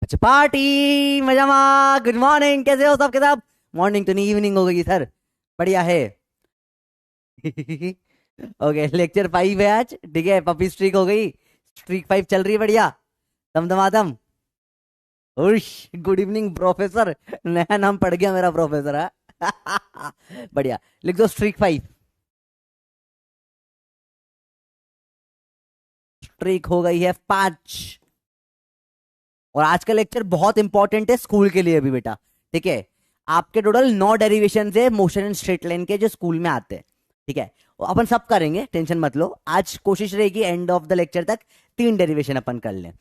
अच्छा party मजामा। Good morning, कैसे हो सब के सब? मॉर्निंग तो नहीं, इवनिंग हो गई सर। बढ़िया है। ओके, लेक्चर 5 है आज। ठीक है, पपी स्ट्रीक हो गई। स्ट्रीक 5 चल रही है, बढ़िया। दमदमादम। उश। Good evening professor. नया नाम पड़ गया मेरा, प्रोफेसर है। बढ़िया, लिख दो स्ट्रीक 5। स्ट्रीक हो गई है 5। और आज का लेक्चर बहुत इंपॉर्टेंट है स्कूल के लिए भी बेटा। ठीक है, आपके टोटल 9 डेरिवेशन है मोशन एंड स्ट्रेट लाइन के, जो स्कूल में आते हैं। ठीक है, वो अपन सब करेंगे, टेंशन मत लो। आज कोशिश रहेगी एंड ऑफ द लेक्चर तक 3 डेरिवेशन अपन कर लें।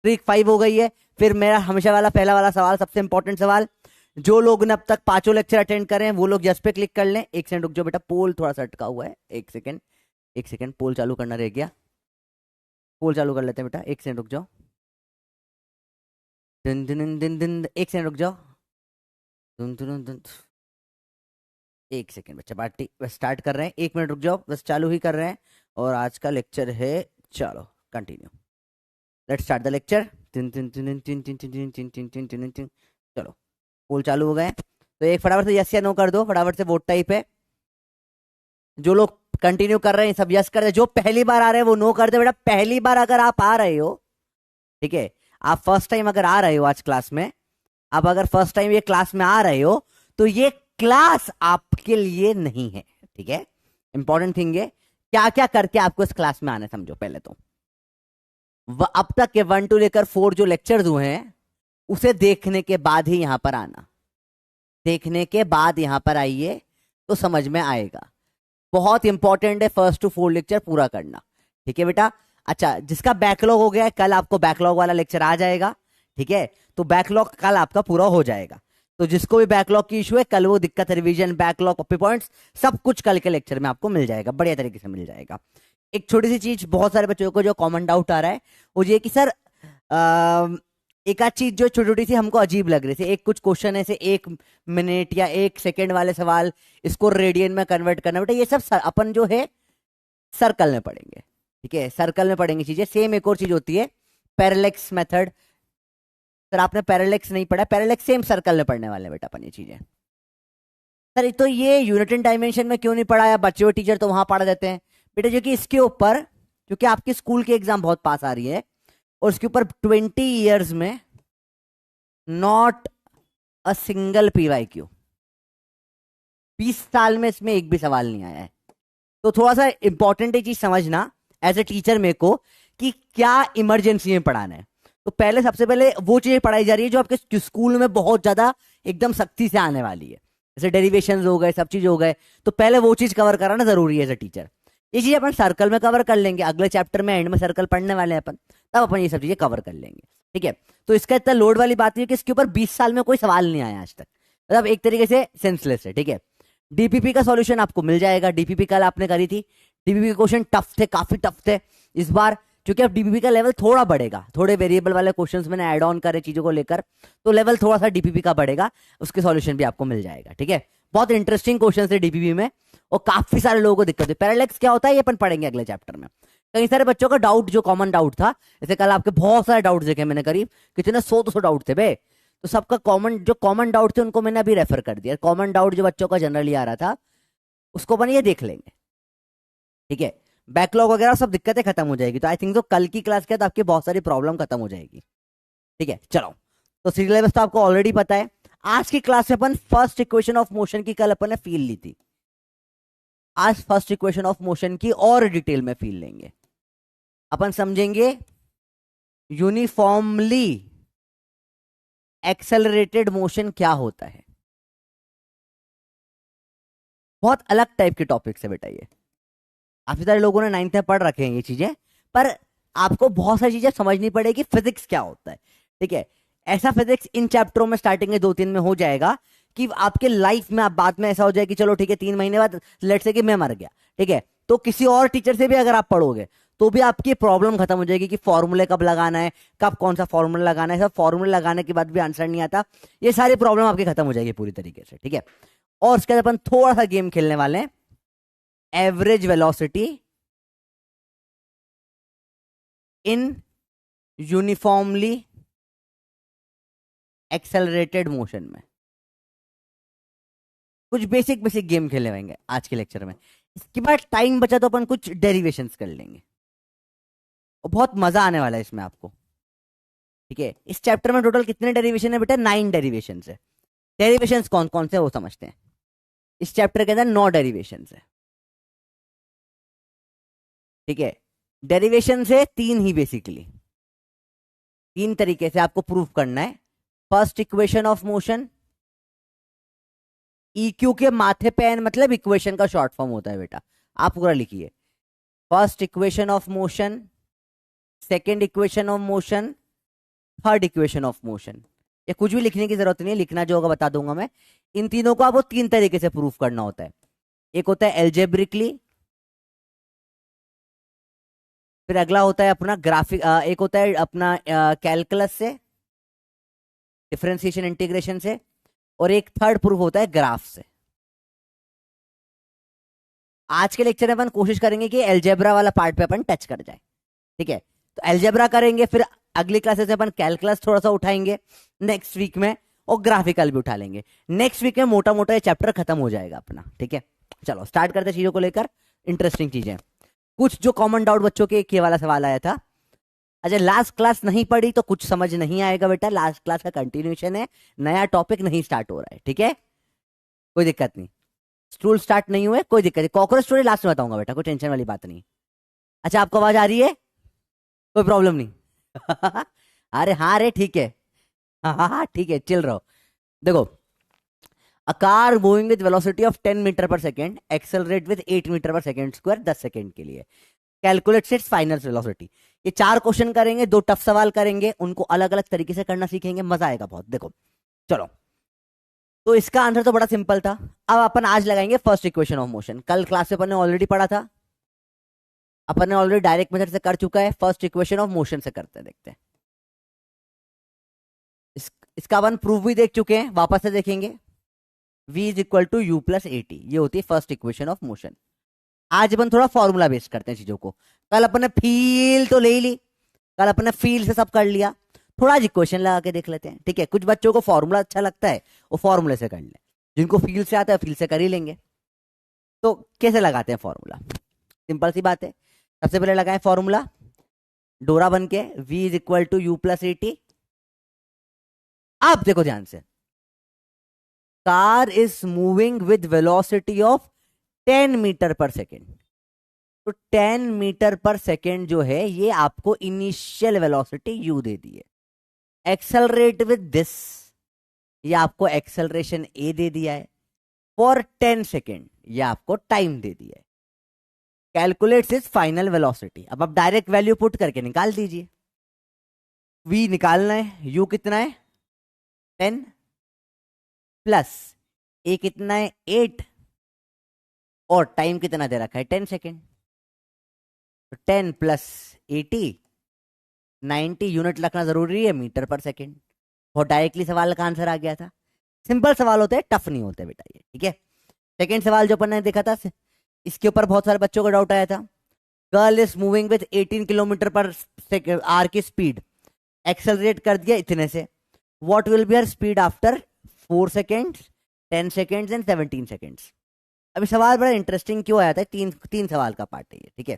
ट्रिक 5 हो गई है। फिर मेरा हमेशा वाला पहला वाला सवाल, सबसे इंपॉर्टेंट सवाल। जो लोग ने अब तक 5 लेक्चर अटेंड करे हैं वो लोग यस पे क्लिक कर लें। एक सेकंड रुक जाओ बेटा, पोल थोड़ा सा अटका हुआ है। एक सेकंड, एक सेकंड, पोल चालू करना रह गया। पोल चालू कर लेते हैं बेटा, एक सेकंड रुक जाओ। दिन दिन दिन दिन, एक सेकंड रुक जाओ। दुन दुन दुन। एक सेकंड बच्चा, पार्टी बस स्टार्ट कर रहे हैं। 1 मिनट रुक जाओ, बस चालू ही कर रहे हैं। और आज का लेक्चर है, चलो continue. Let's start the lecture. तिन तिन तिन तिन तिन तिन तिन तिन तिन तिन तिन तिन। चलो, पोल चालू हो गए। तो एक फटाफट से यस या नो कर दो, फटाफट से वोट टाइप है। जो लोग कंटिन्यू कर रहे हैं सब यस कर दे, जो पहली बार आ रहे हैं वो नो कर दे बेटा। पहली बार अगर आप आ रहे हो, ठीक है, आप फर्स्ट टाइम अगर आ रहे हो आज क्लास में, आप अगर फर्स्ट टाइम ये क्लास में आ रहे हो, तो ये क्लास आपके लिए नहीं है। ठीक है, इंपॉर्टेंट थिंग है क्या क्या करके आपको इस क्लास में आना है, समझो पहले तो। अब तक के 1 to लेकर 4 जो लेक्चर्स हुए हैं, उसे देखने के बाद ही यहां पर आना। देखने के बाद यहां पर आइए तो समझ में आएगा। बहुत इंपॉर्टेंट है फर्स्ट टू 4 लेक्चर पूरा करना। ठीक है बेटा। अच्छा, जिसका बैकलॉग हो गया है, कल आपको बैकलॉग वाला लेक्चर आ जाएगा। ठीक है, तो बैकलॉग कल आपका पूरा हो जाएगा। तो जिसको भी बैकलॉग की इशू है, कल वो दिक्कत, रिवीजन, बैकलॉग, कॉपी पॉइंट्स, सब कुछ कल के लेक्चर में आपको मिल जाएगा, बढ़िया तरीके से मिल जाएगा। एक छोटी सी चीज, बहुत सारे बच्चों को जो कॉमन डाउट आ रहा है वो ये कि सर एक आध चीज जो छोटी छोटी सी हमको अजीब लग रही थी, एक कुछ क्वेश्चन ऐसे 1 मिनट या 1 सेकेंड वाले सवाल, इसको रेडियन में कन्वर्ट करना, बेटा ये सब अपन जो है सर्कल में पढ़ेंगे। ठीक है, सर्कल में पढ़ेंगे चीजें। सेम एक और चीज होती है पैरेलेक्स मेथड। सर आपने पैरेलेक्स नहीं पढ़ा, पैरेलेक्स सेम सर्कल में पढ़ने वाले हैं बेटा अपन ये चीजें। सर तो ये यूनिट एंड डायमेंशन में क्यों नहीं पढ़ाया? बच्चे और टीचर तो वहां पढ़ा देते हैं बेटा, जो कि इसके ऊपर, क्योंकि आपकी स्कूल की एग्जाम बहुत पास आ रही है, और उसके ऊपर 20 ईयर्स में नॉट अ सिंगल PYQ, 20 साल में इसमें एक भी सवाल नहीं आया है। तो थोड़ा सा इंपॉर्टेंट है चीज समझना एज ए टीचर मेरे को, कि क्या इमरजेंसी में पढ़ाना है। तो पहले, सबसे पहले वो चीजें पढ़ाई जा रही है जो आपके स्कूल में बहुत ज्यादा एकदम सख्ती से आने वाली है, जैसे डेरिवेशन हो गए, सब चीज हो गए। तो पहले वो चीज कवर कराना जरूरी है एज ए टीचर। ये चीज अपन सर्कल में कवर कर लेंगे, अगले चैप्टर में एंड में सर्कल पढ़ने वाले हैं अपन, तब अपन ये सब चीजें कवर कर लेंगे। ठीक है, तो इसका इतना लोड वाली बात नहीं है कि इसके ऊपर 20 साल में कोई सवाल नहीं आया आज तक, मतलब एक तरीके से सेंसलेस है। ठीक है, डीपीपी का सॉल्यूशन आपको मिल जाएगा। डीपीपी कल आपने करी थी, डीपीपी के क्वेश्चन टफ थे, काफी टफ थे। इस बार क्योंकि अब डीपीपी का लेवल थोड़ा बढ़ेगा, थोड़े वेरिएबल वाले क्वेश्चंस मैंने ऐड ऑन करे चीजों को लेकर, तो लेवल थोड़ा सा डीपीपी का बढ़ेगा, उसके सॉल्यूशन भी आपको मिल जाएगा। ठीक है, बहुत इंटरेस्टिंग क्वेश्चन है डीपीपी में, और काफी सारे लोगों को दिक्कत है। पैरालेक्स क्या होता है ये अपन पढ़ेंगे अगले चैप्टर में। कई सारे बच्चों का डाउट, जो कॉमन डाउट था, जैसे कल आपके बहुत सारे डाउट देखे मैंने, करीब कितने 100-200 डाउट थे बे। तो सबका कॉमन, जो कॉमन डाउट थे उनको मैंने अभी रेफर कर दिया। कॉमन डाउट जो बच्चों का जनरली आ रहा था, उसको अपन ये देख लेंगे। ठीक है, बैकलॉग वगैरह सब दिक्कतें खत्म हो जाएगी। तो आई थिंक तो कल की क्लास के बाद आपकी बहुत सारी प्रॉब्लम खत्म हो जाएगी। ठीक है, चलो, तो सिलेबस तो आपको ऑलरेडी पता है। आज की क्लास में अपन फर्स्ट इक्वेशन ऑफ मोशन की कल अपन ने फील ली थी, आज फर्स्ट इक्वेशन ऑफ मोशन की और डिटेल में फील लेंगे। अपन समझेंगे यूनिफॉर्मली एक्सेलरेटेड मोशन क्या होता है। बहुत अलग टाइप के टॉपिक है बेटा ये, काफी सारे लोगों ने 9th में पढ़ रखे हैं ये चीजें, पर आपको बहुत सारी चीजें समझनी पड़ेगी, फिजिक्स क्या होता है। ठीक है, ऐसा फिजिक्स इन चैप्टरों में स्टार्टिंग में 2-3 में हो जाएगा कि आपके लाइफ में, आप बाद में ऐसा हो जाए कि चलो ठीक है 3 महीने बाद लेट से कि मैं मर गया, ठीक है, तो किसी और टीचर से भी अगर आप पढ़ोगे तो भी आपकी प्रॉब्लम खत्म हो जाएगी कि फॉर्मूले कब लगाना है, कब कौन सा फॉर्मूला लगाना है, सब फॉर्मूले लगाने के बाद भी आंसर नहीं आता, ये सारी प्रॉब्लम आपकी खत्म हो जाएगी पूरी तरीके से। ठीक है, और उसके बाद अपन थोड़ा सा गेम खेलने वाले हैं, एवरेज वेलोसिटी इन यूनिफॉर्मली एक्सेलरेटेड मोशन में। कुछ बेसिक बेसिक गेम खेले होंगे आज के लेक्चर में। इसके बाद टाइम बचा तो अपन कुछ डेरिवेशंस कर लेंगे और बहुत मजा आने वाला है इसमें आपको। ठीक है, इस चैप्टर में टोटल कितने डेरिवेशन है बेटा? 9 डेरिवेशन है। डेरिवेशन कौन कौन से वो समझते हैं। इस चैप्टर के अंदर 9 डेरिवेशन है। ठीक है, डेरिवेशन से 3 ही बेसिकली, 3 तरीके से आपको प्रूफ करना है। First equation of motion, EQ के माथे पे एन मतलब इक्वेशन का शॉर्ट फॉर्म होता है बेटा, आप पूरा लिखिए। First equation of motion, second equation of motion, third equation of motion. ये कुछ भी लिखने की जरूरत नहीं है, लिखना जो होगा बता दूंगा मैं। इन तीनों को आपको 3 तरीके से प्रूफ करना होता है। एक होता है एल्जेब्रिकली, फिर अगला होता है अपना ग्राफिक, एक होता है अपना कैलकुलस से, डिफरेंशिएशन इंटीग्रेशन से, और एक थर्ड प्रूफ होता है ग्राफ से। आज के लेक्चर में अपन कोशिश करेंगे कि एल्जेब्रा वाला पार्ट पे अपन टच कर जाए। ठीक है, तो एल्जेब्रा करेंगे, फिर अगली क्लासेस में अपन कैलकुलस थोड़ा सा उठाएंगे नेक्स्ट वीक में, और ग्राफिकल भी उठा लेंगे। नेक्स्ट वीक में मोटा मोटा ये चैप्टर खत्म हो जाएगा अपना। ठीक है, चलो स्टार्ट करते हैं चीजों को लेकर। इंटरेस्टिंग चीजें कुछ, जो कॉमन डाउट बच्चों के, एक ये वाला सवाल आया था। अच्छा, लास्ट क्लास नहीं पढ़ी तो कुछ समझ नहीं आएगा बेटा, लास्ट क्लास का कंटिन्यूएशन है, नया टॉपिक नहीं स्टार्ट हो रहा है। ठीक है, कोई दिक्कत नहीं, स्टूल स्टार्ट नहीं हुए, कोई दिक्कत नहीं। कॉकरोच स्टोरी लास्ट में बताऊंगा बेटा, कोई टेंशन वाली बात नहीं। अच्छा, आपको आवाज आ रही है? कोई प्रॉब्लम नहीं? अरे हाँ रे, ठीक है, हाँ हाँ हाँ ठीक है, चिल रहो। देखो, a car moving with velocity of 10 metre पर सेकेंड एक्सेलरेट विद 8 मीटर पर सेकेंड स्क्वायर 10 सेकेंड के लिए, कैलकुलेट इट्स फाइनल वेलोसिटी। ये 4 क्वेश्चन करेंगे, 2 टफ सवाल करेंगे, उनको अलग अलग तरीके से करना सीखेंगे, मजा आएगा बहुत। देखो चलो, तो इसका आंसर तो बड़ा सिंपल था। अब अपन आज लगाएंगे फर्स्ट इक्वेशन ऑफ मोशन। कल क्लास में अपन ने ऑलरेडी पढ़ा था, अपन ने ऑलरेडी डायरेक्ट मेथड से कर चुका है, फर्स्ट इक्वेशन ऑफ मोशन से करते हैं, देखते हैं। इसका अपन प्रूफ भी देख चुके हैं, वापस से देखेंगे। v is equal to you plus a t, ये होती है फर्स्ट इक्वेशन ऑफ मोशन। आज अपन थोड़ा फॉर्मूला बेस्ड करते हैं चीजों को। कल अपन ने फील तो ले ही ली, कल अपन ने फील से सब कर लिया, थोड़ा आज इक्वेशन लगा के देख लेते हैं। ठीक है, कुछ बच्चों को फॉर्मूला अच्छा लगता है, वो फॉर्मूले से कर ले, जिनको फील से आता है फील से कर ही लेंगे। तो कैसे लगाते हैं फॉर्मूला? सिंपल सी बात है, सबसे पहले लगाएं फॉर्मूला, डोरा बन के v is equal to you plus a t. आप देखो ध्यान से, car is moving with velocity of 10 metre पर सेकेंड। तो 10 मीटर पर सेकेंड जो है, ये आपको इनिशियल वेलोसिटी यू दे दी है। एक्सेलरेट विद दिस, ये आपको एक्सेलरेशन ए दे दिया है फॉर 10 सेकेंड, ये आपको टाइम दे दिया है। Calculates is final velocity. अब आप डायरेक्ट वैल्यू पुट करके निकाल दीजिए। v निकालना है, u कितना है 10 प्लस a कितना है 8, और टाइम कितना दे रखा है 10 सेकेंड। तो 10 प्लस 80, 90 यूनिट रखना जरूरी है मीटर पर सेकेंड। और डायरेक्टली सवाल का आंसर आ गया था। सिंपल सवाल होते हैं, टफ नहीं होते बेटा ये। ठीक है, सेकेंड सवाल जो अपन ने देखा था, इसके ऊपर बहुत सारे बच्चों को डाउट आया था। Girl is moving with 18 kilometre पर आर की स्पीड, एक्सेलरेट कर दिया इतने से, what will B her speed after 4 seconds, 10 seconds and 17 seconds. अभी सवाल बड़ा इंटरेस्टिंग क्यों आया था, तीन सवाल का पार्ट है ये। ठीक है,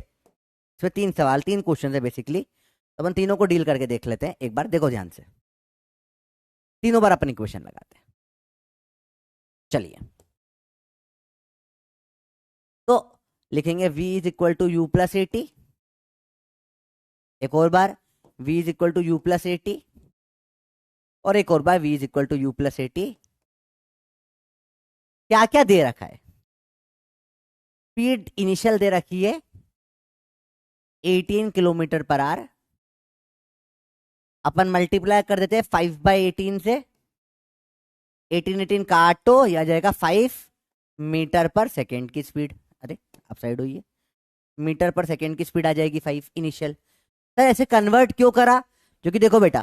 इसमें 3 सवाल, 3 क्वेश्चन है बेसिकली। तो अपन तीनों को डील करके देख लेते हैं एक बार। देखो ध्यान से, तीनों बार अपन इक्वेशन लगाते हैं। चलिए, तो लिखेंगे v is equal to you plus a t. एक और बार v is equal to you plus a t, और एक और बार v is equal to you plus a t. क्या क्या दे रखा है? स्पीड इनिशियल दे रखी है 18 किलोमीटर पर आवर। अपन मल्टीप्लाई कर देते हैं 5/18 से, 18 काटो, यह आ जाएगा 5 मीटर पर सेकेंड की स्पीड। अरे आप साइड होइए, मीटर पर सेकेंड की स्पीड आ जाएगी 5 इनिशियल। सर ऐसे कन्वर्ट क्यों करा? क्योंकि देखो बेटा,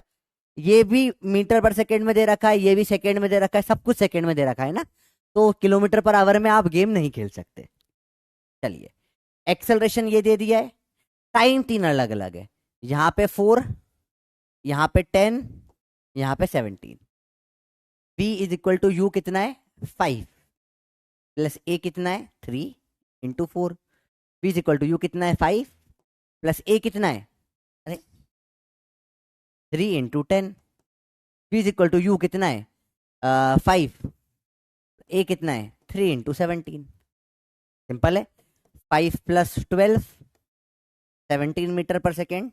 ये भी मीटर पर सेकेंड में दे रखा है, ये भी सेकेंड में दे रखा है, सब कुछ सेकेंड में दे रखा है ना, तो किलोमीटर पर आवर में आप गेम नहीं खेल सकते। चलिए, एक्सेलरेशन ये दे दिया है, टाइम 3 अलग अलग है, यहाँ पे 4, यहाँ पे 10, यहाँ पे 17। v is equal to u कितना है 5 प्लस ए कितना है 3 into 4। v is equal to u कितना है 5 प्लस ए कितना है, अरे 3 into 10। v is equal to u कितना है 5, ए कितना है 3 इंटू 17। सिंपल है। 5 प्लस 12 17 मीटर पर सेकेंड।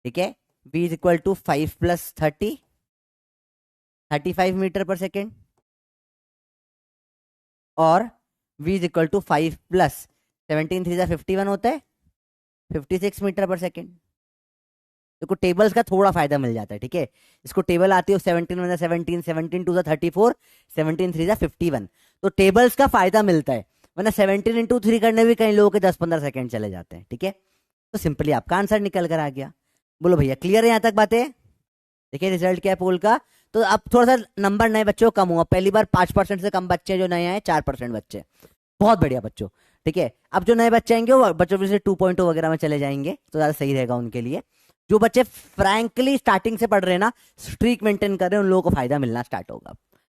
ठीक है। v is equal to 5 plus 30 35 metre पर सेकेंड। और v is equal to 5 plus 17 3 51 होता है 56 मीटर पर सेकेंड। देखो टेबल्स का थोड़ा फायदा मिल जाता है। ठीक है। इसको टेबल आती है 17 1 17 17 2 34 17 3 51, तो टेबल्स का फायदा मिलता है, वरना 17 इंटू 3 करने भी कई लोगों के 10-15 सेकंड चले जाते हैं। ठीक है। तो सिंपली आपका आंसर निकल कर आ गया। बोलो भैया क्लियर है यहाँ तक बातें? देखिए रिजल्ट क्या है पोल का। तो अब थोड़ा सा नंबर नए बच्चों कम हुआ, पहली बार 5% से कम बच्चे जो नए आए 4% बच्चे, बहुत बढ़िया बच्चों। ठीक है। अब जो नए बच्चे आएंगे वो बच्चों से 2.0 वगैरह में चले जाएंगे तो ज्यादा सही रहेगा उनके लिए। जो बच्चे फ्रैंकली स्टार्टिंग से पढ़ रहे हैं ना, स्ट्रीक मेंटेन कर रहे हैं, उन लोगों को फायदा मिलना स्टार्ट होगा।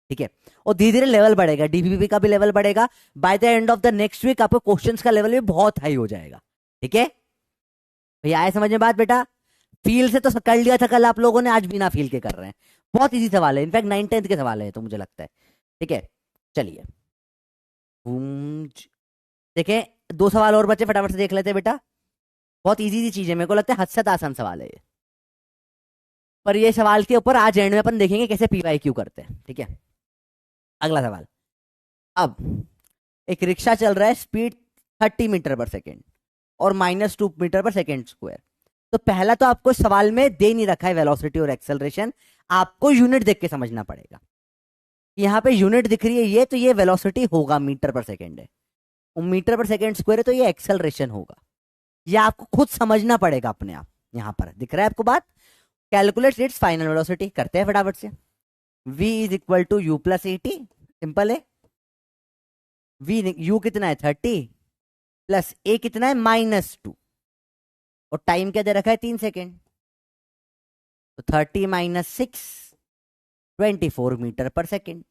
ठीक है। और धीरे धीरे लेवल बढ़ेगा, डीबीबी का भी लेवल बढ़ेगा। By the end of the next week आपको क्वेश्चंस का लेवल भी बहुत हाई हो जाएगा। ठीक है भैया, आए समझ में बात बेटा? फील से तो कर लिया था कल आप लोगों ने, आज बिना फील के कर रहे हैं। बहुत इजी सवाल है, इनफैक्ट 9th-10th के सवाल है तो मुझे लगता है। ठीक है चलिए देखें, 2 सवाल और बच्चे फटाफट से देख लेते हैं बेटा। बहुत इजी सी चीज है, मेरे को लगता है हद से आसान सवाल है ये, पर ये सवाल के ऊपर आज एंड में अपन देखेंगे कैसे पीवाई क्यू करते हैं। ठीक है। अगला सवाल। अब एक रिक्शा चल रहा है, स्पीड 30 मीटर पर सेकेंड और -2 मीटर पर सेकेंड स्क्वायर। तो पहला तो आपको सवाल में दे नहीं रखा है वेलोसिटी और एक्सेलरेशन, आपको यूनिट देख के समझना पड़ेगा। यहाँ पे यूनिट दिख रही है ये, तो ये वेलोसिटी होगा मीटर पर सेकेंड है, और मीटर पर सेकेंड स्क्वायर है तो ये एक्सेलरेशन होगा। ये आपको खुद समझना पड़ेगा अपने आप। यहाँ पर दिख रहा है आपको बात। कैलकुलेट इट्स फाइनल वेलोसिटी, करते हैं फटाफट से। v is equal to you plus 80, simple है। यू कितना है 30 प्लस ए कितना है -2, और टाइम क्या दे रखा है 3 सेकेंड, तो 30 - 6 24 मीटर पर सेकेंड,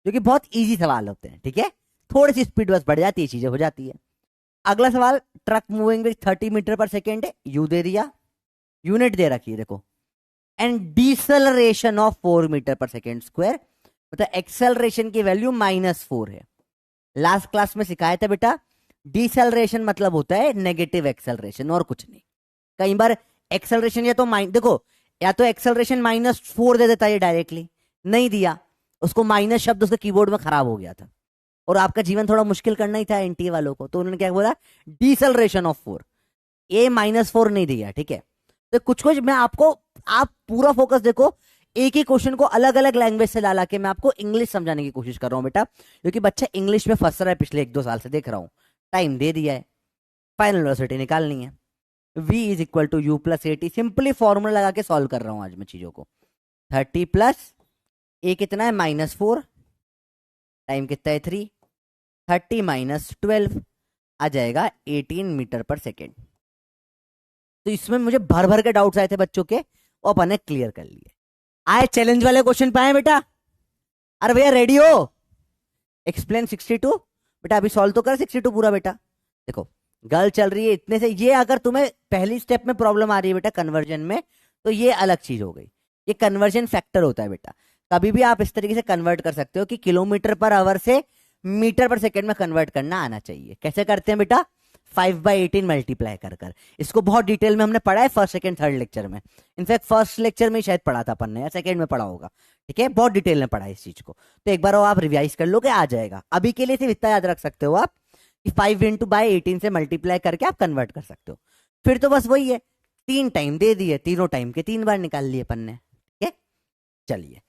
जो कि बहुत इजी सवाल होते हैं। ठीक है। थोड़ी सी स्पीड बस बढ़ जाती है, चीजें हो जाती है। अगला सवाल, ट्रक मूविंग विद 30 मीटर पर सेकेंड है, यू दे दिया, यूनिट दे रखी है देखो, एंड डिसलरेशन ऑफ 4 मीटर पर सेकेंड स्क्वायर, मतलब एक्सेलरेशन की वैल्यू -4 है। लास्ट क्लास में सिखाया था बेटा, डिसलरेशन मतलब होता है नेगेटिव एक्सेलरेशन और कुछ नहीं। कई बार एक्सेलरेशन या तो देखो, या तो एक्सेलरेशन -4 दे देता है डायरेक्टली, नहीं दिया, उसको माइनस शब्द उसके कीबोर्ड में खराब हो गया था और आपका जीवन थोड़ा मुश्किल करना ही था एनटीए वालों को, तो उन्होंने क्या बोला, डिसलरेशन ऑफ 4, ए -4 नहीं दिया। ठीक है। तो कुछ कुछ मैं आपको, आप पूरा फोकस देखो, एक ही क्वेश्चन को अलग अलग लैंग्वेज से ला के मैं आपको इंग्लिश समझाने की कोशिश कर रहा हूं बेटा, क्योंकि बच्चा इंग्लिश में फंस रहा है पिछले 1-2 साल से, देख रहा हूं। टाइम दे दिया है, फाइनल वेलोसिटी निकालनी है। v is equal to you plus 80, simply formula लगा के सॉल्व कर रहा हूं आज मैं चीजों को। 30 प्लस ए कितना है -4, टाइम कितना है 3, 30 - 12 आ जाएगा 18 मीटर पर सेकेंड। तो इसमें मुझे भर भर के डाउट्स आए थे बच्चों के, वो अपन ने क्लियर कर लिए। आए चैलेंज वाले क्वेश्चन पे आए बेटा? अरे भैया रेडी हो? एक्सप्लेन 62 बेटा, अभी सॉल्व तो कर 62 पूरा बेटा। देखो गर्ल चल रही है इतने से, ये अगर तुम्हें पहली स्टेप में प्रॉब्लम आ रही है बेटा कन्वर्जन में, तो ये अलग चीज हो गई। ये कन्वर्जन फैक्टर होता है बेटा, कभी भी आप इस तरीके से कन्वर्ट कर सकते हो कि किलोमीटर पर आवर से मीटर पर सेकेंड में कन्वर्ट करना आना चाहिए। कैसे करते हैं बेटा? 5/18 मल्टीप्लाई कर कर। इसको बहुत डिटेल में हमने पढ़ा है फर्स्ट सेकंड थर्ड लेक्चर में, इनफैक्ट फर्स्ट लेक्चर में शायद पढ़ा था अपन ने, या सेकंड में पढ़ा होगा। ठीक है, बहुत डिटेल में पढ़ा है इस चीज को, तो एक बार आप रिवाइज कर लोगे, आ जाएगा। अभी के लिए सिर्फ इतना याद रख सकते हो आप कि 5/18 से मल्टीप्लाई करके आप कन्वर्ट कर सकते हो। फिर तो बस वही है, 3 टाइम दे दिए, तीनों टाइम के 3 बार निकाल लिए अपन ने। ठीक है, चलिए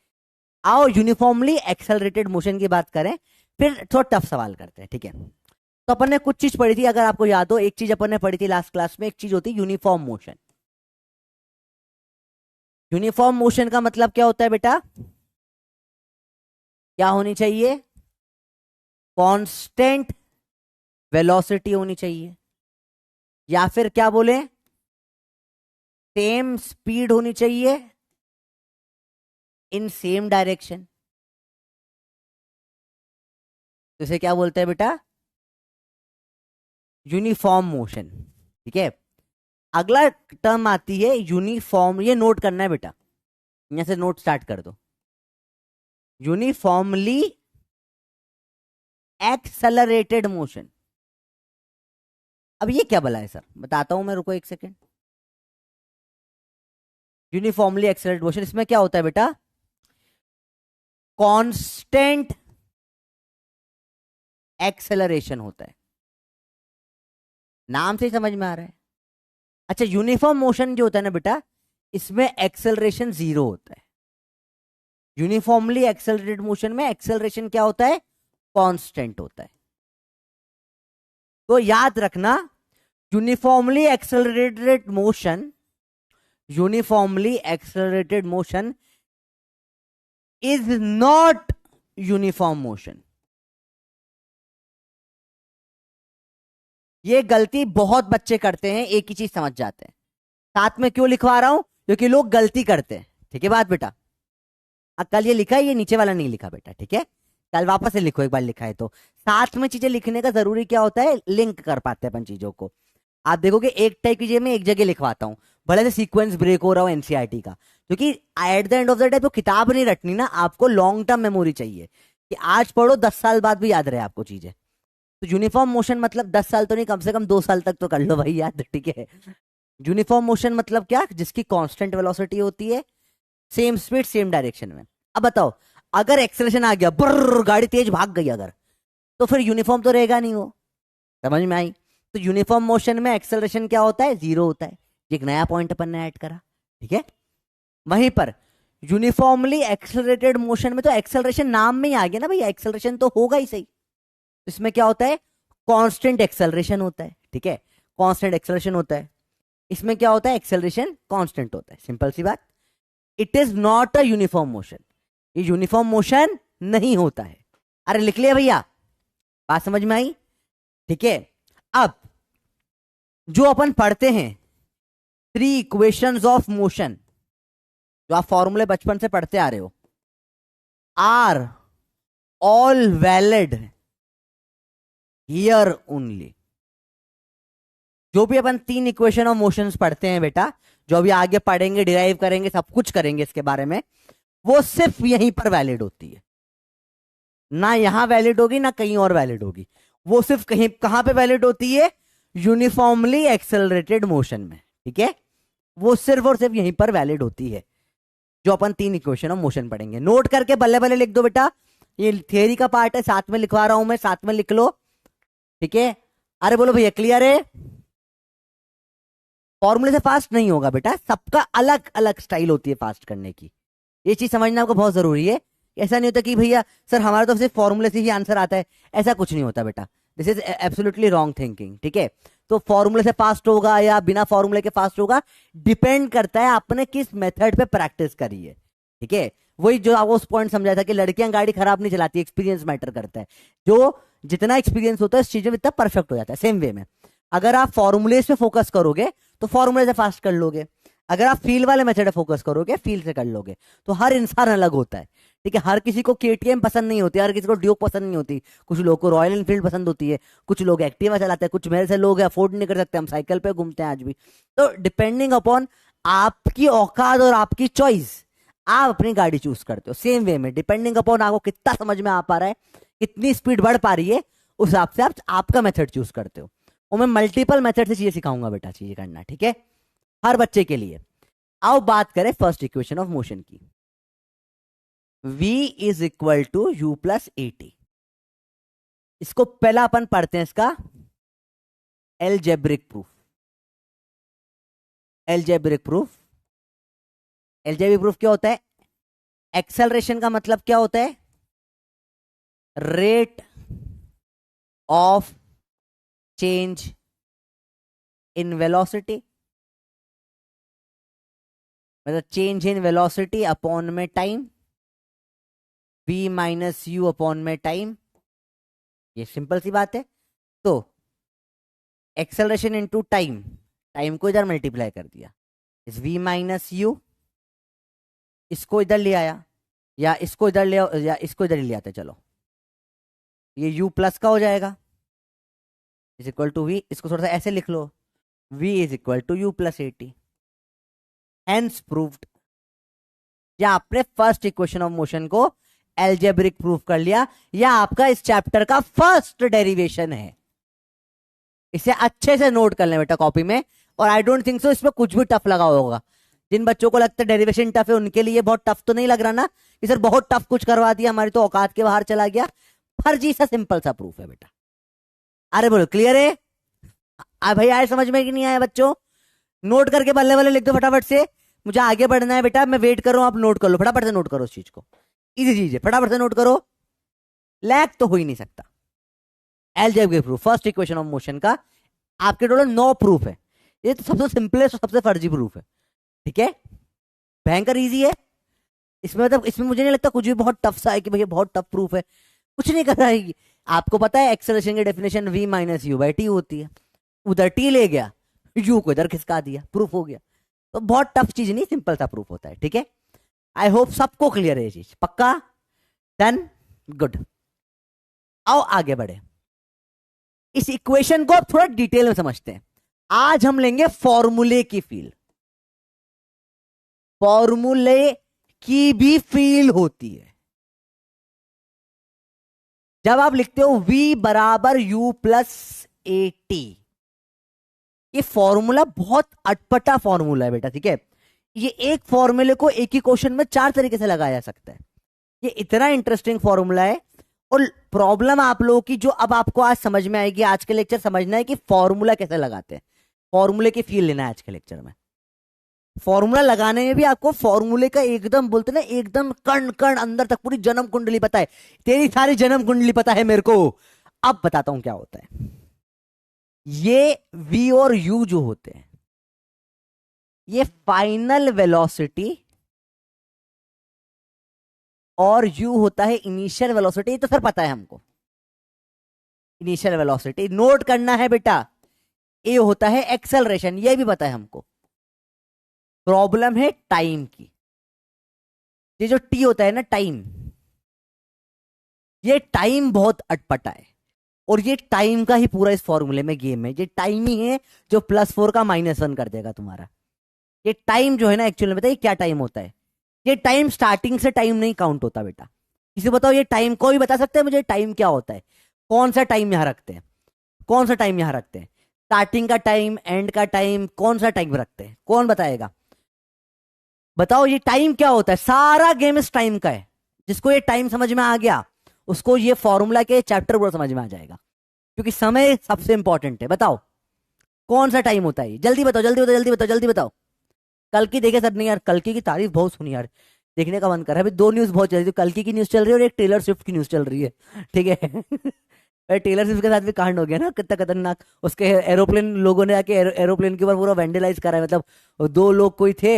आओ यूनिफॉर्मली एक्सेलरेटेड मोशन की बात करें, फिर थोड़ा टफ सवाल करते हैं। ठीक है, तो अपन ने कुछ चीज पढ़ी थी, अगर आपको याद हो, एक चीज अपन ने पढ़ी थी लास्ट क्लास में, एक चीज होती है यूनिफॉर्म मोशन। यूनिफॉर्म मोशन का मतलब क्या होता है बेटा? क्या होनी चाहिए? कांस्टेंट वेलोसिटी होनी चाहिए, या फिर क्या बोले, सेम स्पीड होनी चाहिए, इन सेम डायरेक्शन, तो इसे क्या बोलते हैं बेटा? Uniform motion. ठीक है, अगला टर्म आती है यूनिफॉर्म, ये नोट करना है बेटा, यहां से नोट स्टार्ट कर दो। Uniformly accelerated motion. अब ये क्या भला है सर, बताता हूं मैं, रुको एक सेकेंड। यूनिफॉर्मली एक्सेलरेटेड मोशन, इसमें क्या होता है बेटा? कांस्टेंट एक्सेलरेशन होता है, नाम से ही समझ में आ रहा है। अच्छा, यूनिफॉर्म मोशन जो होता है ना बेटा, इसमें एक्सेलरेशन जीरो होता है। यूनिफॉर्मली एक्सेलरेटेड मोशन में एक्सेलरेशन क्या होता है? कांस्टेंट होता है। तो याद रखना, uniformly accelerated motion, uniformly accelerated motion is not uniform motion. ये गलती बहुत बच्चे करते हैं, एक ही चीज समझ जाते हैं। साथ में क्यों लिखवा रहा हूं? क्योंकि लोग गलती करते हैं। ठीक है बात बेटा? कल ये लिखा है, ये नीचे वाला नहीं लिखा बेटा, ठीक है? कल वापस से लिखो, एक बार लिखा है तो। साथ में चीजें लिखने का जरूरी क्या होता है? लिंक कर पाते हैं अपन चीजों को। आप देखोगे एक टाइप की चीजें मैं एक जगह लिखवाता हूं, भले से सीक्वेंस ब्रेक हो रहा हो एनसीईआरटी का, क्योंकि at the end of the day तो किताब नहीं रटनी ना, आपको लॉन्ग टर्म मेमोरी चाहिए कि आज पढ़ो 10 साल बाद भी याद रहे आपको चीजें। तो यूनिफॉर्म मोशन मतलब 10 साल तो नहीं, कम से कम 2 साल तक तो कर लो भाई याद, ठीक है? यूनिफॉर्म मोशन मतलब क्या? जिसकी कांस्टेंट वेलोसिटी होती है, सेम स्पीड सेम डायरेक्शन में। अब बताओ, अगर एक्सेलरेशन आ गया, ब्रर गाड़ी तेज भाग गई अगर, तो फिर यूनिफॉर्म तो रहेगा नहीं वो। समझ में आई? तो यूनिफॉर्म मोशन में एक्सेलरेशन क्या होता है? जीरो होता है। एक नया पॉइंट अपन ने ऐड करा, ठीक है? वहीं पर यूनिफॉर्मली एक्सेलरेटेड मोशन में तो एक्सेलरेशन नाम में ही आ गया ना भैया, एक्सेलरेशन तो होगा ही सही। इसमें क्या होता है? कांस्टेंट एक्सेलरेशन होता है, ठीक है? कांस्टेंट एक्सेलरेशन होता है। इसमें क्या होता है? एक्सेलरेशन कांस्टेंट होता है, सिंपल सी बात। It is not a uniform motion, ये यूनिफॉर्म मोशन नहीं होता है। अरे लिख लिया भैया, बात समझ में आई? ठीक है, अब जो अपन पढ़ते हैं 3 इक्वेशंस ऑफ मोशन, जो आप फॉर्मूले बचपन से पढ़ते आ रहे हो, are all valid here only. जो भी अपन 3 इक्वेशन ऑफ मोशंस पढ़ते हैं बेटा, जो भी आगे पढ़ेंगे, डिराइव करेंगे, सब कुछ करेंगे इसके बारे में, वो सिर्फ यहीं पर वैलिड होती है। ना यहां वैलिड होगी ना कहीं और वैलिड होगी, वो सिर्फ कहीं कहां पे वैलिड होती है? यूनिफॉर्मली एक्सेलरेटेड मोशन में, ठीक है? वो सिर्फ और सिर्फ यहीं पर वैलिड होती है, जो अपन 3 इक्वेशन ऑफ मोशन पढ़ेंगे। नोट करके बल्ले बल्ले लिख दो बेटा, ये थियरी का पार्ट है, साथ में लिखवा रहा हूं मैं, साथ में लिख लो, ठीक है? अरे बोलो भैया क्लियर है? फॉर्मूले से फास्ट नहीं होगा बेटा, सबका अलग अलग स्टाइल होती है फास्ट करने की, ये चीज समझना आपको बहुत जरूरी है। ऐसा नहीं होता कि भैया सर हमारा तो सिर्फ फॉर्मूले से ही आंसर आता है, ऐसा कुछ नहीं होता बेटा। This is absolutely wrong thinking, ठीक है? तो फॉर्मूले से फास्ट होगा या बिना फॉर्मूले के फास्ट होगा, डिपेंड करता है आपने किस मेथड पे प्रैक्टिस करी है, ठीक है? वही जो आपको उस पॉइंट समझाया था कि लड़कियां गाड़ी खराब नहीं चलाती, एक्सपीरियंस मैटर करता है। जो जितना एक्सपीरियंस होता है इस चीज में इतना परफेक्ट हो जाता है। सेम वे में अगर आप फॉर्मूले पे फोकस करोगे तो फॉर्मूले से फास्ट कर लोगे, अगर आप फील वाले मेथड पे फोकस करोगे फील से कर लोगे। तो हर इंसान अलग होता है, ठीक है? हर किसी को केटीएम पसंद नहीं होती, हर किसी को ड्यूक पसंद नहीं होती, कुछ लोगों को रॉयल एनफील्ड पसंद होती है, कुछ लोग एक्टिवा चलाते हैं, कुछ मेरे से लोग अफोर्ड नहीं कर सकते, हम साइकिल पे घूमते हैं आज भी। तो डिपेंडिंग अपॉन आपकी औकात और आपकी चॉइस, आप अपनी गाड़ी चूज करते हो। सेम वे में डिपेंडिंग अपॉन आपको कितना समझ में आ पा रहा है, कितनी स्पीड बढ़ पा रही है, उस हिसाब से आप आपका मेथड चूज करते हो। और मैं मल्टीपल मेथड से चीजें सिखाऊंगा बेटा, चीजें करना, ठीक है? हर बच्चे के लिए। आओ बात करें फर्स्ट इक्वेशन ऑफ मोशन की, v is equal to you plus a t. इसको पहला अपन पढ़ते हैं, इसका algebraic proof. Algebraic proof, algebraic proof क्या होता है? एक्सेलरेशन का मतलब क्या होता है? Rate of change in velocity, मतलब चेंज इन वेलोसिटी अपॉन में time, v minus u upon में टाइम। ये सिंपल सी बात है। तो एक्सेलरेशन इनटू टाइम, टाइम को इधर मल्टीप्लाई कर दिया, इस v माइनस यू, इसको इधर ले आया, या इसको इधर ले आओ, या इसको इधर ही ले आते हैं, चलो ये u प्लस का हो जाएगा इज इक्वल टू वी, इसको थोड़ा सा ऐसे लिख लो, v is equal to u plus a t, hence proved. या आपने फर्स्ट इक्वेशन ऑफ मोशन को एल्जेब्रिक प्रूफ कर लिया, या आपका इस चैप्टर का फर्स्ट डेरिवेशन है। इसे अच्छे से नोट कर लें बेटा कॉपी में, और आई डोंट थिंक सो इसमें कुछ भी टफ लगा होगा। जिन बच्चों को लगता है डेरिवेशन टफ है उनके लिए बहुत टफ तो नहीं लग रहा ना कि सर बहुत टफ कुछ करवा दिया, हमारी तो औकात के बाहर चला गया। फर्जी सा सिंपल सा प्रूफ है बेटा। अरे बोलो क्लियर है? भाई आए समझ में कि नहीं आया बच्चों? नोट करके बल्ले बल्ले लिख दो फटाफट से, मुझे आगे बढ़ना है बेटा, मैं वेट कर रहा हूं, आप नोट कर लो फटाफट से, नोट करो उस चीज को, इजी चीज है, फटाफट से नोट करो, लैग तो हो ही नहीं सकता। Algebraic proof first equation of motion का आपके टोटल 9 प्रूफ है, ये तो सबसे सिंपलेस्ट और सबसे फर्जी प्रूफ है, ठीक है, भयंकर इजी है। इसमें मतलब इसमें मुझे नहीं लगता कुछ भी बहुत टफ सा है कि भैया बहुत टफ प्रूफ है, कुछ नहीं कर रहा है। आपको पता है एक्सेलरेशन की definition v minus you by T होती है, उधर टी ले गया, यू को इधर खिसका दिया, प्रूफ हो गया। तो बहुत टफ चीज नहीं, सिंपल सा प्रूफ होता है, ठीक है। आई होप सबको क्लियर है ये चीज, पक्का? Done, good. आओ आगे बढ़े, इस इक्वेशन को अब थोड़ा डिटेल में समझते हैं। आज हम लेंगे फॉर्मूले की फील, फॉर्मूले की भी फील होती है। जब आप लिखते हो v बराबर u प्लस ए टी, ये फॉर्मूला बहुत अटपटा फॉर्मूला है बेटा, ठीक है। ये एक फॉर्मूले को एक ही क्वेश्चन में 4 तरीके से लगाया जा सकता है, ये इतना इंटरेस्टिंग फॉर्मूला है। और प्रॉब्लम आप लोगों की जो अब आपको आज समझ में आएगी, आज के लेक्चर समझना है कि फॉर्मूला कैसे लगाते हैं, फॉर्मूले की फील लेना है आज के लेक्चर में। फॉर्मूला लगाने में भी आपको फॉर्मूले का एकदम बोलते ना, एकदम कण कण अंदर तक पूरी जन्म कुंडली पता है, तेरी सारी जन्म कुंडली पता है मेरे को। अब बताता हूं क्या होता है। ये v और u जो होते हैं, ये फाइनल वेलोसिटी, और u होता है इनिशियल वेलोसिटी, तो सर पता है हमको इनिशियल वेलोसिटी, नोट करना है बेटा। a होता है एक्सेलरेशन, ये भी पता है हमको। प्रॉब्लम है टाइम की, ये जो t होता है ना टाइम, ये टाइम बहुत अटपटा है, और ये टाइम का ही पूरा इस फॉर्मूले में गेम है। ये टाइम ही है जो +4 का -1 कर देगा तुम्हारा। ये टाइम जो है ना एक्चुअली में बताइए क्या टाइम होता है। ये टाइम स्टार्टिंग से टाइम नहीं काउंट होता बेटा। किसी बताओ ये टाइम, कोई बता सकते हैं मुझे टाइम क्या होता है? कौन सा टाइम यहां रखते हैं, कौन सा टाइम यहां रखते हैं? स्टार्टिंग का टाइम, एंड का टाइम, कौन सा टाइम रखते हैं? कौन बताएगा? बताओ ये टाइम क्या होता है? सारा गेम इस टाइम का है। जिसको ये टाइम समझ में आ गया उसको ये फॉर्मूला के चैप्टर पूरा समझ में आ जाएगा, क्योंकि समय सबसे इंपॉर्टेंट है। बताओ कौन सा टाइम होता है? जल्दी बताओ, जल्दी बताओ, जल्दी बताओ, जल्दी बताओ। कल की देखे सर? नहीं यार, कल की तारीफ बहुत सुनी यार, देखने का मन कर रहा है। अभी 2 न्यूज बहुत चल रही है, कल की न्यूज चल रही है और एक टेलर स्विफ्ट की न्यूज चल रही है, ठीक है। टेलर स्विफ्ट के साथ भी कांड हो गया ना, कितना खतरनाक। उसके एरोप्लेन, लोगों ने आके एरोप्लेन के ऊपर पूरा वेंडलाइज करा है, मतलब 2 लोग कोई थे।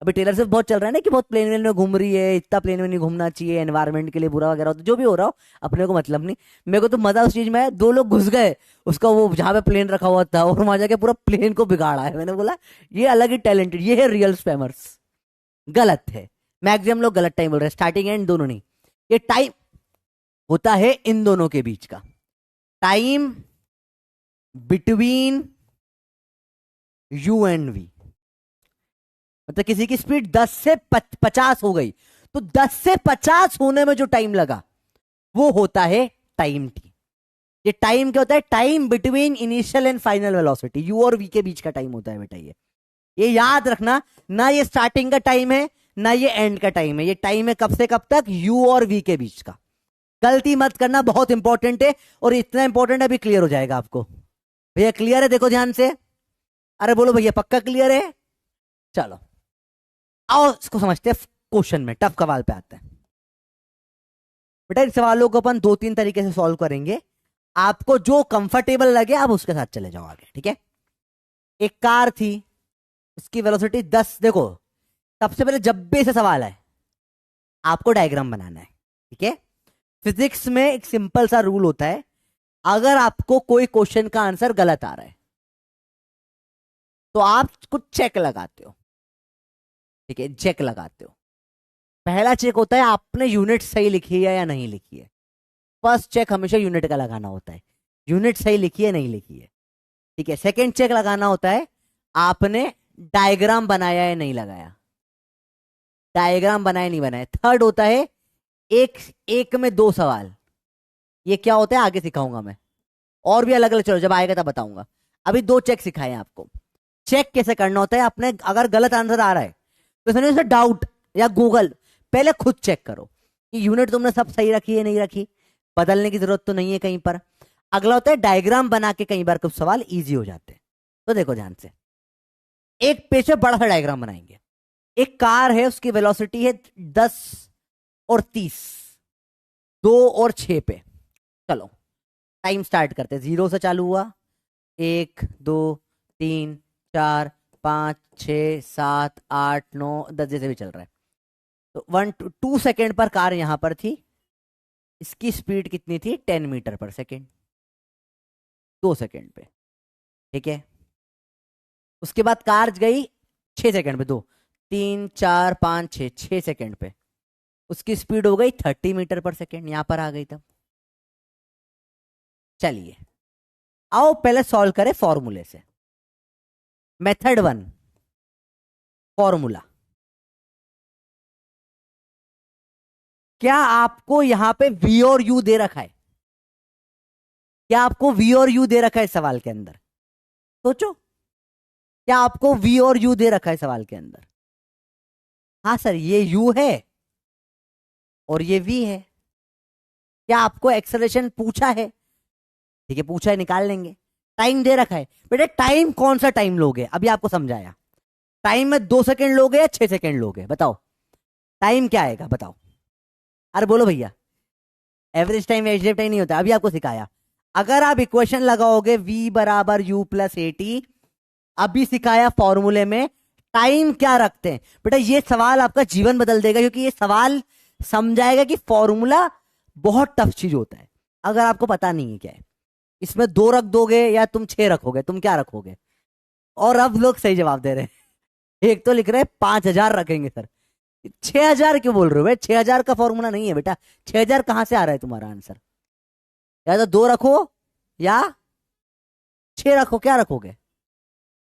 अभी टेलर स्विफ्ट बहुत चल रहा है ना कि बहुत प्लेन वेन में घूम रही है, इतना प्लेन में नहीं घूमना चाहिए, एनवायरमेंट के लिए बुरा वगैरह, तो जो भी हो रहा हो अपने को मतलब नहीं। मेरे को तो मजा उस चीज में है, 2 लोग घुस गए उसका वो जहां पे प्लेन रखा हुआ था, और वहां जाके पूरा प्लेन को बिगाड़ा है। मैंने बोला ये अलग ही टैलेंटेड, ये है रियल स्पैमर्स। गलत है, मैक्सिमम लोग गलत टाइम बोल रहे हैं, स्टार्टिंग एंड दोनों नहीं। ये टाइम होता है इन दोनों के बीच का, time between u and v। मतलब किसी की स्पीड 10 से 50 हो गई, तो 10 से 50 होने में जो टाइम लगा वो होता है टाइम t। ये टाइम क्या होता है? Time between initial and final velocity, u और v के बीच का टाइम होता है बेटा। ये याद रखना, ना ये स्टार्टिंग का टाइम है ना ये एंड का टाइम है, ये टाइम है कब से कब तक? u और v के बीच का। गलती मत करना, बहुत इंपॉर्टेंट है, और इतना इंपॉर्टेंट अभी क्लियर हो जाएगा आपको। भैया क्लियर है? देखो ध्यान से, अरे बोलो भैया पक्का क्लियर है? चलो आओ इसको समझते हैं क्वेश्चन में, टफ सवाल पे आते हैं। बेटा इन सवालों को अपन 2-3 तरीके से सॉल्व करेंगे, आपको जो कंफर्टेबल लगे आप उसके साथ चले जाओ आगे, ठीक है। एक कार थी, उसकी वेलोसिटी 10। देखो सबसे पहले जब भी ऐसा सवाल है आपको डायग्राम बनाना है, ठीक है। फिजिक्स में एक सिंपल सा रूल होता है, अगर आपको कोई क्वेश्चन का आंसर गलत आ रहा है तो आप कुछ चेक लगाते हो, ठीक है, चेक लगाते हो। पहला चेक होता है आपने यूनिट सही लिखी है या नहीं लिखी है। फर्स्ट चेक हमेशा यूनिट का लगाना होता है, यूनिट सही लिखी है नहीं लिखी है, ठीक है। सेकंड चेक लगाना होता है आपने डायग्राम बनाया है नहीं लगाया, डायग्राम बनाया नहीं बनाया। थर्ड होता है एक एक में दो सवाल, ये क्या होता है आगे सिखाऊंगा मैं, और भी अलग अलग, चलो जब आएगा तब बताऊंगा। अभी दो चेक सिखाए हैं आपको। चेक कैसे करना होता है, आपने अगर गलत आंसर आ रहा है तो समझो जैसे डाउट या गूगल, पहले खुद चेक करो कि यूनिट तुमने सब सही रखी है नहीं रखी, बदलने की जरूरत तो नहीं है कहीं पर। अगला होता है डायग्राम बना के कई बार कुछ सवाल इजी हो जाते हैं। तो देखो ध्यान से, एक पेज पे बड़ा सा डायग्राम बनाएंगे। एक कार है, उसकी वेलोसिटी है 10 और 30, 2 और 6 पे। चलो टाइम स्टार्ट करते हैं, 0 से चालू हुआ, 1 2 3 4 5 6 7 8 9 10 जैसे भी चल रहा है। तो 2 सेकेंड पर कार यहां पर थी, इसकी स्पीड कितनी थी 10 मीटर पर सेकेंड, 2 सेकेंड पे, ठीक है। उसके बाद कार गई 6 सेकेंड पे, 2 3 4 5 6 6 सेकेंड पे, उसकी स्पीड हो गई 30 मीटर पर सेकेंड, यहां पर आ गई तब। चलिए आओ पहले सॉल्व करें फॉर्मूले से। Method 1, formula. क्या आपको यहां पे वी और यू दे रखा है? क्या आपको वी और यू दे रखा है सवाल के अंदर? सोचो, क्या आपको वी और यू दे रखा है सवाल के अंदर? हाँ सर, ये यू है और ये वी है। क्या आपको एक्सेलरेशन पूछा है? ठीक है, पूछा है, निकाल लेंगे। टाइम दे रखा है बेटे, टाइम कौन सा टाइम लोगे, अभी आपको समझाया। टाइम में 2 सेकेंड लोगे या 6 सेकेंड लोगे, बताओ टाइम क्या आएगा, बताओ। अरे बोलो भैया, एवरेज टाइम एग्जैक्ट टाइम नहीं होता, अभी आपको सिखाया। अगर आप इक्वेशन लगाओगे v बराबर u प्लस ए टी, अभी सिखाया फॉर्मूले में टाइम क्या रखते हैं। बेटा ये सवाल आपका जीवन बदल देगा, क्योंकि ये सवाल समझाएगा कि फॉर्मूला बहुत टफ चीज होता है। अगर आपको पता नहीं है क्या है, इसमें 2 रख दोगे या तुम 6 रखोगे, तुम क्या रखोगे? और अब लोग सही जवाब दे रहे हैं, एक तो लिख रहे हैं 5,000 रखेंगे सर। 6,000 क्यों बोल रहे हो भाई? 6,000 का फॉर्मूला नहीं है बेटा। 6,000 कहां से आ रहा है तुम्हारा आंसर? या तो 2 रखो या 6 रखो, क्या रखोगे?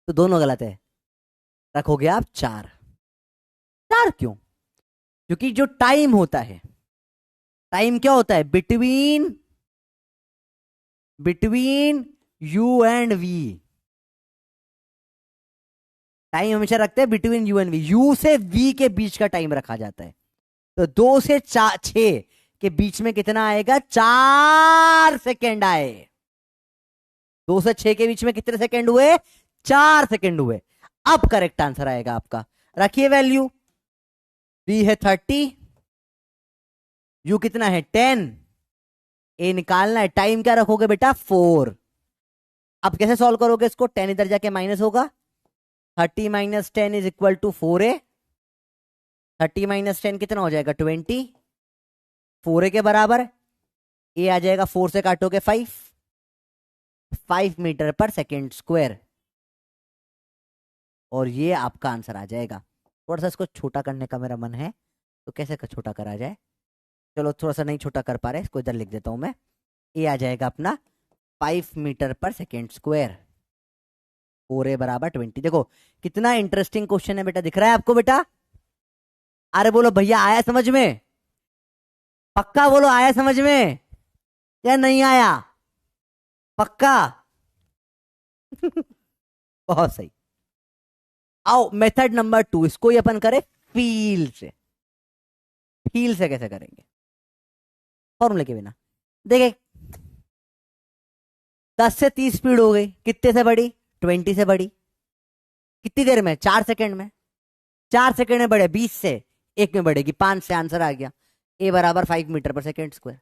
तो दोनों गलत है, रखोगे आप 4। 4 क्यों? क्योंकि जो टाइम होता है, टाइम क्या होता है? Between u and v. Time हमेशा रखते हैं between u and v, u से वी के बीच का टाइम रखा जाता है। तो 2 से 6 के बीच में कितना आएगा? 4 सेकेंड आए। 2 से 6 के बीच में कितने सेकेंड हुए? 4 सेकेंड हुए। अब करेक्ट आंसर आएगा आपका। रखिए वैल्यू, बी है 30, यू कितना है 10, ए निकालना है। टाइम क्या रखोगे बेटा? 4। अब कैसे सॉल्व करोगे इसको? 10 इधर जाके माइनस होगा, 30 minus 10 is equal to 4a। 30 minus 10 कितना हो जाएगा? 20। 4a के बराबर, ए आ जाएगा, 4 से काटोगे 5 मीटर पर सेकेंड स्क्वायर, और ये आपका आंसर आ जाएगा। थोड़ा सा इसको छोटा करने का मेरा मन है, तो कैसे छोटा करा जाए? चलो थोड़ा सा नहीं छोटा कर पा रहे, इसको इधर लिख देता हूं मैं। ए आ जाएगा अपना 5 मीटर पर सेकेंड स्क्वायर, 4a बराबर 20। देखो कितना इंटरेस्टिंग क्वेश्चन है बेटा, दिख रहा है आपको बेटा? अरे बोलो भैया आया समझ में? पक्का बोलो, आया समझ में या नहीं आया? पक्का? बहुत सही। आओ मेथड नंबर 2, इसको ही अपन करें फील से। फील से कैसे करेंगे? फॉर्मूले के बिना। देखे 10 से 30 स्पीड हो गई, कितने से बढ़ी? 20 से बढ़ी। कितनी देर में? 4 सेकेंड में। 4 सेकेंड में बढ़े, 20 से 1 में बढ़ेगी 5 से, आंसर आ गया ए बराबर 5 मीटर पर सेकेंड स्क्वायर।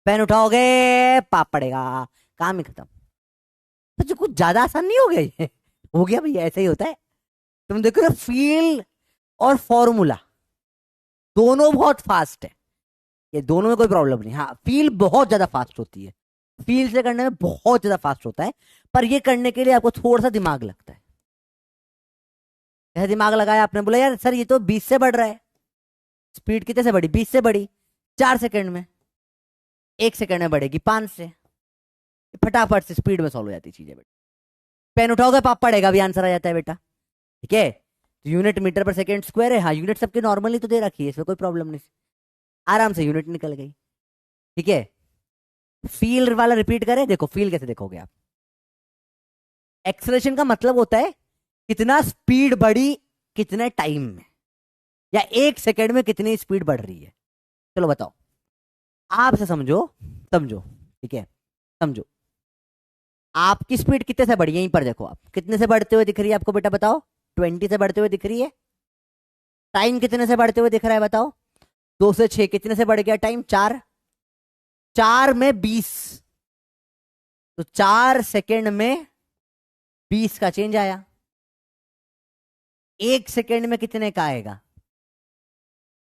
पेन उठाओगे पाप पड़ेगा, काम ही खत्म। तो जो कुछ ज्यादा आसान नहीं हो गया ये? हो गया भैया, ऐसा ही होता है। तुम देखो ना, फील और फॉर्मूला दोनों बहुत फास्ट है, ये दोनों में कोई प्रॉब्लम नहीं। हाँ फील बहुत ज्यादा फास्ट होती है, फील से करने में बहुत ज्यादा फास्ट होता है, पर ये करने के लिए आपको थोड़ा सा दिमाग लगता है। जैसे दिमाग लगाया आपने, बोला यार सर ये तो 20 से बढ़ रहा है, स्पीड कितने से बढ़ी? 20 से बढ़ी 4 सेकंड में, 1 सेकंड में बढ़ेगी 5 से। फटाफट से स्पीड में सॉल्व हो जाती चीजें बेटा। पेन उठाओगे पाप पड़ेगा, भी आंसर आ जाता है बेटा। ठीक है, तो यूनिट मीटर पर सेकंड स्क्वायर है। हाँ, यूनिट सबकी नॉर्मली तो दे रखी है, इसमें कोई प्रॉब्लम नहीं, आराम से यूनिट निकल गई। ठीक है, फील वाला रिपीट करें। देखो फील कैसे देखोगे आप। एक्सेलरेशन का मतलब होता है कितना स्पीड बढ़ी कितने टाइम में, या 1 सेकंड में कितनी स्पीड बढ़ रही है। चलो बताओ, आपसे समझो, समझो। ठीक है, समझो। आपकी स्पीड कितने से बढ़ी? यहीं पर देखो आप, कितने से बढ़ते हुए दिख रही है आपको बेटा? बताओ। 20 से बढ़ते हुए दिख रही है। टाइम कितने से बढ़ते हुए दिख रहा है? बताओ। 2 से 6 कितने से बढ़ गया टाइम? 4। 4 में 20, तो 4 सेकंड में 20 का चेंज आया। 1 सेकंड में कितने का आएगा?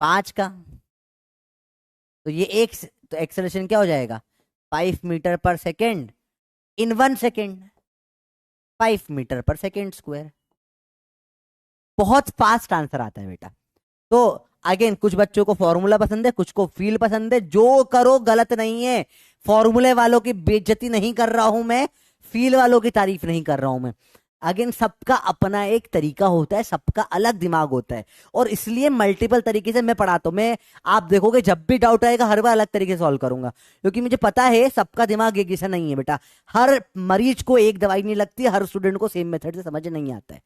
5 का। तो ये एक, तो एक्सेलरेशन क्या हो जाएगा? 5 मीटर पर सेकेंड इन 1 सेकेंड, 5 मीटर पर सेकेंड स्क्वायर। बहुत फास्ट आंसर आता है बेटा। तो अगेन, कुछ बच्चों को फॉर्मूला पसंद है, कुछ को फील पसंद है। जो करो गलत नहीं है। फॉर्मूले वालों की बेइज्जती नहीं कर रहा हूं मैं, फील वालों की तारीफ नहीं कर रहा हूं मैं। अगेन, सबका अपना एक तरीका होता है, सबका अलग दिमाग होता है, और इसलिए मल्टीपल तरीके से मैं पढ़ाता हूं। मैं, आप देखोगे जब भी डाउट आएगा हर बार अलग तरीके से सॉल्व करूंगा, क्योंकि मुझे पता है सबका दिमाग एक जैसा नहीं है बेटा। हर मरीज को एक दवाई नहीं लगती, हर स्टूडेंट को सेम मेथड से समझ नहीं आता है।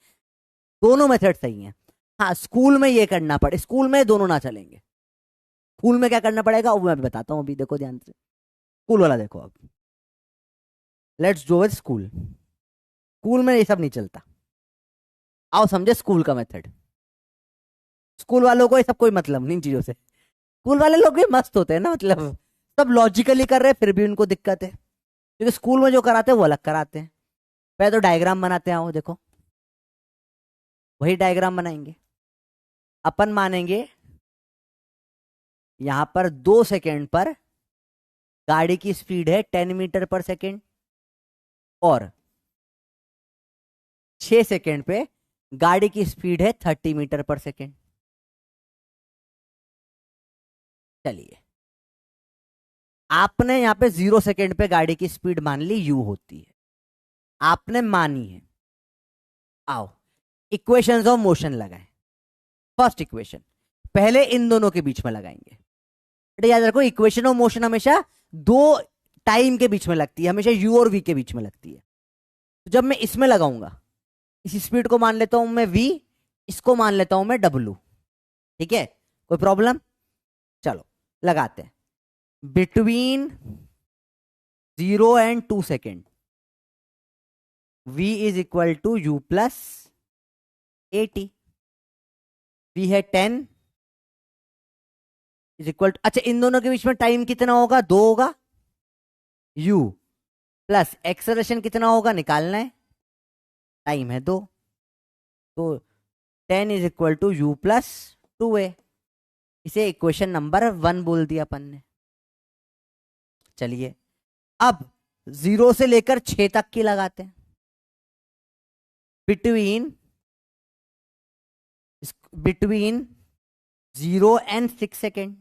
दोनों मेथड सही है। हाँ, स्कूल में ये करना पड़े, स्कूल में दोनों ना चलेंगे। स्कूल में क्या करना पड़ेगा वो मैं अभी बताता हूँ। अभी देखो ध्यान से, स्कूल वाला देखो। अब let's go with school. School में ये सब नहीं चलता। आओ समझे स्कूल का मेथड। स्कूल वालों को ये सब कोई मतलब नहीं इन चीजों से। स्कूल वाले लोग भी मस्त होते हैं ना, मतलब सब लॉजिकली कर रहे हैं फिर भी उनको दिक्कत है, क्योंकि स्कूल में जो कराते हैं वो अलग कराते हैं। पहले तो डायग्राम बनाते हैं। आओ देखो, वही डायग्राम बनाएंगे। अपन मानेंगे यहां पर 2 सेकेंड पर गाड़ी की स्पीड है 10 मीटर पर सेकेंड, और 6 सेकेंड पे गाड़ी की स्पीड है 30 मीटर पर सेकेंड। चलिए, आपने यहां पे 0 सेकेंड पे गाड़ी की स्पीड मान ली यू होती है, आपने मानी है। आओ इक्वेशंस ऑफ मोशन लगाएं। फर्स्ट इक्वेशन पहले इन दोनों के बीच में लगाएंगे। बेटा याद रखो, इक्वेशन ऑफ मोशन हमेशा दो टाइम के बीच में लगती है, हमेशा यू और वी के बीच में लगती है। तो जब मैं इसमें लगाऊंगा, इस स्पीड को मान लेता हूं मैं v, इसको मान लेता हूं मैं w। ठीक है, कोई प्रॉब्लम? चलो लगाते हैं। Between 0 and 2 second v is equal to u plus 80। v है 10 इज इक्वल टू, अच्छा इन दोनों के बीच में टाइम कितना होगा? 2 होगा। u प्लस एक्सेलरेशन कितना होगा निकालना है, टाइम है 2, तो 10 is equal to u plus 2a। इसे इक्वेशन नंबर 1 बोल दिया अपन ने। चलिए अब 0 से लेकर 6 तक की लगाते हैं। बिटवीन बिटवीन 0 एंड 6 सेकेंड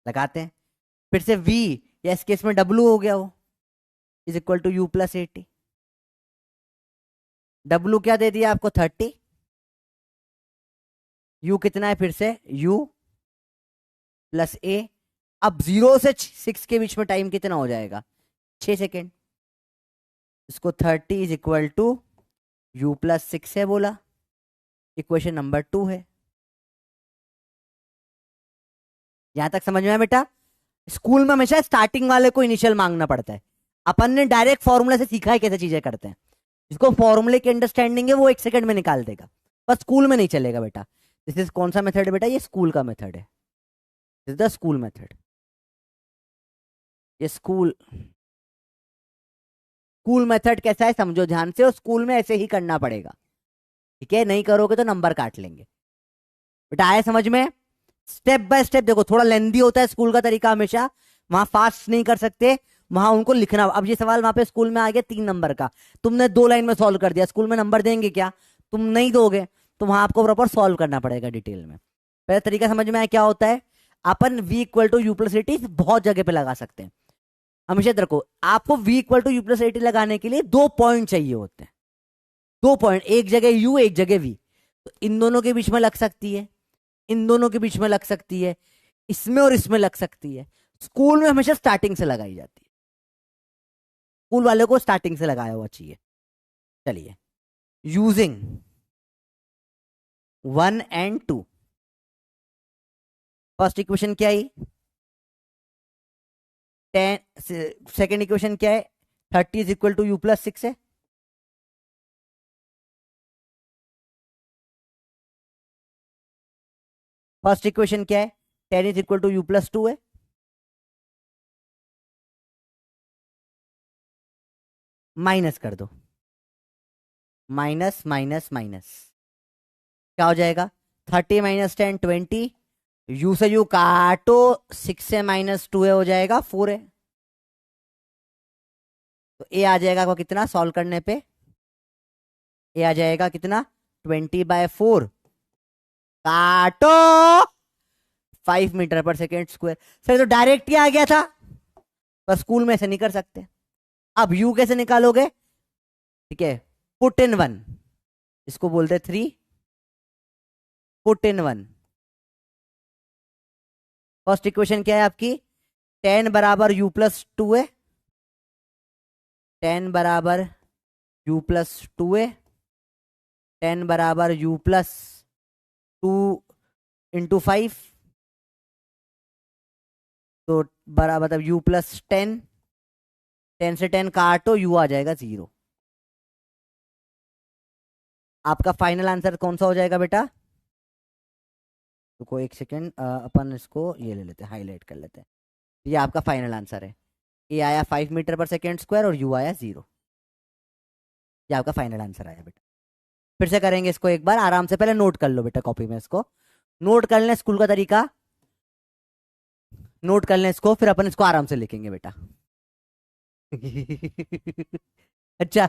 लगाते हैं। फिर से v, या इस केस में w हो गया, वो is equal to u plus 80। w क्या दे दिया आपको? 30। u कितना है? फिर से u प्लस a। अब 0 से 6 के बीच में टाइम कितना हो जाएगा? 6 सेकेंड। इसको 30 is equal to u plus 6 है बोला, इक्वेशन नंबर 2 है। यहां तक समझ में आया बेटा? स्कूल में हमेशा स्टार्टिंग वाले को इनिशियल मांगना पड़ता है। अपन ने डायरेक्ट फॉर्मूला से सीखा है कैसे चीजें करते हैं। जिसको फॉर्मूले की अंडरस्टैंडिंग है वो 1 सेकंड में निकाल देगा, पर स्कूल में नहीं चलेगा बेटा। दिस इज कौन सा मेथड है बेटा? ये स्कूल का मेथड है। This is the school method. ये स्कूल मेथड कैसा है समझो ध्यान से, और स्कूल में ऐसे ही करना पड़ेगा। ठीक है, नहीं करोगे तो नंबर काट लेंगे बेटा। आए समझ में? स्टेप बाय स्टेप देखो, थोड़ा लेंदी होता है स्कूल का तरीका हमेशा, वहां फास्ट नहीं कर सकते, वहां उनको लिखना। अब ये सवाल वहां पे स्कूल में आ गया 3 नंबर का, तुमने 2 लाइन में सॉल्व कर दिया, स्कूल में नंबर देंगे क्या? तुम नहीं दोगे, तो वहां आपको प्रॉपर सॉल्व करना पड़ेगा डिटेल में। पहला तरीका समझ में आया क्या होता है? अपन v equal to you plus a t बहुत जगह पे लगा सकते हैं। हमेशा याद रखो, आपको v equal to you plus A T लगाने के लिए 2 पॉइंट चाहिए होते हैं। 2 पॉइंट, एक जगह u एक जगह v, तो इन दोनों के बीच में लग सकती है, इन दोनों के बीच में लग सकती है, इसमें और इसमें लग सकती है। स्कूल में हमेशा स्टार्टिंग से लगाई जाती है, स्कूल वाले को स्टार्टिंग से लगाया हुआ चाहिए। चलिए, यूजिंग 1 and 2, फर्स्ट इक्वेशन क्या है? 10, सेकेंड इक्वेशन क्या है? 30 is equal to you plus 6 है। फर्स्ट इक्वेशन क्या है? 10 is equal to you plus 2 है। माइनस कर दो, माइनस माइनस माइनस, क्या हो जाएगा? 30 माइनस 10 20, यू से यू काटो, 6 से माइनस 2 है, हो जाएगा 4 है। तो ए आ जाएगा आपको कितना सॉल्व करने पे? ए आ जाएगा कितना? 20/4, काटो 5 मीटर पर सेकेंड स्क्वायर। सर तो डायरेक्ट ही आ गया था, पर स्कूल में ऐसे नहीं कर सकते। अब यू कैसे निकालोगे? ठीक है, पुट इन 1, इसको बोलते 3, पुट इन 1। फर्स्ट इक्वेशन क्या है आपकी? 10 बराबर यू प्लस 2 है, 10 बराबर यू प्लस 2 है, 10 बराबर यू प्लस 2 इंटू 5, तो बराबर मतलब यू प्लस 10, 10 से 10 काटो, यू आ जाएगा 0। आपका फाइनल आंसर कौन सा हो जाएगा बेटा? तो एक सेकेंड, अपन इसको ये ले लेते हैं, हाईलाइट कर लेते हैं। ये आपका फाइनल आंसर है। ए आया 5 मीटर पर सेकेंड स्क्वायर और यू आया 0। ये आपका फाइनल आंसर आया बेटा। फिर से करेंगे इसको एक बार आराम से, पहले नोट कर लो बेटा कॉपी में, इसको नोट कर लें, स्कूल का तरीका नोट कर लें इसको, फिर अपन इसको आराम से लिखेंगे बेटा। अच्छा,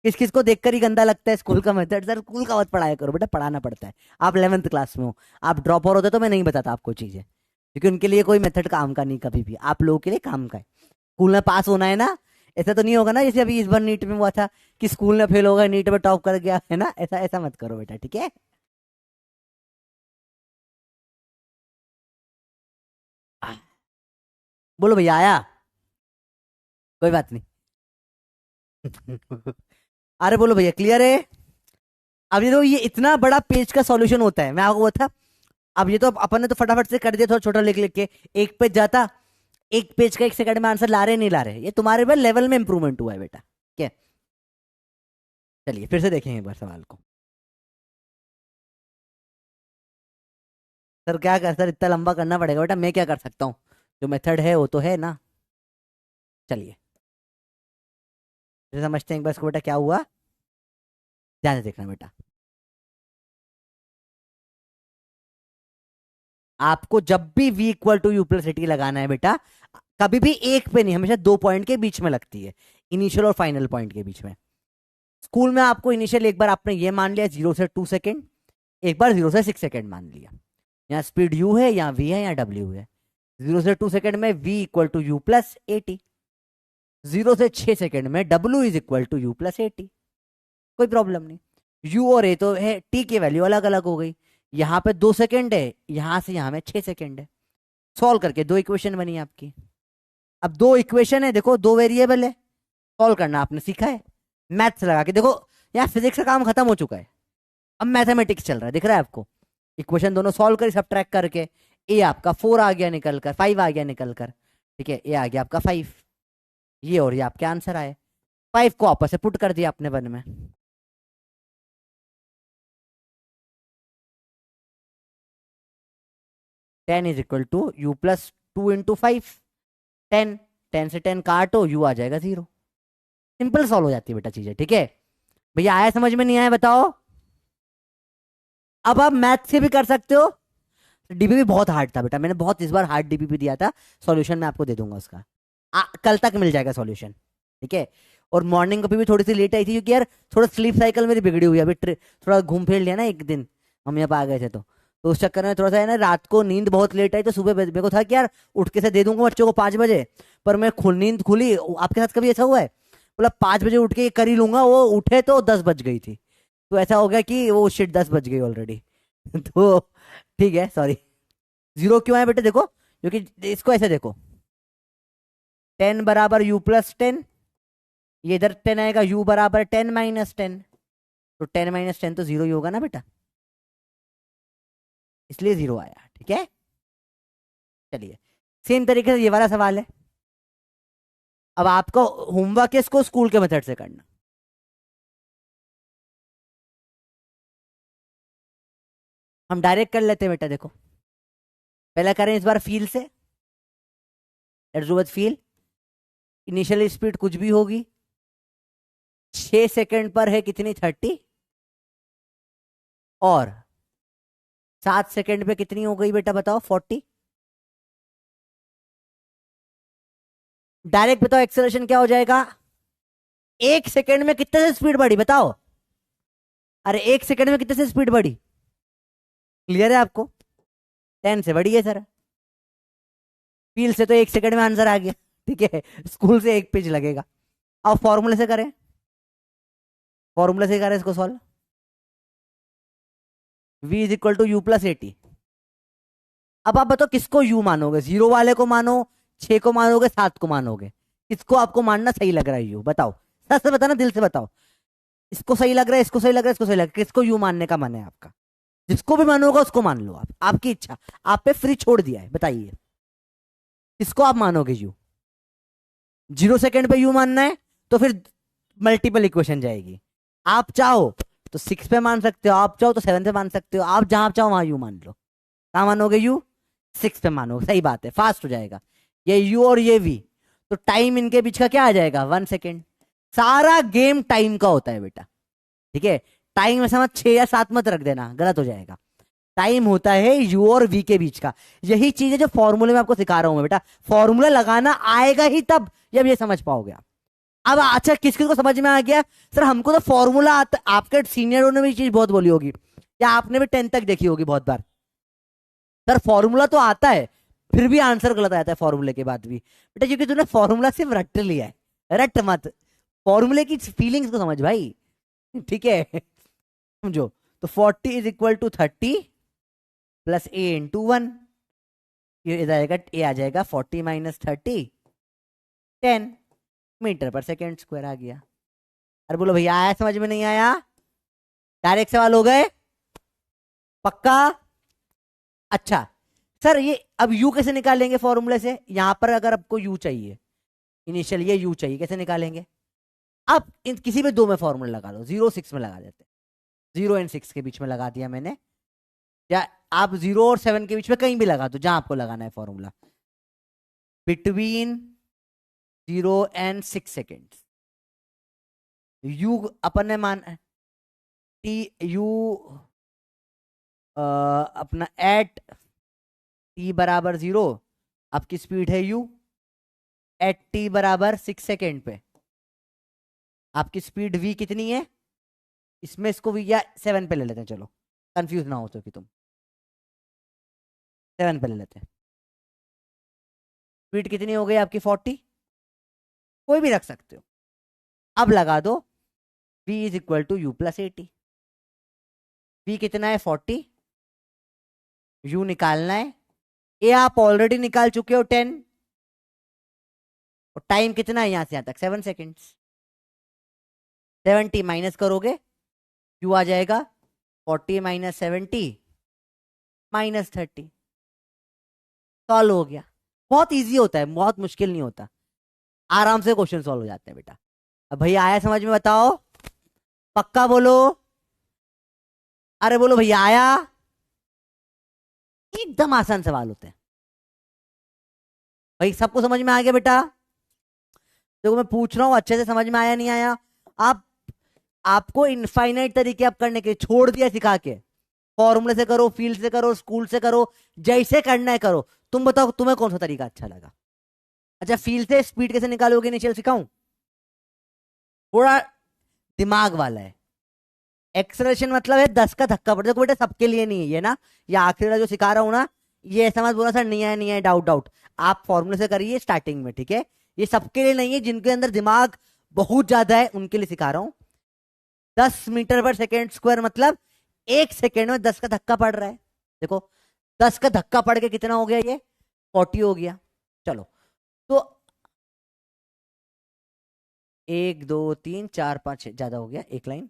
किस किस को देखकर ही गंदा लगता है स्कूल का मेथड? सर स्कूल का मत पढ़ाया करो बेटा, पढ़ाना पड़ता है। आप 11th क्लास में हो, आप ड्रॉप और होते तो मैं नहीं बताता आपको चीजें, क्योंकि उनके लिए कोई मेथड काम का नहीं, कभी भी आप लोगों के लिए काम का है। स्कूल में पास होना है ना, ऐसा तो नहीं होगा ना जैसे अभी इस बार नीट में हुआ था कि स्कूल में फेल हो गया, नीट में टॉप कर गया, है ना? ऐसा ऐसा मत करो बेटा, ठीक है? बोलो भैया आया? कोई बात नहीं। अरे बोलो भैया क्लियर है? अब ये तो ये इतना बड़ा पेज का सॉल्यूशन होता है, मैं आपको बता। अब ये तो अपन ने तो फटाफट से कर दिया, थोड़ा छोटा लिख लिख के, एक पेज जाता, एक पेज का 1 सेकंड में आंसर ला रहे नहीं ला रहे, ये तुम्हारे पर लेवल में इंप्रूवमेंट हुआ है बेटा, क्या? चलिए फिर से देखेंगे एक बार सवाल को। सर क्या कर, सर इतना लंबा करना पड़ेगा बेटा, मैं क्या कर सकता हूँ? जो मेथड है वो तो है ना। चलिए फिर समझते हैं एक बार इसको बेटा, क्या हुआ ध्यान से देखना बेटा। आपको जब भी v equal to you plus A T लगाना है बेटा, कभी भी एक पे नहीं, हमेशा 2 पॉइंट के बीच में लगती है, इनिशियल और फाइनल पॉइंट के बीच में। स्कूल में आपको इनिशियल एक बार आपने ये मान लिया 0 से 2 सेकेंड, एक बार 0 से 6 सेकेंड मान लिया। यहाँ स्पीड u है, यहाँ v है, यहाँ w है। 0 से 2 सेकेंड में v equal to you plus A T, 0 से 6 सेकेंड में w is equal to you plus A T. कोई प्रॉब्लम नहीं। u और a तो है, t की वैल्यू अलग अलग हो गई, यहाँ पे 2 सेकेंड है, यहाँ से यहाँ में 6 सेकेंड है। सॉल्व करके 2 इक्वेशन बनी आपकी। अब 2 इक्वेशन है, देखो 2 वेरिएबल है, सॉल्व करना आपने सीखा है। मैथ्स लगा के देखो, यहाँ फिजिक्स का काम खत्म हो चुका है, अब मैथमेटिक्स चल रहा है, दिख रहा है आपको? इक्वेशन दोनों सॉल्व कर, सब ट्रैक करके ए आपका 4 आ गया निकल कर, 5 आ गया निकल कर, ठीक है? ए आ गया आपका 5, ये और ये आपके आंसर आए। 5 को आपस से पुट कर दिया आपने 1 में। Ten is equal to you plus 2 into 5, 10, 10 से 10 काटो, यू आ जाएगा 0। सिंपल सॉल्व हो जाती है बेटा चीजें, ठीक है? भैया आया समझ में नहीं आया बताओ? अब आप मैथ से भी कर सकते हो। डीबीपी बहुत हार्ड था बेटा, मैंने बहुत इस बार हार्ड डीबीपी दिया था, सॉल्यूशन मैं आपको दे दूंगा उसका, कल तक मिल जाएगा सॉल्यूशन, ठीक है? और मॉर्निंग कॉपी भी थोड़ी सी लेट आई थी, क्योंकि यार थोड़ा स्लीप साइकिल मेरी बिगड़ी हुई है अभी, थोड़ा घूम फिर लिया ना एक दिन, हम यहाँ पे आ गए थे, तो तो उस चक्कर में थोड़ा सा है ना, रात को नींद बहुत लेट आई तो सुबह मेरे को था कि यार उठ के से दे दूंगा बच्चों को 5 बजे, पर मैं नींद खुली। आपके साथ कभी ऐसा हुआ है? बोला 5 बजे उठ के ये कर ही लूंगा, वो उठे तो 10 बज गई थी। तो ऐसा हो गया कि वो शिट 10 बज गई ऑलरेडी। तो ठीक है, सॉरी। जीरो क्यों आया बेटे? देखो, क्योंकि इसको ऐसे देखो, 10 = u+10, ये इधर 10 आएगा, u = 10 - 10, तो 10 - 10 तो जीरो ही होगा ना बेटा, इसलिए जीरो आया। ठीक है, चलिए सेम तरीके से ये वाला सवाल है। अब आपका होमवर्क है इसको स्कूल के मेथड से करना। हम डायरेक्ट कर लेते हैं बेटा, देखो पहला करें इस बार फील से। Let's do with feel. Initial speed कुछ भी होगी, 6 सेकंड पर है कितनी? 30। और 7 सेकंड पे कितनी हो गई बेटा बताओ? 40। डायरेक्ट बताओ एक्सेलरेशन क्या हो जाएगा? 1 सेकंड में कितने से स्पीड बढ़ी बताओ? अरे 1 सेकंड में कितने से स्पीड बढ़ी? क्लियर है आपको? 10 से बढ़ी है सर। फील से तो 1 सेकंड में आंसर आ गया। ठीक है, स्कूल से एक पेज लगेगा। अब फॉर्मूले से करें, फॉर्मूले से करें इसको सॉल्व। v = u+80। अब आप बताओ किसको u मानोगे? जीरो वाले को मानो, 6 को मानोगे, 7 को मानोगे? किसको आपको मानना सही लग रहा है? यू बताओ, सच से बताना, दिल से बताओ। इसको सही लग रहा है, इसको सही लग रहा है, इसको सही लग रहा है, किसको यू मानने का मन है आपका? जिसको भी मानोगा उसको मान लो आप, आपकी इच्छा। आप पे फ्री छोड़ दिया है, बताइए किसको आप मानोगे यू? 0 सेकंड पे यू मानना है तो फिर मल्टीपल इक्वेशन जाएगी। आप चाहो तो 6 पे मान सकते हो, आप चाहो तो 7 पे मान सकते हो, आप जहां चाहो वहां यू मान लो। कहाँ मानोगे यू? 6 पे मानो, सही बात है, फास्ट हो जाएगा। ये यू और ये वी, तो टाइम इनके बीच का क्या आ जाएगा? 1 सेकेंड। सारा गेम टाइम का होता है बेटा। ठीक है, टाइम ऐसा मत 6 या 7 मत रख देना, गलत हो जाएगा। टाइम होता है यू और वी के बीच का। यही चीज है जो फॉर्मूले में आपको सिखा रहा हूं मैं बेटा। फॉर्मूला लगाना आएगा ही तब जब ये समझ पाओगे आप। अब अच्छा, किस किस को समझ में आ गया? सर हमको तो फॉर्मूला आता, आपके सीनियरों ने भी चीज बहुत बोली होगी, या आपने भी 10 तक देखी होगी बहुत बार। सर फॉर्मूला तो आता है, फिर भी आंसर गलत आता है फॉर्मूले के बाद भी बेटा, क्योंकि तूने फॉर्मूला सिर्फ रट लिया है। रट मत, फॉर्मूले की फीलिंग्स को समझ भाई। ठीक है, समझो। तो 40 = 30 + a/1। ये इधर आएगा, ए आ जाएगा 40 - 30 10 मीटर/सेकंड स्क्वायर आ गया। अरे बोलो भैया आया समझ में? नहीं आया? डायरेक्ट सवाल हो गए? पक्का? अच्छा सर, ये अब u कैसे निकालेंगे फॉर्मूले से? यहां पर अगर आपको u चाहिए, इनिशियल ये u चाहिए, कैसे निकालेंगे? अब इन किसी भी दो में फॉर्मूला लगा लो, 0 6 में लगा देते। 0 और 6 के बीच में लगा दिया मैंने, या आप 0 और 7 के बीच में कहीं भी लगा दो, जहां आपको लगाना है फॉर्मूला। बिटवीन 0 और 6 सेकेंड u अपन ने मान टी यू अपना एट t = 0 आपकी स्पीड है u। एट t = 6 सेकेंड पे आपकी स्पीड v कितनी है? इसमें इसको v या 7 पे ले लेते हैं, चलो कंफ्यूज ना हो तो कि तुम 7 पे ले लेते हैं। स्पीड कितनी हो गई आपकी? 40। कोई भी रख सकते हो। अब लगा दो v = u+80। v कितना है? 40। u निकालना है, ए आप ऑलरेडी निकाल चुके हो 10। और टाइम कितना है यहां से यहां तक? 7 सेकेंड्स। 70 माइनस करोगे, u आ जाएगा 40 - 70 -30। सॉल्व हो गया। बहुत इजी होता है, बहुत मुश्किल नहीं होता, आराम से क्वेश्चन सॉल्व हो जाते हैं बेटा। अब भैया आया समझ में? बताओ, पक्का बोलो। अरे बोलो भैया आया। एकदम आसान सवाल होते हैं भाई। सबको समझ में आ गया बेटा? देखो मैं पूछ रहा हूं, अच्छे से समझ में आया नहीं आया? आप आपको इनफाइनाइट तरीके आप करने के छोड़ दिया सिखा के। फॉर्मूले से करो, फील्ड से करो, स्कूल से करो, जैसे करना है करो। तुम बताओ तुम्हें कौन सा तरीका अच्छा लगा? अच्छा फील्ड से स्पीड कैसे निकालोगे इनिशियल सिखाऊं? थोड़ा दिमाग वाला है, एक्सेलरेशन मतलब है 10 का धक्का पड़, देखो बेटा सबके लिए नहीं है ये ना, ये आखिरी वाला जो सिखा रहा हूं ना, ये ऐसा मत बोला सर नहीं है डाउट डाउट, आप फॉर्मूले से करिए स्टार्टिंग में, ठीक है। ये सबके लिए नहीं है, जिनके अंदर दिमाग बहुत ज्यादा है उनके लिए सिखा रहा हूं। 10 मीटर पर सेकेंड स्क्वायर मतलब 1 सेकेंड में 10 का धक्का पड़ रहा है। देखो 10 का धक्का पड़ के कितना हो गया, ये 40 हो गया। चलो तो 1 2 3 4 5 6 ज्यादा हो गया, एक लाइन,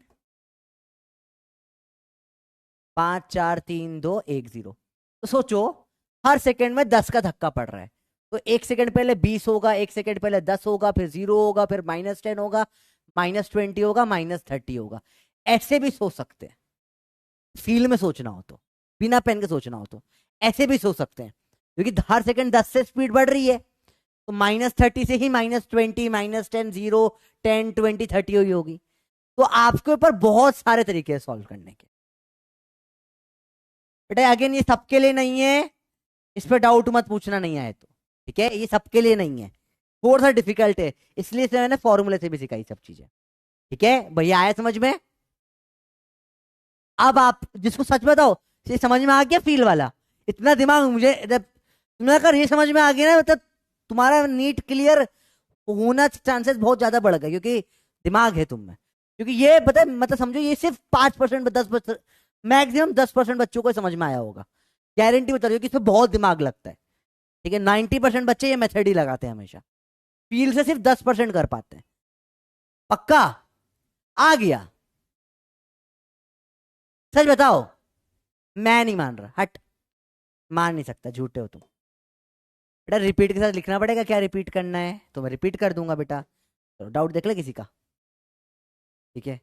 5 4 3 2 1 0। तो सोचो हर सेकेंड में 10 का धक्का पड़ रहा है, तो 1 सेकेंड पहले 20 होगा, 1 सेकेंड पहले 10 होगा, फिर 0 होगा, फिर -10 होगा, -20 होगा, -30 होगा। ऐसे भी सोच सकते हैं, फील में सोचना हो तो, बिना पेन के सोचना हो तो ऐसे भी सोच सकते हैं, क्योंकि हर सेकेंड 10 से स्पीड बढ़ रही है, तो -30 से ही -20 -10 0 10 20 30 हुई होगी। तो आपके ऊपर बहुत सारे तरीके हैं सॉल्व करने के। बेटा अगेन ये सबके लिए नहीं है, इस पर डाउट मत पूछना नहीं आए तो, ठीक है। ये सबके लिए नहीं है, थोड़ा सा डिफिकल्ट है, इसलिए से मैंने फॉर्मूले से भी सिखाई सब चीजें, ठीक है भैया, आया समझ में। अब आप जिसको सच बताओ, ये समझ में आ गया फील वाला, इतना दिमाग मुझे जब तुमने अगर ये समझ में आ गया ना, मतलब तुम्हारा नीट क्लियर होना चांसेस बहुत ज्यादा बढ़ गए, क्योंकि दिमाग है तुम में। क्योंकि ये पता है, मतलब समझो ये सिर्फ 5% 10%, मैक्सिमम 10% बच्चों को समझ में आया होगा, गारंटी बता रही हूँ कि इसमें बहुत दिमाग लगता है, ठीक है। 90% बच्चे ये मेथड ही लगाते हैं हमेशा, फील से सिर्फ 10% कर पाते हैं। पक्का आ गया, सच बताओ। मैं नहीं मान रहा, हट, मान नहीं सकता, झूठे हो तुम। बेटा रिपीट के साथ लिखना पड़ेगा, क्या रिपीट करना है तो मैं रिपीट कर दूंगा बेटा। तो डाउट देख ले किसी का, ठीक है।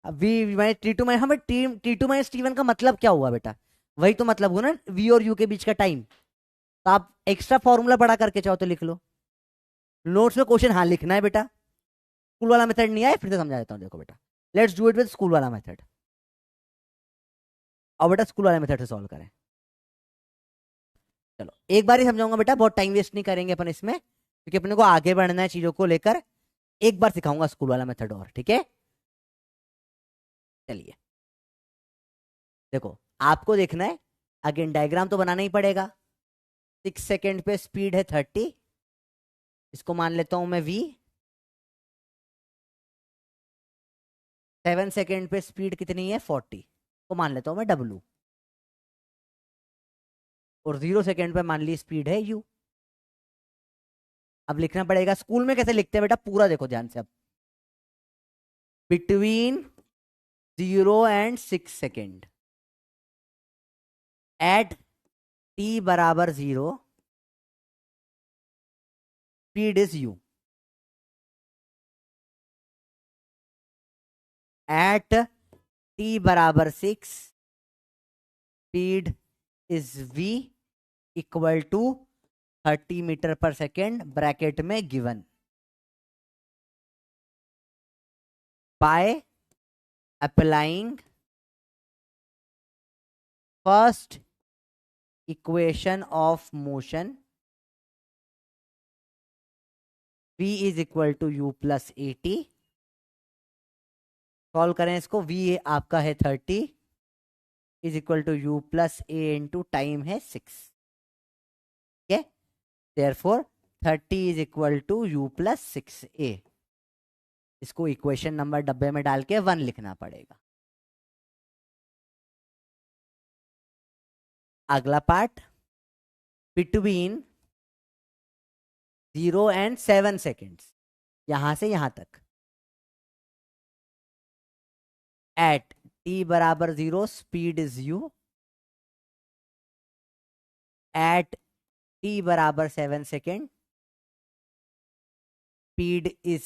अब V minus T two minus, हमें T2 - T1 का मतलब क्या हुआ बेटा, वही तो मतलब हुआ ना, वी और यू के बीच का टाइम। तो आप एक्स्ट्रा फॉर्मूला पढ़ा करके चाहो तो लिख लो, नोट्स में क्वेश्चन हाँ लिखना है बेटा। स्कूल वाला मेथड नहीं आया, फिर से समझा देता हूँ, देखो बेटा, let's do it with school वाला मेथड। और बेटा स्कूल वाले मेथड से सॉल्व करें। चलो एक बार ही समझाऊंगा बेटा, बहुत टाइम वेस्ट नहीं करेंगे अपन इसमें, क्योंकि अपने को आगे बढ़ना है चीजों को लेकर। एक बार सिखाऊंगा स्कूल वाला मेथड और, ठीक है। चलिए देखो, आपको देखना है, अगेन डायग्राम तो बनाना ही पड़ेगा। 6 सेकेंड पे स्पीड है 30, इसको मान लेता हूं मैं v। 7 सेकेंड पे स्पीड कितनी है 40, को मान लेता हूं मैं w। और 0 सेकेंड पे मान ली स्पीड है u। अब लिखना पड़ेगा, स्कूल में कैसे लिखते हैं बेटा, पूरा देखो ध्यान से। अब between 0 and 6 second at t बराबर 0 speed is u। At t बराबर 6 speed is v equal to 30 metre पर सेकेंड ब्रैकेट में given by applying first equation of motion v is equal to u plus 80। Solve करें इसको, v आपका है 30 is equal to u plus a into time है 6, ठीक है। Therefore 30 is equal to u plus 6a। इसको equation number डब्बे में डाल के 1 लिखना पड़ेगा। अगला पार्ट, बिटवीन 0 and 7 सेकेंड, यहां से यहां तक, एट t बराबर 0 speed is u। At t बराबर 7 second speed is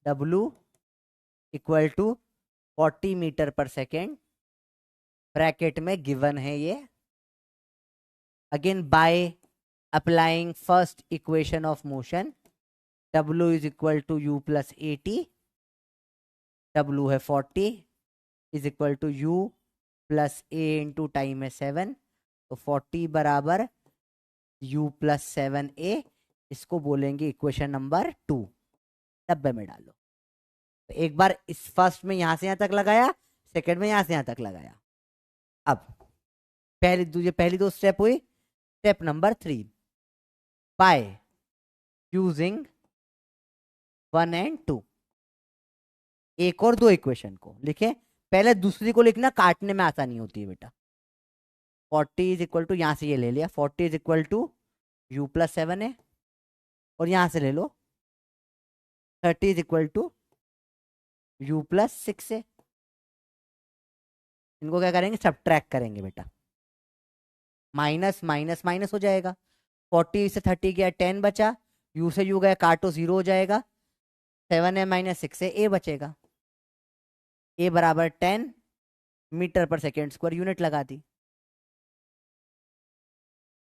w equal to 40 metre पर सेकेंड ब्रैकेट में गिवन है ये। Again by applying first equation of motion, w is equal to u plus 80, w है 40 is equal to u plus a into time है 7, तो 40 बराबर u plus 7a, इसको बोलेंगे इक्वेशन नंबर 2। डब्बे में डालो। तो एक बार इस फर्स्ट में यहां से यहां तक लगाया, सेकंड में यहां से यहां तक लगाया। अब पहली दो स्टेप हुई। Step number 3, by using 1 and 2, एक और दो इक्वेशन को लिखे। पहले दूसरी को लिखना, काटने में आसानी होती है बेटा। 40 इज इक्वल टू, यहां से ये ले लिया, 40 is equal to u plus 7 है, और यहां से ले लो 30 is equal to u plus 6 है। इनको क्या करेंगे, सब्ट्रैक्ट करेंगे बेटा। माइनस माइनस माइनस हो जाएगा, 40 से 30 गया 10 बचा, u से u गया काटो 0 हो जाएगा, 7 है माइनस 6 है, a बचेगा। a बराबर 10 मीटर पर सेकेंड स्क्वायर यूनिट लगा दी।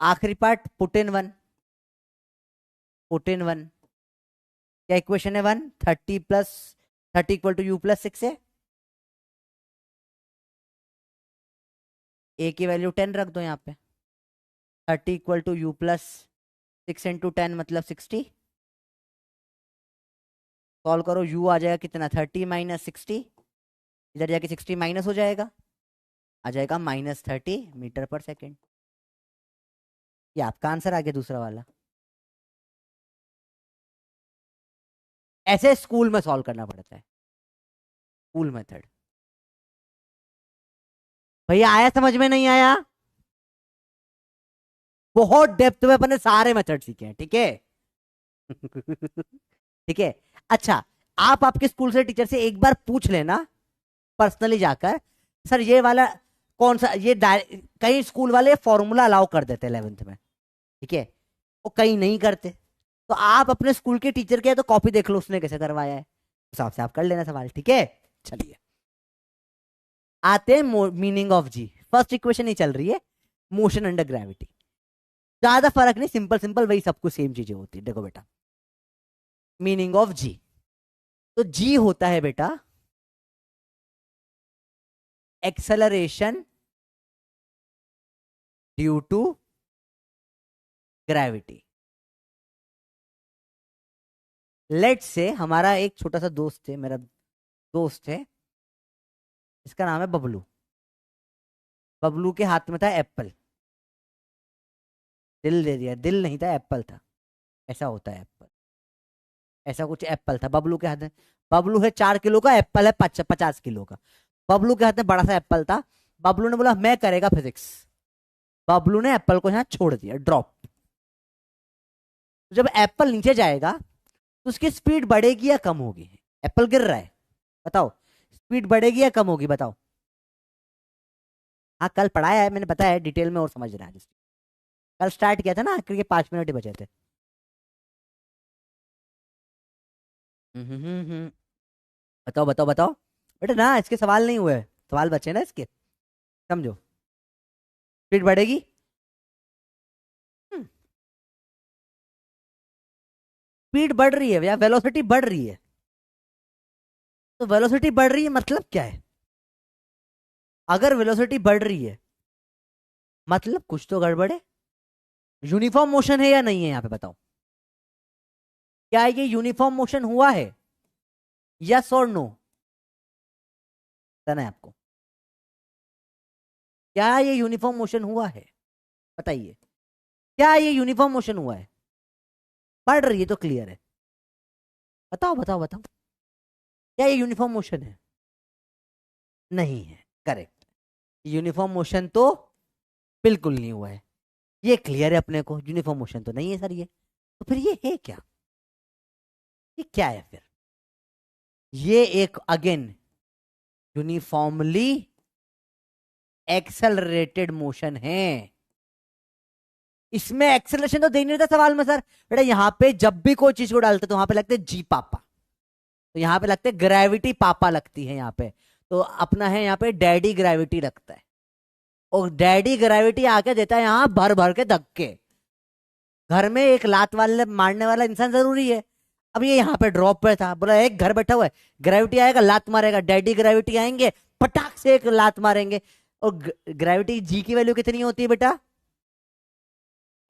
आखिरी part, put in 1, put in 1। क्या इक्वेशन है 1, 30 plus 30 equal to u plus 6 है, a की वैल्यू 10 रख दो यहाँ पे। 30 equal to u plus 6 into 10 मतलब 60। सॉल्व करो, u आ जाएगा कितना, 30 माइनस 60, इधर जाके 60 माइनस हो जाएगा, आ जाएगा माइनस 30 मीटर पर सेकेंड। ये आपका आंसर आ गया दूसरा वाला। ऐसे स्कूल में सॉल्व करना पड़ता है, स्कूल मेथड। भैया आया समझ में, नहीं आया? बहुत डेप्थ में अपने सारे मेथड सीखे हैं, ठीक है। ठीक है। अच्छा, आप आपके स्कूल से टीचर से एक बार पूछ लेना पर्सनली जाकर, सर ये वाला कौन सा, ये कई स्कूल वाले फॉर्मूला अलाउ कर देते हैं 11th में, ठीक है, वो कई नहीं करते। तो आप अपने स्कूल के टीचर के तो कॉपी देख लो उसने कैसे करवाया है, उस हिसाब से आप कर लेना सवाल, ठीक है। चलिए आते हैं meaning of G. First equation ही चल रही है, मोशन अंडर ग्रेविटी। ज्यादा फर्क नहीं, सिंपल सिंपल वही सब कुछ सेम चीजें होती है। देखो बेटा, मीनिंग ऑफ जी, तो जी होता है बेटा एक्सेलरेशन ड्यू टू ग्रेविटी। लेट से हमारा एक छोटा सा दोस्त है, मेरा दोस्त है, इसका नाम है बबलू। बबलू के हाथ में था एप्पल, दिल दे दिया, दिल नहीं था एप्पल था, ऐसा होता है एप्पल, ऐसा कुछ एप्पल था बबलू के हाथ में। बबलू है 4 किलो का, एप्पल है 50 किलो का। बबलू के हाथ में बड़ा सा एप्पल था, बबलू ने बोला मैं करेगा फिजिक्स, बबलू ने एप्पल को यहां छोड़ दिया, ड्रॉप। जब एप्पल नीचे जाएगा तो उसकी स्पीड बढ़ेगी या कम होगी? एप्पल गिर रहा है, बताओ स्पीड बढ़ेगी या कम होगी, बताओ। हाँ कल पढ़ाया है मैंने, बताया है डिटेल में और समझ रहा है। कल स्टार्ट किया था ना, आखिर के 5 मिनट ही बचे थे। बताओ बताओ बताओ बेटा, ना इसके सवाल नहीं हुए, सवाल बचे ना इसके, समझो। स्पीड बढ़ेगी, स्पीड बढ़ रही है या वेलोसिटी बढ़ रही है? तो वेलोसिटी बढ़ रही है मतलब क्या है? अगर वेलोसिटी बढ़ रही है मतलब कुछ तो गड़बड़ है। यूनिफॉर्म मोशन है या नहीं है, यहाँ पे बताओ, क्या ये यूनिफॉर्म मोशन हुआ है? यस और नो, बताना है आपको, क्या ये यूनिफॉर्म मोशन हुआ है? बताइए, क्या ये यूनिफॉर्म मोशन हुआ है? बढ़ रही है तो क्लियर है, बताओ बताओ बताओ, क्या ये यूनिफॉर्म मोशन है? नहीं है, करेक्ट। यूनिफॉर्म मोशन तो बिल्कुल नहीं हुआ है, ये क्लियर है अपने को, यूनिफॉर्म मोशन तो नहीं है सर ये। तो फिर ये है क्या, ये क्या है फिर? ये एक अगेन यूनिफॉर्मली एक्सेलरेटेड मोशन है। इसमें एक्सेलरेशन तो दे नहीं रहता सवाल में सर, बेटा यहाँ पे जब भी कोई चीज को डालते तो वहां पे लगते जी पापा, तो यहाँ पे लगते ग्रेविटी पापा लगती है यहाँ पे, तो अपना है यहाँ पे डैडी ग्रेविटी लगता है, और डैडी ग्रेविटी आके देता है यहाँ भर भर के धक्के। घर में एक लात वाले मारने वाला इंसान जरूरी है। अब ये यहाँ पे ड्रॉप पे था, बोला एक घर बैठा हुआ है, ग्रेविटी आएगा लात मारेगा, डैडी ग्रेविटी आएंगे पटाख से एक लात मारेंगे। और ग्रेविटी जी की वैल्यू कितनी होती है बेटा?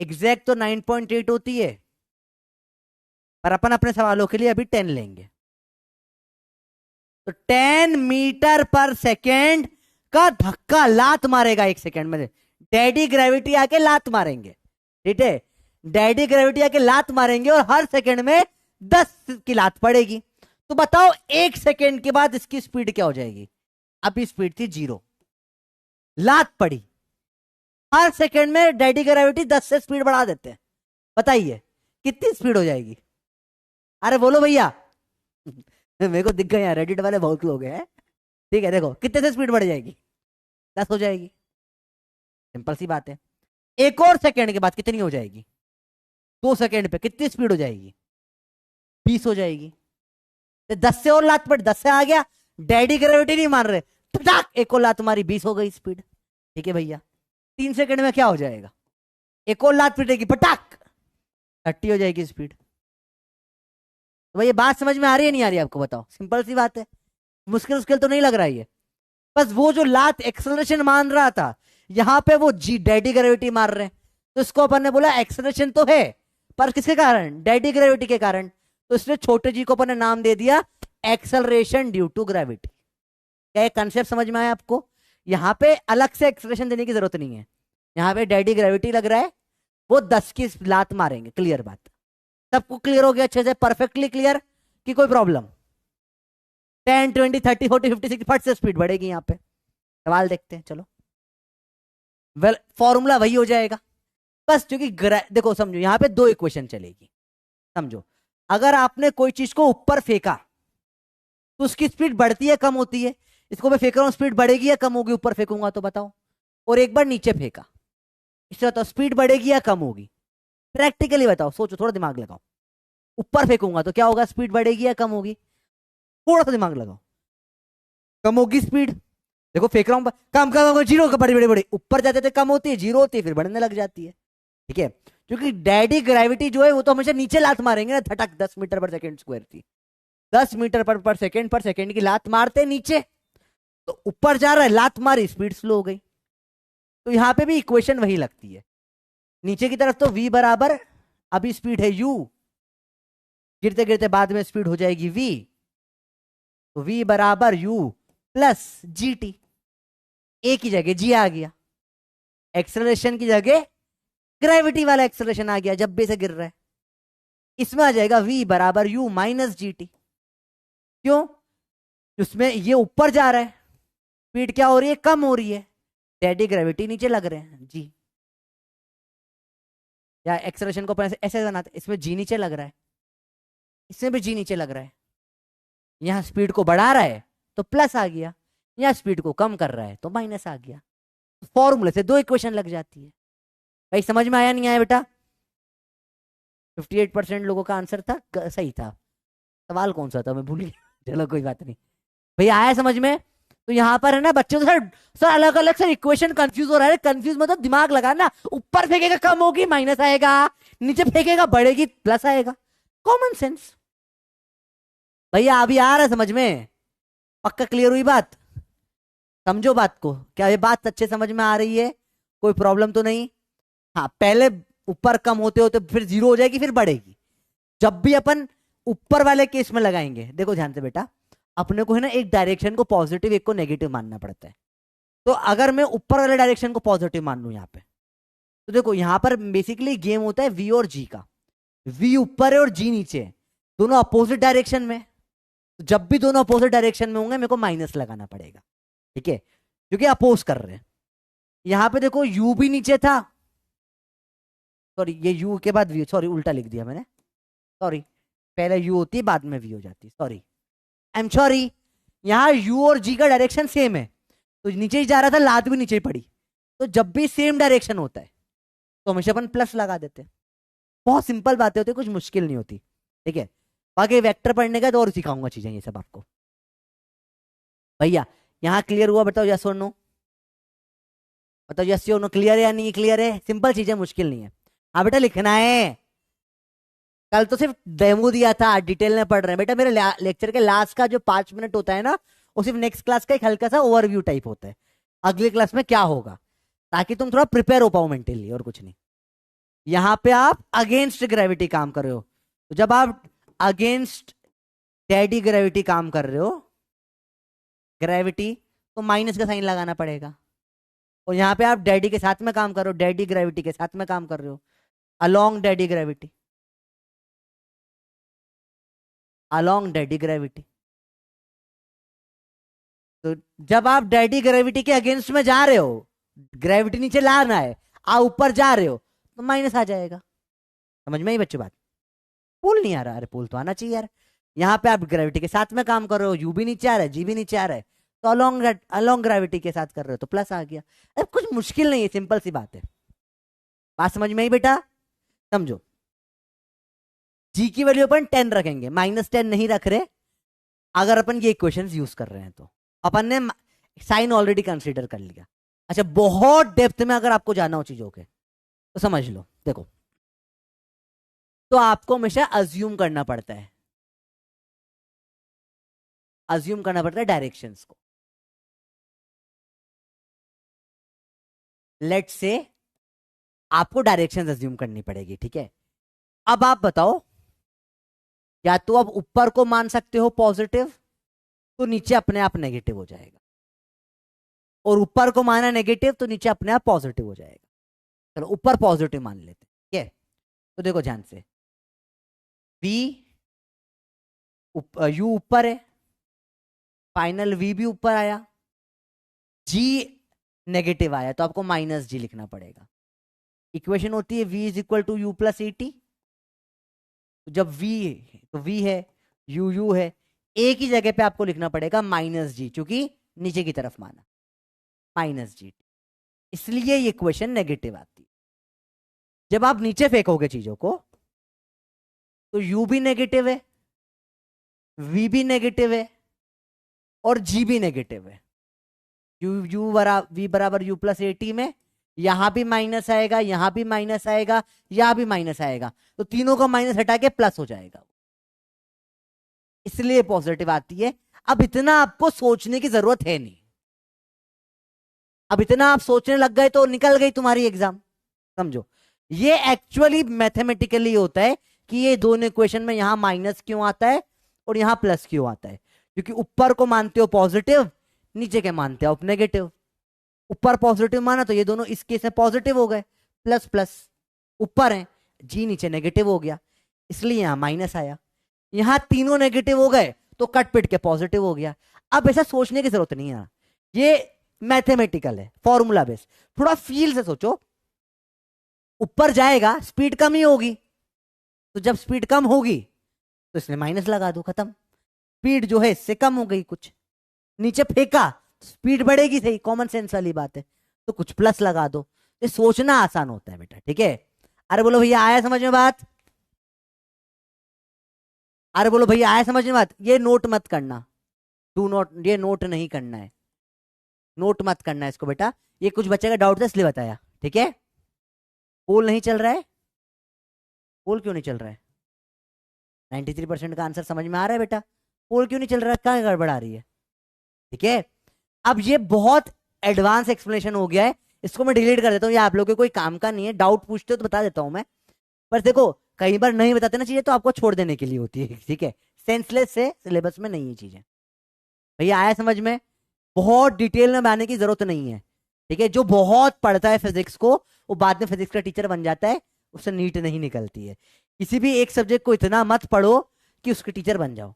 एग्जैक्ट तो 9.8 होती है, पर अपन अपने सवालों के लिए अभी 10 लेंगे। तो 10 मीटर पर सेकेंड का धक्का लात मारेगा 1 सेकेंड में। डैडी ग्रेविटी आके लात मारेंगे, ठीक है, डैडी ग्रेविटी आके लात मारेंगे और हर सेकेंड में 10 की लात पड़ेगी। तो बताओ 1 सेकेंड के बाद इसकी स्पीड क्या हो जाएगी? अभी स्पीड थी 0, लात पड़ी, हर सेकेंड में डैडी ग्रेविटी 10 से स्पीड बढ़ा देते हैं। बताइए कितनी स्पीड हो जाएगी? अरे बोलो भैया। मेरे को दिख गए यार, रेडिट वाले बहुत लोग हैं। ठीक है, देखो कितने से स्पीड बढ़ जाएगी? 10 हो जाएगी, सिंपल सी बात है। एक और सेकेंड के बाद कितनी हो जाएगी? 2 सेकेंड पे कितनी स्पीड हो जाएगी? 20 हो जाएगी। तो 10 से और लात पड़, 10 से आ गया, डैडी ग्रेविटी नहीं मार रहे, टक एक और लात मारी, 20 हो गई स्पीड। ठीक है भैया, 3 सेकेंड में क्या हो जाएगा? एक और लात पिटेगी, पटाक 30 हो जाएगी स्पीड। तो भैया बात समझ में आ रही है नहीं आ रही आपको? बताओ, सिंपल सी बात है, मुश्किल मुश्किल तो नहीं लग रहा है। बस वो जो लात एक्सेलरेशन मान रहा था, यहां पे वो जी डैडी ग्रेविटी मार रहे हैं, तो इसको अपन ने बोला एक्सेलरेशन तो है, पर किसके कारण? डैडी ग्रेविटी के कारण। तो इसलिए छोटे जी को अपन ने नाम दे दिया एक्सेलरेशन ड्यू टू ग्रेविटी। क्या एक कंसेप्ट समझ में आया आपको? यहाँ पे अलग से एक्सेलरेशन देने की जरूरत नहीं है, यहाँ पे डैडी ग्रेविटी लग रहा है, वो 10 की लात मारेंगे। क्लियर बात? सबको क्लियर हो गया अच्छे से, परफेक्टली क्लियर कि कोई प्रॉब्लम? 10, 20, 30, 40, 50, 60 फट से स्पीड बढ़ेगी। यहाँ पे सवाल देखते हैं, चलो। वेल फॉर्मूला वही हो जाएगा बस, क्योंकि देखो समझो, यहाँ पे 2 इक्वेशन चलेगी। समझो, अगर आपने कोई चीज को ऊपर फेंका तो उसकी स्पीड बढ़ती है कम होती है? इसको मैं फेंक रहा हूं, स्पीड बढ़ेगी या कम होगी ऊपर फेंकूंगा तो? बताओ। और एक बार नीचे फेंका, इससे बताओ स्पीड बढ़ेगी या कम होगी? प्रैक्टिकली बताओ, सोचो, थोड़ा दिमाग लगाओ। ऊपर फेंकूंगा तो क्या होगा? स्पीड बढ़ेगी या कम होगी? थोड़ा सा दिमाग लगाओ। कम होगी स्पीड। देखो फेंक रहा हूं, कम कम होगा, 0 बड़े बड़े बड़े ऊपर जाते थे, कम होती है, 0 होती है, फिर बढ़ने लग जाती है। ठीक है, क्योंकि डैडी ग्रेविटी जो है वो तो हमेशा नीचे लात मारेंगे ना, धटक 10 मीटर पर सेकेंड स्क्वायर थी, 10 मीटर पर सेकेंड की लात मारते नीचे, तो ऊपर जा रहा है, लात मारी, स्पीड स्लो हो गई। तो यहां पे भी इक्वेशन वही लगती है। नीचे की तरफ तो v बराबर, अभी स्पीड है u, गिरते गिरते बाद में स्पीड हो जाएगी v, तो v बराबर u प्लस जी टी। ए की जगह जी आ गया, एक्सेलरेशन की जगह ग्रेविटी वाला एक्सेलरेशन आ गया, जब भी से गिर रहा है। इसमें आ जाएगा v बराबर u माइनस जी टी। क्यों? उसमें ये ऊपर जा रहा है, स्पीड क्या हो रही है? कम हो रही है, डैडी ग्रेविटी नीचे लग रहे हैं जी, या एक्सेलरेशन को ऐसे बनाते, इसमें जी नीचे लग रहा है, इसमें भी जी नीचे लग रहा है। यहां स्पीड को बढ़ा रहा है तो प्लस आ गया, यहां स्पीड को कम कर रहा है तो माइनस आ गया। फॉर्मूले से 2 इक्वेशन लग जाती है। भाई समझ में आया नहीं आया बेटा? 58% लोगों का आंसर था सही था। सवाल कौन सा था मैं भूल गया, चलो कोई बात नहीं। भैया आया समझ में? तो यहाँ पर है ना बच्चों, सर अलग अलग सर इक्वेशन कंफ्यूज हो रहा है। कंफ्यूज मतलब दिमाग लगा ना, ऊपर फेंकेगा कम होगी माइनस आएगा, नीचे फेंकेगा बढ़ेगी प्लस आएगा, कॉमन सेंस। भैया अभी आ रहा है समझ में? पक्का क्लियर हुई बात? समझो बात को, क्या ये बात अच्छे समझ में आ रही है? कोई प्रॉब्लम तो नहीं? हाँ, पहले ऊपर कम होते होते फिर 0 हो जाएगी, फिर बढ़ेगी। जब भी अपन ऊपर वाले केस में लगाएंगे, देखो ध्यान से बेटा, अपने को है ना एक डायरेक्शन को पॉजिटिव एक को नेगेटिव मानना पड़ता है। तो अगर मैं ऊपर वाले डायरेक्शन को पॉजिटिव मान लूं यहाँ पे, तो देखो यहाँ पर बेसिकली गेम होता है वी और जी का। वी ऊपर है और जी नीचे है, दोनों अपोजिट डायरेक्शन में। तो जब भी दोनों अपोजिट डायरेक्शन में होंगे मेरे को माइनस लगाना पड़ेगा, ठीक है, क्योंकि अपोज कर रहे हैं। यहां पे देखो u भी नीचे था, सॉरी ये u के बाद v, सॉरी उल्टा लिख दिया मैंने, सॉरी पहले u होती है बाद में v हो जाती है, सॉरी आई एम सॉरी। यहाँ u और g का डायरेक्शन सेम है, तो नीचे ही जा रहा था, लात भी नीचे ही पड़ी। तो जब भी सेम डायरेक्शन होता है तो हमेशा अपन प्लस लगा देते हैं। बहुत सिंपल बातें होती है, कुछ मुश्किल नहीं होती, ठीक है। बाकी वेक्टर पढ़ने का तो और सिखाऊंगा चीजें ये सब आपको। भैया यहाँ क्लियर हुआ? बताओ यस और नो, बताओ यस और नो, क्लियर है या नहीं क्लियर है? सिंपल चीजें, मुश्किल नहीं है। हाँ बेटा लिखना है, कल तो सिर्फ डेमो दिया था, डिटेल में पढ़ रहे हैं बेटा। मेरे लेक्चर के लास्ट का जो 5 मिनट होता है ना, वो सिर्फ नेक्स्ट क्लास का एक हल्का सा ओवरव्यू टाइप होता है, अगली क्लास में क्या होगा, ताकि तुम थोड़ा प्रिपेयर हो पाओ मेंटली, और कुछ नहीं। यहाँ पे आप अगेंस्ट ग्रेविटी काम कर रहे हो, तो जब आप अगेंस्ट डैडी ग्रेविटी काम कर रहे हो ग्रेविटी, तो माइनस का साइन लगाना पड़ेगा। और यहाँ पे आप डैडी के साथ में काम कर रहे हो, डैडी ग्रेविटी के साथ में काम कर रहे हो, along daddy gravity, along daddy gravity. तो जब आप डैडी ग्रेविटी के अगेंस्ट में जा रहे हो, ग्रेविटी नीचे लाना है, आप ऊपर जा रहे हो, तो माइनस आ जाएगा। समझ में ही बच्चों बात? पुल नहीं आ रहा? अरे पुल तो आना चाहिए यार। यहाँ पे आप ग्रेविटी के साथ में काम कर रहे हो, यू भी नीचे आ रहा है, जी भी नीचे आ रहा है, तो अलोंग अलोंग ग्रेविटी के साथ कर रहे हो तो प्लस आ गया। अरे कुछ मुश्किल नहीं है, सिंपल सी बात है। बात समझ में ही बेटा? समझो, जी की वैल्यू अपन 10 रखेंगे, -10 नहीं रख रहे अगर अपन ये इक्वेशन यूज कर रहे हैं तो। अपन ने साइन ऑलरेडी कंसीडर कर लिया। अच्छा, बहुत डेप्थ में अगर आपको जाना हो चीजों के तो समझ लो। देखो, तो आपको हमेशा अज्यूम करना पड़ता है, अज्यूम करना पड़ता है डायरेक्शंस को। लेट्स से आपको डायरेक्शंस अज्यूम करनी पड़ेगी, ठीक है? अब आप बताओ, या तो आप ऊपर को मान सकते हो पॉजिटिव, तो नीचे अपने आप नेगेटिव हो जाएगा, और ऊपर को माना नेगेटिव तो नीचे अपने आप पॉजिटिव हो जाएगा। चलो ऊपर पॉजिटिव मान लेते हैं, ठीक है? तो देखो ध्यान से, v u ऊपर है, फाइनल v भी ऊपर आया, g नेगेटिव आया, तो आपको -g लिखना पड़ेगा। इक्वेशन होती है v = u + at। जब v तो v है, u है, एक ही जगह पे आपको लिखना पड़ेगा -g, क्योंकि नीचे की तरफ माना -g, इसलिए ये इक्वेशन नेगेटिव आती है। जब आप नीचे फेंकोगे चीजों को तो u भी नेगेटिव है, v भी नेगेटिव है, और g भी नेगेटिव है। v बराबर u + at में यहां भी माइनस आएगा, यहां भी माइनस आएगा, यहां भी माइनस आएगा, तो तीनों का माइनस हटा के प्लस हो जाएगा, इसलिए पॉजिटिव आती है। अब इतना आपको सोचने की जरूरत है नहीं, अब इतना आप सोचने लग गए तो निकल गई तुम्हारी एग्जाम। समझो, ये एक्चुअली मैथमेटिकली होता है कि ये दोनों इक्वेशन में यहां माइनस क्यों आता है और यहां प्लस क्यों आता है, क्योंकि ऊपर को मानते हो पॉजिटिव, नीचे के मानते हो नेगेटिव। ऊपर पॉजिटिव माना तो ये दोनों इस केस में पॉजिटिव हो गए, प्लस प्लस ऊपर है, जी नीचे नेगेटिव हो गया, इसलिए यहां माइनस आया। यहां तीनों नेगेटिव हो गए तो कट पिट के पॉजिटिव हो गया। अब ऐसा सोचने की जरूरत नहीं है, ये मैथमेटिकल है, फॉर्मूला बेस। थोड़ा फील से सोचो, ऊपर जाएगा स्पीड कम ही होगी, तो जब स्पीड कम होगी तो इसमें माइनस लगा दो, खत्म। स्पीड जो है इससे कम हो गई, कुछ नीचे फेंका, स्पीड बढ़ेगी, सही, कॉमन सेंस वाली बात है, तो कुछ प्लस लगा दो। ये सोचना आसान होता है बेटा, ठीक है? अरे बोलो भैया आया समझ में बात? अरे बोलो भैया आया समझ में बात? ये नोट मत करना, डू नोट, ये नोट नहीं करना है, नोट मत करना है इसको बेटा। ये कुछ बच्चे का डाउट था इसलिए बताया, ठीक है? पोल नहीं चल रहा है? पोल क्यों नहीं चल रहा है? 93% का आंसर समझ में आ रहा है बेटा? पोल क्यों नहीं चल रहा है, क्या गड़बड़ आ रही है? ठीक है, अब ये बहुत एडवांस एक्सप्लेनेशन हो गया है, इसको मैं डिलीट कर देता हूँ, ये आप लोगों के कोई काम का नहीं है। डाउट पूछते हो तो बता देता हूँ मैं, पर देखो कई बार नहीं बताते ना चीजें, तो आपको छोड़ देने के लिए होती है, ठीक है? सेंसलेस से सिलेबस में नहीं है चीजें। भैया आया समझ में? बहुत डिटेल में बनाने की जरूरत नहीं है, ठीक है? जो बहुत पढ़ता है फिजिक्स को वो बाद में फिजिक्स का टीचर बन जाता है, उससे नीट नहीं निकलती है। किसी भी एक सब्जेक्ट को इतना मत पढ़ो कि उसके टीचर बन जाओ,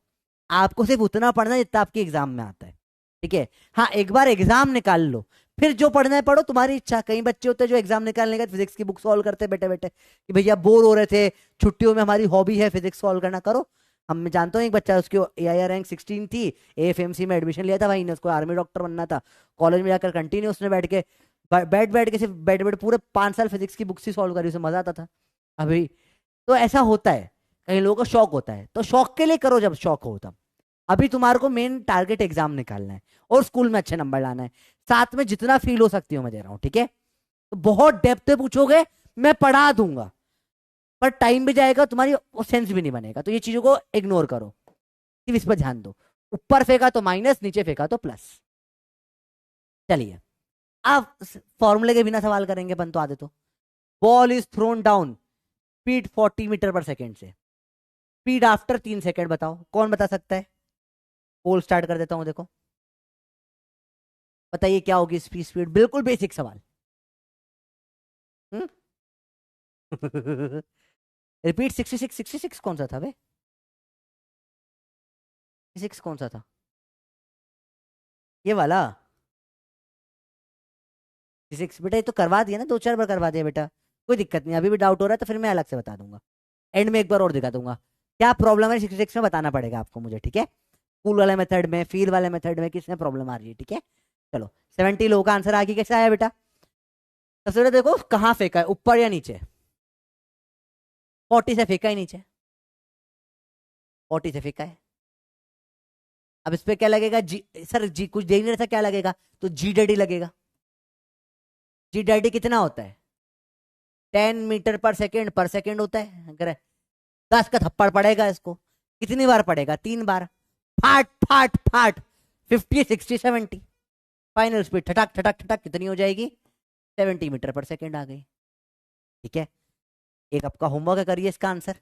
आपको सिर्फ उतना पढ़ना जितना आपके एग्जाम में आता है, ठीक है? हाँ, एक बार एग्जाम निकाल लो, फिर जो पढ़ना है पढ़ो, तुम्हारी इच्छा। कई बच्चे होते हैं जो एग्जाम निकालने का फिजिक्स की बुक सॉल्व करते बैठे बैठे कि भैया बोर हो रहे थे, छुट्टियों में हमारी हॉबी है फिजिक्स सॉल्व करना, करो। हम, मैं जानता हूँ एक बच्चा, उसकी AIR रैंक 16 थी, AFMC में एडमिशन लिया था भाई ने, उसको आर्मी डॉक्टर बनना था, कॉलेज में जाकर कंटिन्यू उसने बैठ के बैठ के सिर्फ बैठ पूरे 5 साल फिजिक्स की बुक्स ही सॉल्व करी, उसे मजा आता था। अभी तो ऐसा होता है, कई लोगों को शौक होता है, तो शौक के लिए करो जब शौक हो तब। अभी तुम्हारे को मेन टारगेट एग्जाम निकालना है और स्कूल में अच्छे नंबर लाना है, साथ में जितना फील हो सकती हूँ मैं दे रहा हूँ, ठीक है? तो बहुत डेप्थ में पूछोगे मैं पढ़ा दूंगा, पर टाइम भी जाएगा, तुम्हारी सेंस भी नहीं बनेगा, तो ये चीजों को इग्नोर करो, सिर्फ इस पर ध्यान दो। ऊपर फेंका तो माइनस, नीचे फेंका तो प्लस। चलिए, अब फॉर्मूले के बिना सवाल करेंगे अपन तो, आधे तो। Ball is thrown down, speed 40 metre पर सेकेंड से, स्पीड आफ्टर 3 सेकेंड बताओ, कौन बता सकता है? पोल स्टार्ट कर देता हूं, देखो। बताइए क्या होगी इसकी स्पीड, बिल्कुल बेसिक सवाल। रिपीट 66, 66 कौन सा था बे? 66 कौन सा था? ये वाला 66 बेटा, ये तो करवा दिया ना, 2-4 बार करवा दिया बेटा। कोई दिक्कत नहीं, अभी भी डाउट हो रहा है तो फिर मैं अलग से बता दूंगा, एंड में एक बार और दिखा दूंगा क्या प्रॉब्लम है 66 में, बताना पड़ेगा आपको मुझे, ठीक है। पूल वाले मेथड में, फील वाले मेथड में किसमें प्रॉब्लम आ रही है, ठीक है। चलो 70 लोगों का आंसर आगे कैसे आया बेटा? सबसे पहले देखो कहाँ फेंका है, ऊपर या नीचे? 40 से फेंका ही नीचे, 40 से फेंका है। अब इस पे क्या लगेगा जी? सर जी कुछ देख नहीं रहा था, क्या लगेगा? तो जी डैडी लगेगा। जी डैडी कितना होता है? 10 मीटर पर सेकेंड होता है। अगर 10 का थप्पड़ पड़ेगा इसको, कितनी बार पड़ेगा? 3 बार। फाट फाट फाट, 50, 60, 70। फाइनल स्पीड ठटक ठटक ठटक कितनी हो जाएगी? 70 मीटर पर सेकेंड आ गई, ठीक है। एक आपका होमवर्क है, करिए इसका आंसर।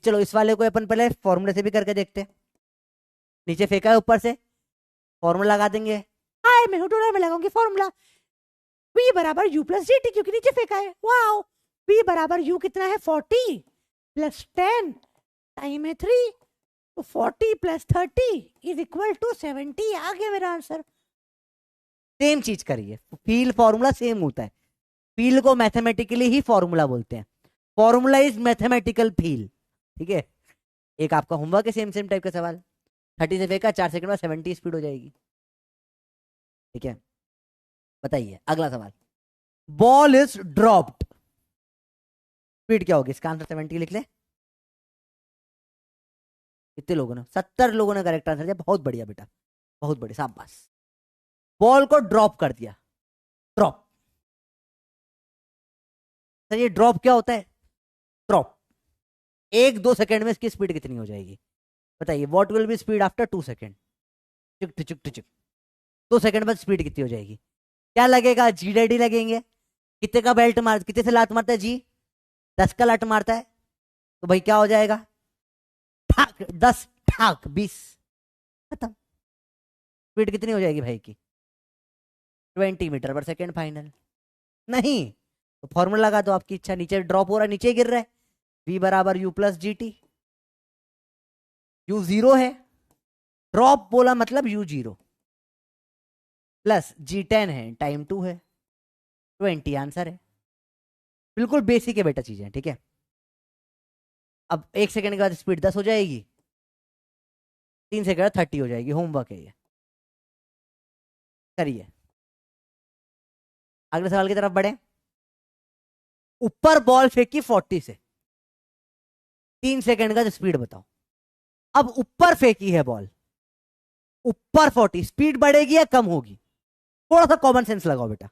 चलो इस वाले को अपन पहले फॉर्मूले से भी करके देखते हैं। नीचे फेंका है, ऊपर से फॉर्मूला लगा देंगे। हाय मैं हूं में लगाऊंगी फॉर्मूला, v बराबर u प्लस जी टी, क्योंकि नीचे फेंका है। वाओ, v बराबर u कितना है? 40 प्लस 10 टाइम है 3, तो 40 प्लस 30 इज इक्वल टू 70। आ गया मेरा आंसर। सेम चीज करिए, फील फॉर्मूला सेम होता है। फील को मैथमेटिकली ही फॉर्मूला बोलते हैं, फॉर्मूला इज मैथमेटिकल फील, ठीक है। एक आपका होमवर्क है, सेम सेम टाइप का सवाल। 30 से फेंका, 4 सेकंड बाद 70 स्पीड हो जाएगी, ठीक है। बताइए अगला सवाल। बॉल इज ड्रॉप्ड, स्पीड क्या होगी? इसका आंसर 70 लिख ले। कितने लोगों ने? 70 लोगों ने करेक्ट आंसर दिया, बहुत बढ़िया बेटा, बहुत बढ़िया, शाबाश। बॉल को ड्रॉप कर दिया, ड्रॉप। सर ये ड्रॉप क्या होता है? ड्रॉप 1-2 सेकंड में इसकी स्पीड कितनी हो जाएगी? बताइए what will B speed after 2 second? चिक टिक चिक टिक, 2 सेकंड बाद स्पीड कितनी हो जाएगी? क्या लगेगा? जी डैडी लगेंगे। कितने का बेल्ट मार, कितने से लात मारता है जी? 10 का लात मारता है, तो भाई क्या हो जाएगा? ठाक 10 ठाक 20, खत्म। स्पीड कितनी हो जाएगी भाई की? 20 मीटर पर सेकेंड फाइनल। नहीं तो फॉर्मूला लगा दो, आपकी इच्छा। नीचे ड्रॉप हो रहा है, नीचे गिर रहा है, v बराबर u plus G T. u 0 है, ड्रॉप बोला मतलब u 0 प्लस जी 10 है, टाइम 2 है, 20 आंसर है। बिल्कुल बेसिक है बेटा चीजें, ठीक है। अब 1 सेकंड के बाद स्पीड 10 हो जाएगी, 3 सेकंड 30 हो जाएगी। होमवर्क है ये, करिए। अगले सवाल की तरफ बढ़े। ऊपर बॉल फेंकी 40 से, 3 सेकंड का स्पीड बताओ। अब ऊपर फेंकी है बॉल, ऊपर 40, स्पीड बढ़ेगी या कम होगी? थोड़ा सा कॉमन सेंस लगाओ बेटा,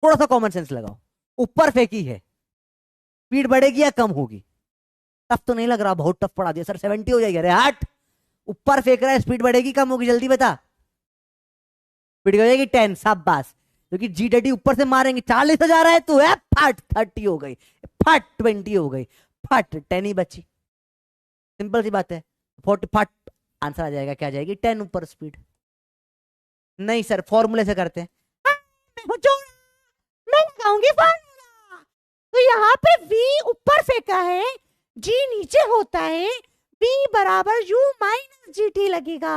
थोड़ा सा कॉमन सेंस लगाओ। ऊपर फेंकी है, स्पीड बढ़ेगी या कम होगी? टफ तो नहीं लग रहा? बहुत टफ पढ़ा दिया सर, 70 हो जाएगी। अरे हट, ऊपर फेंक रहा है, स्पीड बढ़ेगी कम होगी? जल्दी बता। स्पीड हो जाएगी 10, शाबाश। क्योंकि जी डैडी ऊपर से मारेंगे। 40 से जा रहा है तू, है फट 30 हो गई, फट 20 हो गई, फट 10 ही बची। सिंपल सी बात है, 40 फट आंसर आ जाएगा। क्या आ जाएगी? 10 ऊपर स्पीड। नहीं सर, फॉर्मूले से करते हैं। हाँ, मैं लगाऊंगी फॉर्मूला। तो यहाँ पे v ऊपर फेंका है, g नीचे होता है, v बराबर u माइनस जी टी लगेगा।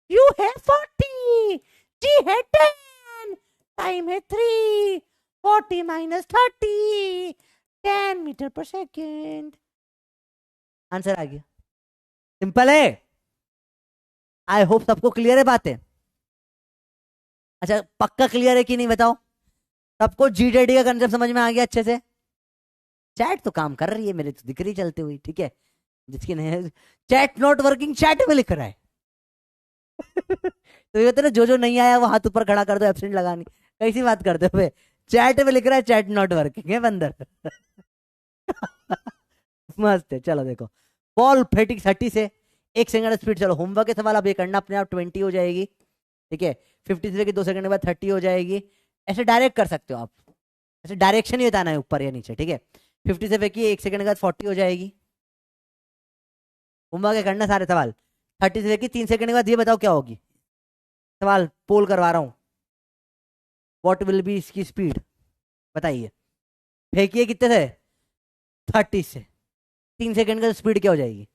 u है 40, g है 10, टाइम है 3, 40 माइनस 30, 10 मीटर पर सेकेंड। आंसर आ गया, सिंपल है। आई होप सबको क्लियर है बातें। अच्छा पक्का क्लियर है कि नहीं बताओ? सबको जी डैडी का कंसेप्ट समझ में आ गया अच्छे से? चैट तो काम कर रही है मेरे, तो दिख रही चलते हुई, ठीक है। जिसकी नहीं, चैट नॉट वर्किंग, चैट में लिख रहा है। तो ये ना, जो जो नहीं आया वो हाथ ऊपर खड़ा कर दो, एब्सेंट लगानी। कैसी बात करते हो? चैट में लिख रहा है चैट नॉट वर्किंग है बंदर। मस्त है। चलो देखो, बॉल फेटिक 30 से 1 सेकंड स्पीड। चलो होमवर्क के सवाल अब ये करना, अपने आप 20 हो जाएगी, ठीक है। 50 से लेके 2 सेकंड के बाद 30 हो जाएगी। ऐसे डायरेक्ट कर सकते हो आप, ऐसे डायरेक्शन ही बताना है ऊपर या नीचे, ठीक है। 50 से फेंकिए, 1 सेकंड के बाद 40 हो जाएगी। होमवर्क करना सारे सवाल। 30 से फेंकी, 3 सेकंड के बाद ये बताओ क्या होगी? सवाल पोल करवा रहा हूं, व्हाट विल बी इसकी स्पीड, बताइए। फेंकिए कितने से, 30 से, 3 सेकंड का स्पीड क्या हो जाएगी?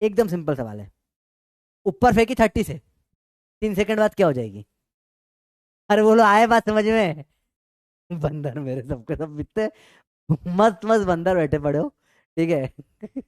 एकदम सिंपल सवाल है। ऊपर फेंकी 30 से, 3 सेकंड बाद क्या हो जाएगी? अरे बोलो, आए बात समझ में? बंदर मेरे सबके सब इतने मस्त मस्त बंदर बैठे पड़े हो, ठीक है।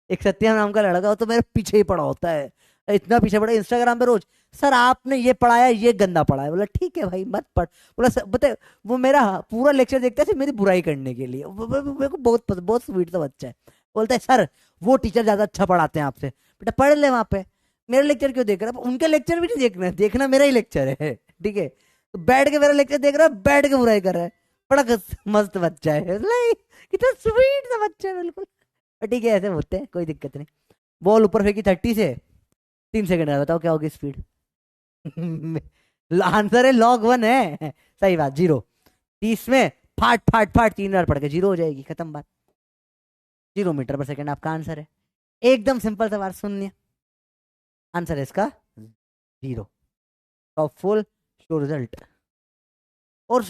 एक सत्या नाम का लड़का हो तो मेरे पीछे ही पड़ा होता है, इतना पीछे पड़ा इंस्टाग्राम पे रोज। सर आपने ये पढ़ाया, ये गंदा पढ़ाया। बोला ठीक है भाई मत पढ़। बोला सर बता, वो मेरा पूरा लेक्चर देखता है सिर्फ मेरी बुराई करने के लिए। मेरे को बहुत बहुत स्वीट सा बच्चा है। बोलता है सर वो टीचर ज्यादा अच्छा पढ़ाते हैं आपसे। बेटा पढ़ ले वहां पे, मेरा लेक्चर क्यों देख रहा है? उनके लेक्चर भी नहीं देखना, देखना मेरा ही लेक्चर है, ठीक है। तो बैठ के मेरा लेक्चर देख रहा है, बैठ के बुराई कर रहा है। बड़ा मस्त बच्चा है, कितना स्वीट सा बच्चा है बिल्कुल। ठीक है ऐसे होते हैं, कोई दिक्कत नहीं। बॉल ऊपर फेंकी 30 से, 3 सेकंड में बताओ क्या होगी स्पीड? आंसर है log 1 है, सही बात। 0, 30 में फाट फाट फाट 3 बार पड़ के 0 हो जाएगी, खत्म बात। 0 मीटर पर सेकंड आपका आंसर है। एकदम सिंपल सवाल सुनिए, आंसर है इसका 0। Full show result. और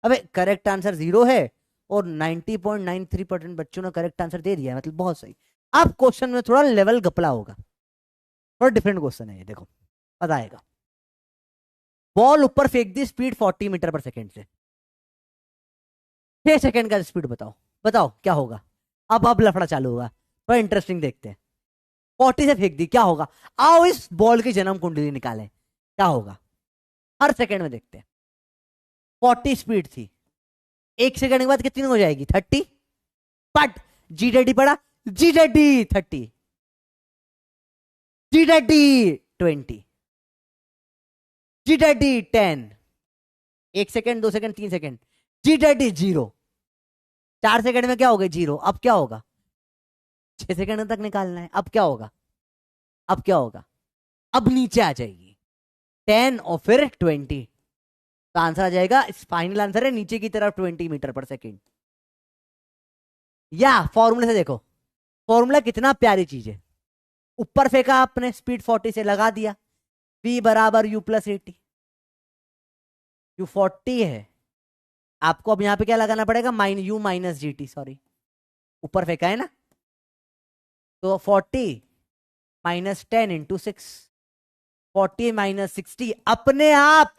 अबे करेक्ट आंसर 0 है, और 90.93% बच्चों ने करेक्ट आंसर दे दिया है, मतलब बहुत सही। अब क्वेश्चन में थोड़ा लेवल गपला होगा, थोड़ा डिफरेंट क्वेश्चन है ये, देखो मजा आएगा। बॉल ऊपर फेंक दी, स्पीड 40 मीटर पर सेकेंड से, 6 सेकंड का स्पीड बताओ, बताओ क्या होगा? अब लफड़ा चालू होगा, थोड़ा इंटरेस्टिंग देखते हैं। 40 से फेंक दी, क्या होगा? आओ इस बॉल की जन्म कुंडली निकालें, क्या होगा? हर सेकंड में देखते हैं। 40 स्पीड थी, 1 सेकंड के बाद कितनी हो जाएगी? 30। पट, जी डैडी पड़ा, जी डैडी 30, जी डैडी 20, जी डैडी 10। 1 सेकंड, 2 सेकंड, 3 सेकंड, जी डैडी 0। 4 सेकंड में क्या हो गई? 0। अब क्या होगा? 6 सेकंड तक निकालना है, अब क्या होगा? अब क्या होगा? अब नीचे आ जाएगी 10 और फिर 20। तो आंसर आ जाएगा, फाइनल आंसर है नीचे की तरफ 20 मीटर पर सेकेंड। या फॉर्मूले से देखो, फॉर्मूला कितना प्यारी चीज है। ऊपर फेंका आपने, स्पीड 40 से लगा दिया, v बराबर u+80। u 40 है, आपको अब यहां पे क्या लगाना पड़ेगा? u-gt, सॉरी, ऊपर फेंका है ना, तो 40 - 10 × 6, 40 - 60, अपने आप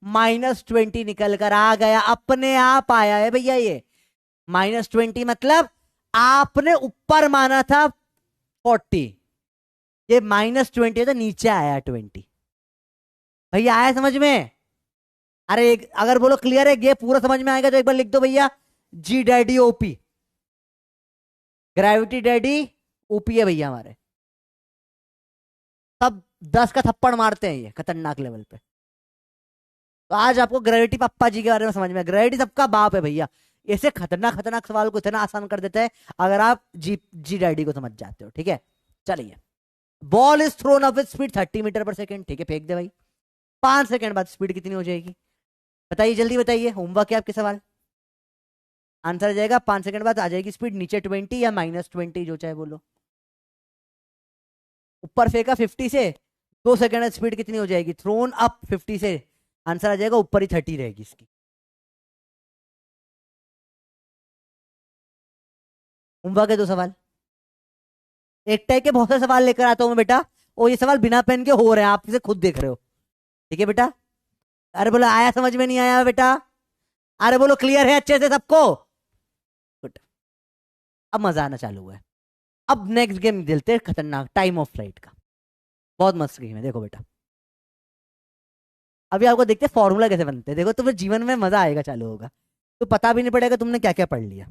-20 निकल कर आ गया, अपने आप आया है भैया ये। -20 मतलब आपने ऊपर माना था 40, ये -20 है तो नीचे आया 20। भैया आया समझ में? अरे एक अगर बोलो क्लियर है, ये पूरा समझ में आएगा तो एक बार लिख दो भैया, G daddy OP, gravity daddy OP है भैया हमारे। सब 10 का थप्पड़ मारते हैं ये खतरनाक लेवल पे। तो आज आपको ग्रेविटी पप्पा जी के बारे में समझ में, ग्रेविटी सबका बाप है भैया। ऐसे खतरनाक खतरनाक सवाल को इतना आसान कर देता है अगर आप जी डैडी को समझ जाते हो, ठीक है। चलिए, ball is thrown up with speed 30 metre पर सेकेंड, ठीक है, फेंक दे भाई। 5 सेकंड बाद स्पीड कितनी हो जाएगी? बताइए जल्दी बताइए, होमवर्क है आपके सवाल। आंसर आ जाएगा 5 सेकंड बाद आ जाएगी स्पीड नीचे 20 या -20, जो चाहे बोलो। ऊपर फेंका 50 से, 2 सेकंड स्पीड कितनी हो जाएगी? थ्रोन अप 50 से, आंसर आ जाएगा ऊपर ही 30 रहेगी इसकी। होमवर्क है 2 सवाल, एक टाइप के बहुत सारे सवाल लेकर आता हूं मैं बेटा, और ये सवाल बिना पेन के हो रहे हैं, आप इसे खुद देख रहे हो, ठीक है बेटा। अरे बोलो आया, समझ में नहीं आया बेटा? अरे बोलो क्लियर है अच्छे से सबको? गुड। अब मजा आना चालू हुआ है। अब नेक्स्ट गेम खेलते हैं खतरनाक, टाइम ऑफ फ्लाइट का। बहुत मस्त गेम है, देखो बेटा। अभी आपको देखते हैं फॉर्मूला कैसे बनते हैं, देखो तुम्हें जीवन में मजा आएगा चालू होगा, तो पता भी नहीं पड़ेगा तुमने क्या क्या पढ़ लिया।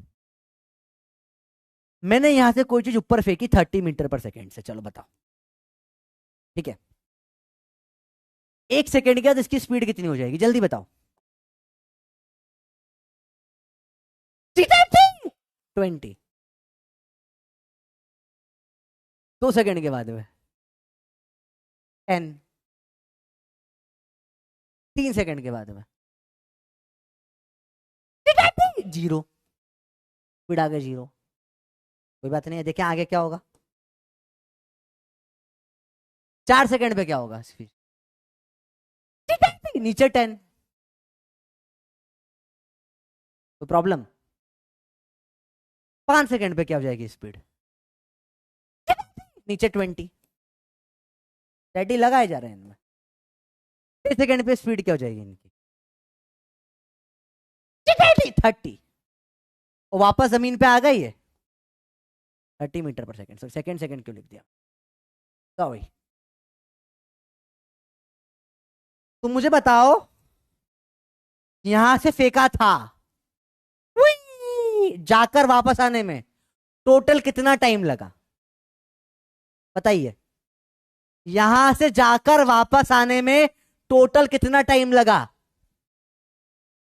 मैंने यहां से कोई चीज ऊपर फेंकी 30 मीटर पर सेकेंड से, चलो बताओ, ठीक है। 1 सेकेंड के बाद इसकी स्पीड कितनी हो जाएगी? जल्दी बताओ। 20। 2 सेकेंड के बाद में 10, 3 सेकेंड के बाद में 0, स्पीड आ गया 0। कोई बात नहीं है, देखें आगे क्या होगा। 4 सेकंड पे क्या होगा स्पीड? नीचे 10, तो प्रॉब्लम। 5 सेकंड पे क्या हो जाएगी स्पीड? नीचे 20। डैडी लगाए जा रहे हैं इनमें। 6 सेकंड पे स्पीड क्या हो जाएगी इनकी? 30। और वापस जमीन पे आ गई है 30 मीटर पर सेकंड। सेकंड सेकंड क्यों लिख दिया? सॉरी। तुम मुझे बताओ, यहां से फेंका था, जाकर वापस आने में टोटल कितना टाइम लगा? बताइए, यहां से जाकर वापस आने में टोटल कितना टाइम लगा?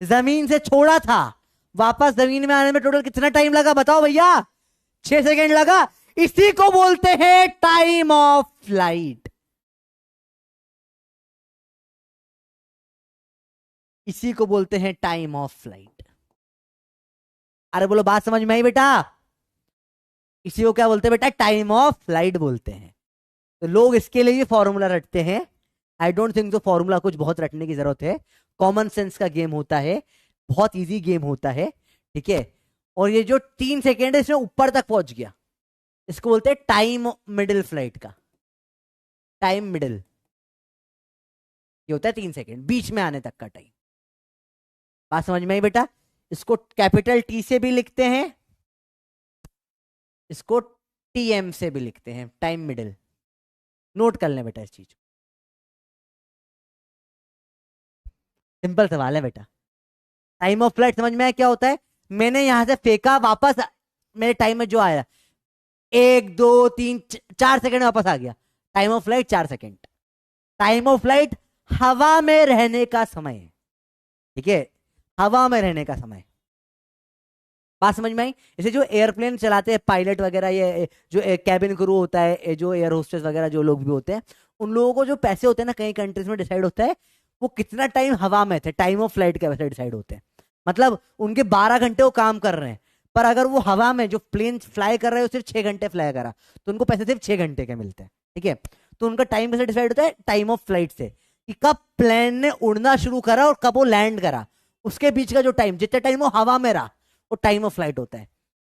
जमीन से छोड़ा था, वापस जमीन में आने में टोटल कितना टाइम लगा? बताओ भैया। 6 सेकंड लगा। इसी को बोलते हैं टाइम ऑफ फ्लाइट। इसी को बोलते हैं टाइम ऑफ फ्लाइट। अरे बोलो, बात समझ में आई बेटा? इसी को क्या बोलते हैं बेटा? टाइम ऑफ फ्लाइट बोलते हैं। तो लोग इसके लिए भी फॉर्मूला रटते हैं। आई डोंट थिंक तो फॉर्मूला कुछ बहुत रटने की जरूरत है। कॉमन सेंस का गेम होता है, बहुत इजी गेम होता है, ठीक है। और ये जो 3 सेकेंड है, इसमें ऊपर तक पहुंच गया, इसको बोलते हैं टाइम मिडिल फ्लाइट का। टाइम मिडिल ये होता है 3 सेकेंड, बीच में आने तक का टाइम। बात समझ में आई बेटा? इसको कैपिटल टी से भी लिखते हैं, इसको टीएम से भी लिखते हैं, टाइम मिडिल। नोट कर लें बेटा इस चीज को। सिंपल सवाल है बेटा। टाइम ऑफ फ्लाइट समझ में आया क्या होता है? मैंने यहां से फेंका, वापस मेरे टाइम में जो आया 1 2 3 4 सेकंड वापस आ गया। Time of flight 4 second. Time of flight हवा में रहने का समय, ठीक है, हवा में रहने का समय। बात समझ में आई? इसे जो एयरप्लेन चलाते हैं पायलट वगैरह, ये जो कैबिन क्रू होता है, जो एयर होस्टेस वगैरह जो लोग भी होते हैं, उन लोगों को जो पैसे होते हैं ना, कई कंट्रीज में डिसाइड होता है वो कितना टाइम हवा में थे, टाइम ऑफ फ्लाइट के वैसे डिसाइड होते हैं। मतलब उनके 12 घंटे वो काम कर रहे हैं, पर अगर वो हवा में जो प्लेन फ्लाई कर रहे हैं वो सिर्फ 6 घंटे फ्लाई करा, तो उनको पैसे सिर्फ 6 घंटे के मिलते हैं, ठीक है। तो उनका टाइम कैसे डिसाइड होता है? टाइम ऑफ फ्लाइट से, कि कब प्लेन ने उड़ना शुरू करा और कब वो लैंड करा, उसके बीच का जो टाइम, जितने टाइम वो हवा में रहा, वो टाइम ऑफ फ्लाइट होता है।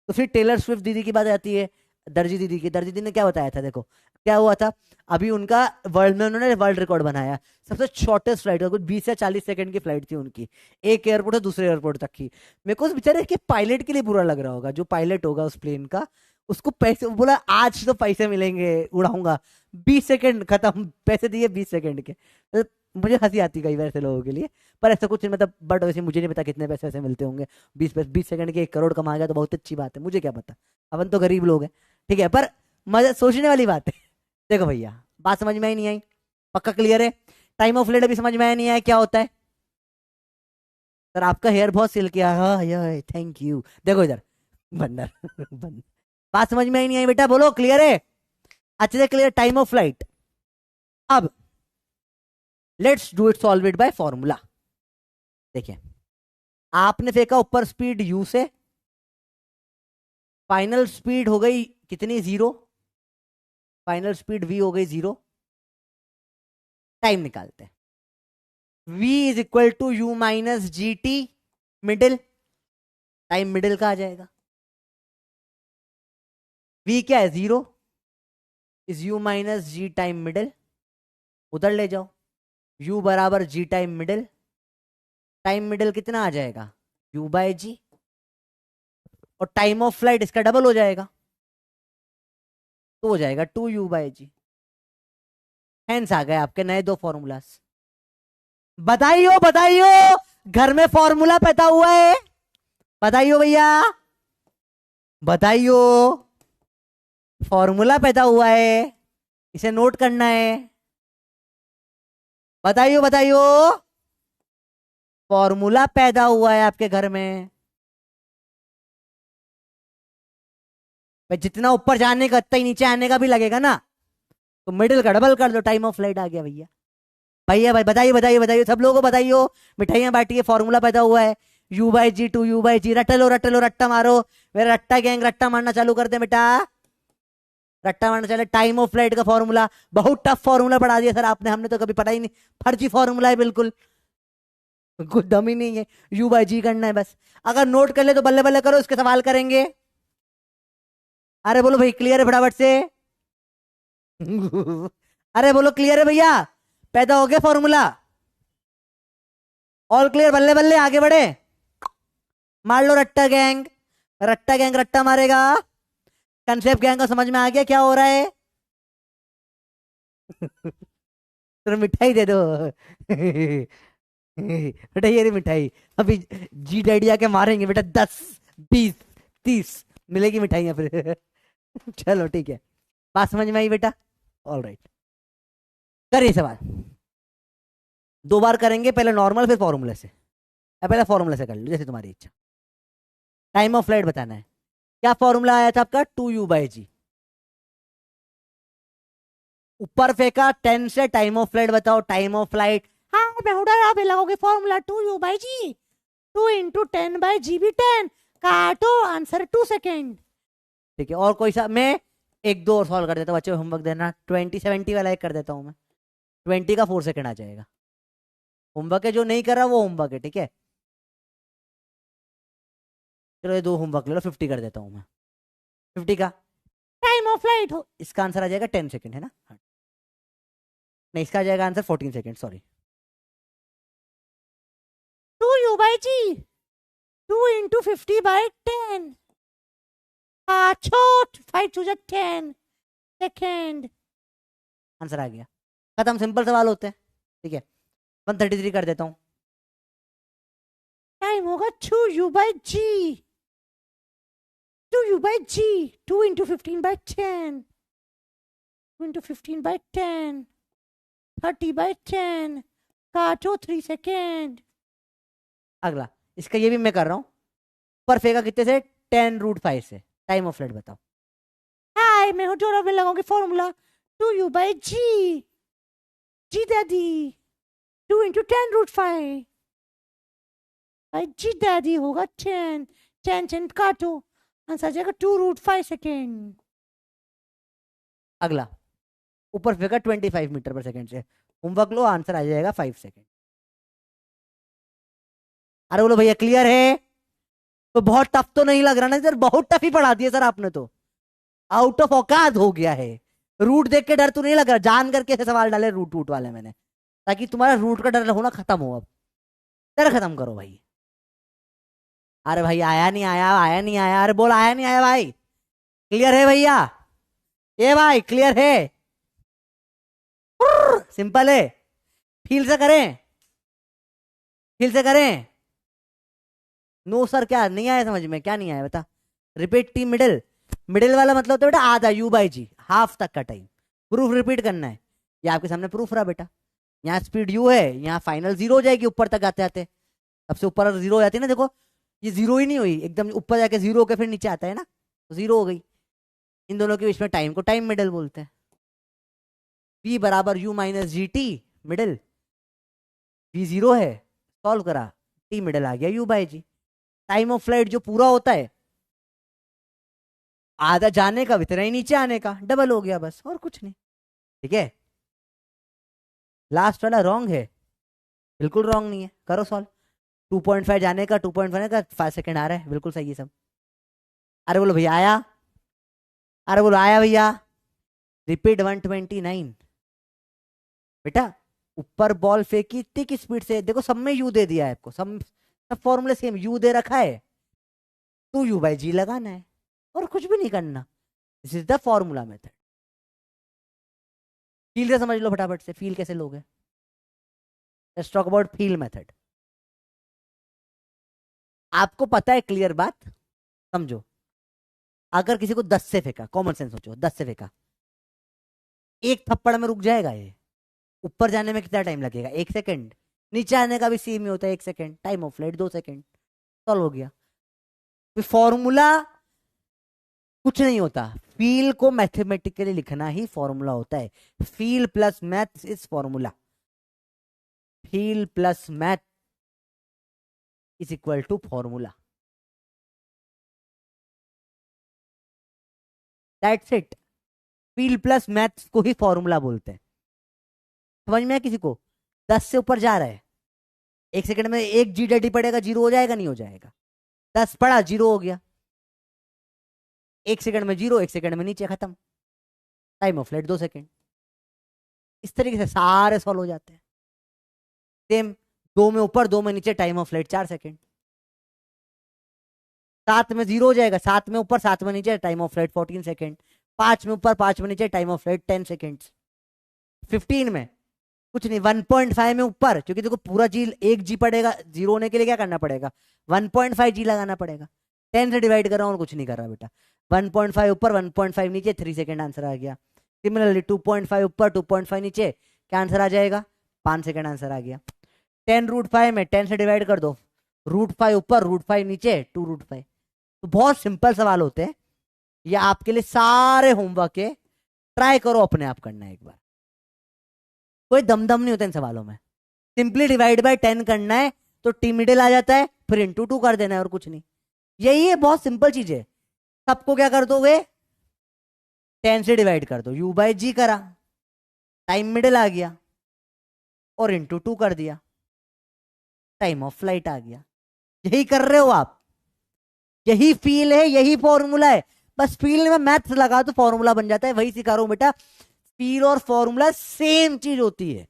तो फिर टेलर स्विफ्ट दीदी की बात आती है, दर्जी दीदी की। दर्जी दीदी ने क्या बताया था? देखो क्या हुआ था अभी उनका, वर्ल्ड में उन्होंने वर्ल्ड रिकॉर्ड बनाया, सबसे शॉर्टेस्ट फ्लाइट, कुछ 20 या 40 सेकंड की फ्लाइट थी उनकी, एक एयरपोर्ट से दूसरे एयरपोर्ट तक की। मेरे को बेचारे के पायलट के लिए बुरा लग रहा होगा, जो पायलट होगा उस प्लेन का, उसको पैसे, बोला आज तो पैसे मिलेंगे, उड़ाऊंगा, 20 सेकंड खत्म, पैसे दिए 20 सेकंड के। तो मुझे हंसी आती कई बार ऐसे लोगों के लिए, पर ऐसा कुछ मतलब, बट वैसे मुझे नहीं पता कितने पैसे ऐसे मिलते होंगे। 20 सेकंड के 1 करोड़ कमा गया तो बहुत अच्छी बात है, मुझे क्या पता, अपन तो गरीब लोग हैं, ठीक है। पर मजा सोचने वाली बात है। देखो भैया, बात समझ में ही नहीं आई? पक्का क्लियर है? टाइम ऑफ फ्लाइट अभी समझ में आया नहीं आया क्या होता है? सर आपका हेयर बहुत सिल्की है, हाँ थैंक यू। देखो इधर बंदर बंदर। बात समझ में ही नहीं आई बेटा? बोलो क्लियर है? अच्छे से क्लियर? Time of flight. अब let's do it, solve it by formula. देखिए, आपने फेंका ऊपर स्पीड यू से, फाइनल स्पीड हो गई कितनी? 0। फाइनल स्पीड v हो गई 0। टाइम निकालते हैं। v is equal to U minus G T middle. Time middle का आ जाएगा। v क्या है? 0 is U minus G time middle. उधर ले जाओ, u बराबर G time middle. Time middle कितना आ जाएगा? u by G. और टाइम ऑफ फ्लाइट इसका डबल हो जाएगा, तो हो जाएगा 2u बाय जी। हैंस आ गए आपके नए 2 फॉर्मूलास। बधाइयो बधाइयो, घर में फॉर्मूला पैदा हुआ है। बधाइयो भैया, बधाइयो, फॉर्मूला पैदा हुआ है, इसे नोट करना है। बधाइयो बधाइयो, फॉर्मूला पैदा हुआ है आपके घर में। भाई जितना ऊपर जाने का उतना ही नीचे आने का भी लगेगा ना, तो मिडिल का डबल कर दो, टाइम ऑफ फ्लाइट आ गया भैया। भैया भाई बधाइए बधाइए बधाइए, सब लोगों को बधाइयो, मिठाइयां बांटिए, फॉर्मूला पैदा हुआ है। u by G 2u by G. रट्टा लो रट्टा लो, रट्टा मारो, मेरा रट्टा गैंग रट्टा मारना चालू कर दे बेटा। रट्टा मारना चले। टाइम ऑफ फ्लाइट का फॉर्मूला, बहुत टफ फॉर्मूला पढ़ा दिया सर आपने, हमने तो कभी पढ़ा ही नहीं, फर्जी फॉर्मूला है बिल्कुल, कुछ दम ही नहीं है, यू बाई जी करना है बस। अगर नोट कर ले तो बल्ले बल्ले करो, इसके सवाल करेंगे। अरे बोलो भाई क्लियर है फटाफट से। अरे बोलो क्लियर है भैया, पैदा हो गया फॉर्मूला, ऑल क्लियर, बल्ले बल्ले आगे बढ़े। मार लो रट्टा गैंग, रट्टा गैंग रट्टा मारेगा। कंसेप्ट गैंग को समझ में आ गया क्या हो रहा है? तो मिठाई दे दो। बेटा ये रही मिठाई, अभी जी डैडी आके मारेंगे बेटा, 10 20 30 मिलेगी मिठाइयाँ फिर। चलो ठीक है, बात समझ में आई बेटा? ऑल राइट, करिए सवाल। 2 बार करेंगे, पहले नॉर्मल फिर फॉर्मूले से, या पहले फॉर्मूले से कर लो जैसे तुम्हारी इच्छा। टाइम ऑफ फ्लाइट बताना है, क्या फॉर्मूला आया था आपका? 2u/g। ऊपर फेंका 10 से, टाइम ऑफ फ्लाइट बताओ, टाइम ऑफ फ्लाइट। हाँ बेहुड़ा आप लगाओगे फॉर्मूला 2u/g, 2 × 10/g भी 10, काटो आंसर 2 सेकेंड। ठीक है, और कोई सा? मैं 1 2 और सॉल्व कर देता हूँ, बच्चों को होमवर्क देना। 20 70 वाला एक कर देता हूँ मैं, 20 का 4 सेकेंड आ जाएगा। होमवर्क है, जो नहीं कर रहा वो होमवर्क है, ठीक है। चलो ये 2 होमवर्क ले लो, 50 कर देता हूँ मैं। 50 का टाइम ऑफ फ्लाइट हो, इसका आंसर आ जाएगा 10 सेकेंड, है ना? हाँ। नहीं, इसका आ जाएगा आंसर 14 सेकेंड, सॉरी। 2u/g, 2 × 50/10, छोट 5 2 10 सेकेंड, आंसर आ गया। खत्म, सिंपल सवाल होते हैं, ठीक है। 133 कर देता हूँ, टाइम होगा 2u/g, 2u/g, 2 × 15/10, 2 × 15/10, 30/10, काटो 3 सेकेंड। अगला, इसका ये भी मैं कर रहा हूँ, पर फेंका कितने से? 10√5 से। टाइम ऑफ फ्लाइट बताओ। हाय मैं हूँ जोरा, में लगाऊंगी फॉर्मूला 2u/g, जी दादी, 2 × 10√5 जी दादी होगा 10, 10 काटो, आंसर आ जाएगा 2√5 सेकेंड। अगला, ऊपर फेंका 25 मीटर पर सेकेंड से, होमवर्क लो, आंसर आ जाएगा 5 सेकेंड। अरे बोलो भैया क्लियर है? तो बहुत टफ तो नहीं लग रहा ना सर? बहुत टफ ही पढ़ा दिया सर आपने तो, आउट ऑफ औकात हो गया है। रूट देख के डर तो नहीं लग रहा? जान करके ऐसे सवाल डाले रूट रूट वाले मैंने, ताकि तुम्हारा रूट का डर होना खत्म हो। अब डर खत्म करो भाई। अरे भाई आया नहीं आया, आया नहीं आया, अरे बोल आया नहीं आया भाई। क्लियर है भैया? ये भाई क्लियर है? सिंपल है, फील से करें, फील से करें। नो सर, क्या नहीं आया समझ में? क्या नहीं आया बता? रिपीट टी मिडिल, मिडिल वाला मतलब होता है बेटा आधा, u/g हाफ तक का टाइम। प्रूफ रिपीट करना है, ये आपके सामने प्रूफ रहा बेटा। यहाँ स्पीड u है, यहाँ फाइनल 0 हो जाएगी ऊपर तक आते आते। सबसे ऊपर 0 हो जाती है ना, देखो ये 0 ही नहीं हुई, एकदम ऊपर जाके 0 होकर फिर नीचे आता है ना, तो 0 हो गई। इन दोनों के बीच में टाइम को टाइम मिडल बोलते हैं। v = u-gt मिडल, v 0 है, सॉल्व करा, t मिडल आ गया u/g। टाइम ऑफ फ्लाइट जो पूरा होता है, आधा जाने का इतना ही नीचे आने का, डबल हो गया बस, और कुछ नहीं, ठीक है। लास्ट वाला रॉन्ग है, बिल्कुल रॉन्ग नहीं है, करो सॉल्व। 2.5 जाने का, 2.5 का 5 सेकेंड आ रहा है, बिल्कुल सही है सब। अरे बोलो भैया आया, अरे बोलो आया भैया। रिपीट 129 बेटा, ऊपर बॉल फेंकी इतनी की स्पीड से, देखो सब में यू दे दिया है आपको, सब फॉर्मूले सेम यू दे रखा है, 2u/g लगाना है, और कुछ भी नहीं करना। This is the formula method. Feel से समझ लो फटाफट से, फील कैसे लोगे? Let's talk about feel method. आपको पता है क्लियर बात, समझो। अगर किसी को 10 से फेंका, कॉमन सेंस सोचो, 10 से फेंका, एक थप्पड़ में रुक जाएगा ये? ऊपर जाने में कितना टाइम लगेगा? 1 सेकेंड। नीचे आने का भी सेम ही होता है, 1 second. Time of flight 2 second, solve हो गया। फॉर्मूला कुछ नहीं होता, फील को मैथमेटिकली लिखना ही फॉर्मूला होता है। Feel plus math is formula, feel plus math is equal to formula, that's it. Feel plus maths को ही फॉर्मूला बोलते हैं। समझ में है किसी को? 10 से ऊपर जा रहा है, 1 सेकंड में 1 GDT पड़ेगा, 0 हो जाएगा नहीं हो जाएगा? 10 पड़ा 0 हो गया, 1 सेकंड में 0, 1 सेकंड में नीचे, खत्म। Time of flight 2 second. इस तरीके से सारे सॉल्व हो जाते हैं। सेम 2 में ऊपर 2 में नीचे, टाइम ऑफ फ्लाइट 4 सेकंड। 7 में 0 हो जाएगा, 7 में ऊपर 7 में नीचे, टाइम ऑफ फ्लाइट 14 सेकंड। 5 में ऊपर 5 में नीचे, टाइम ऑफ फ्लाइट 10 सेकंड। 15 में कुछ नहीं, 1.5 में ऊपर, क्योंकि देखो पूरा जी 1 G पड़ेगा, 0 होने के लिए क्या करना पड़ेगा? 1.5 G लगाना पड़ेगा। 10 से डिवाइड कर रहा हूँ और कुछ नहीं कर रहा बेटा। 1.5 ऊपर 1.5 नीचे, 3 सेकंड आंसर आ गया। सिमिलरली 2.5 ऊपर 2.5 नीचे, क्या आंसर आ जाएगा? 5 सेकंड आंसर आ गया। 10√5 में 10 से डिवाइड कर दो, √5 ऊपर √5 नीचे, 2√5। तो बहुत सिंपल सवाल होते हैं ये, आपके लिए सारे होमवर्क है, ट्राई करो, अपने आप करना है एक बार। कोई दमदम नहीं होता इन सवालों में। सिंपली डिवाइड बाय 10 करना है तो टी मिडिल आ जाता है, फिर इंटू 2 कर देना है और कुछ नहीं। यही है, बहुत सिंपल चीज है। सबको क्या कर दोगे? 10 से डिवाइड कर दो, u/g करा, टाइम मिडिल आ गया, और इंटू 2 कर दिया, टाइम ऑफ फ्लाइट आ गया। यही कर रहे हो आप, यही फील है, यही फॉर्मूला है। बस फील में मैथ्स लगा तो फॉर्मूला बन जाता है। वही सिखा रहा हूं बेटा, फील और फॉर्मूला सेम चीज होती है।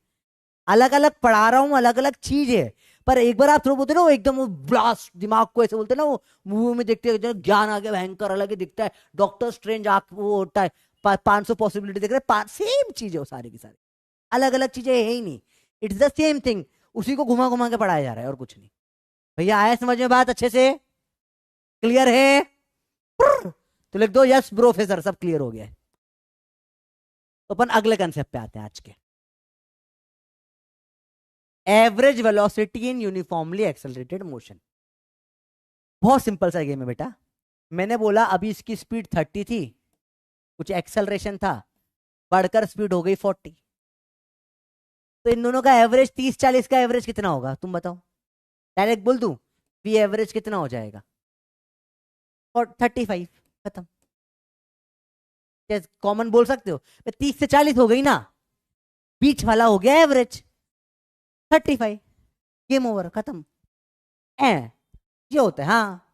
अलग अलग पढ़ा रहा हूं, अलग अलग चीज है, पर एक बार आप थोड़ा बोलते ना वो एकदम ब्लास्ट दिमाग को, ऐसे बोलते ना वो मूवी में देखते हैं ज्ञान आगे भयंकर अलग ही दिखता है, डॉक्टर स्ट्रेंज आंख वो होता है 500 पॉसिबिलिटी देख रहे, सेम चीज है वो सारी की सारी, अलग अलग चीजें है ही नहीं। इट्स द सेम थिंग, उसी को घुमा घुमा के पढ़ाया जा रहा है और कुछ नहीं। भैया आया समझ में बात? अच्छे से क्लियर है? तो लिख दो यस प्रोफेसर, सब क्लियर हो गया है। तो अपन अगले कंसेप्ट पे आते हैं आज के। एवरेज वेलोसिटी इन यूनिफॉर्मली एक्सेलरेटेड मोशन। बहुत सिंपल सा गेम है बेटा। मैंने बोला अभी इसकी स्पीड 30 थी, कुछ एक्सेलरेशन था, बढ़कर स्पीड हो गई 40। तो इन दोनों का एवरेज 30-40 का एवरेज कितना होगा तुम बताओ? डायरेक्ट बोल दूं, वी एवरेज कितना हो जाएगा? और 35, खत्म। कॉमन बोल सकते हो, 30 से 40 हो गई ना, बीच वाला हो गया एवरेज 35, गेम ओवर, खत्म। ये होता है हाँ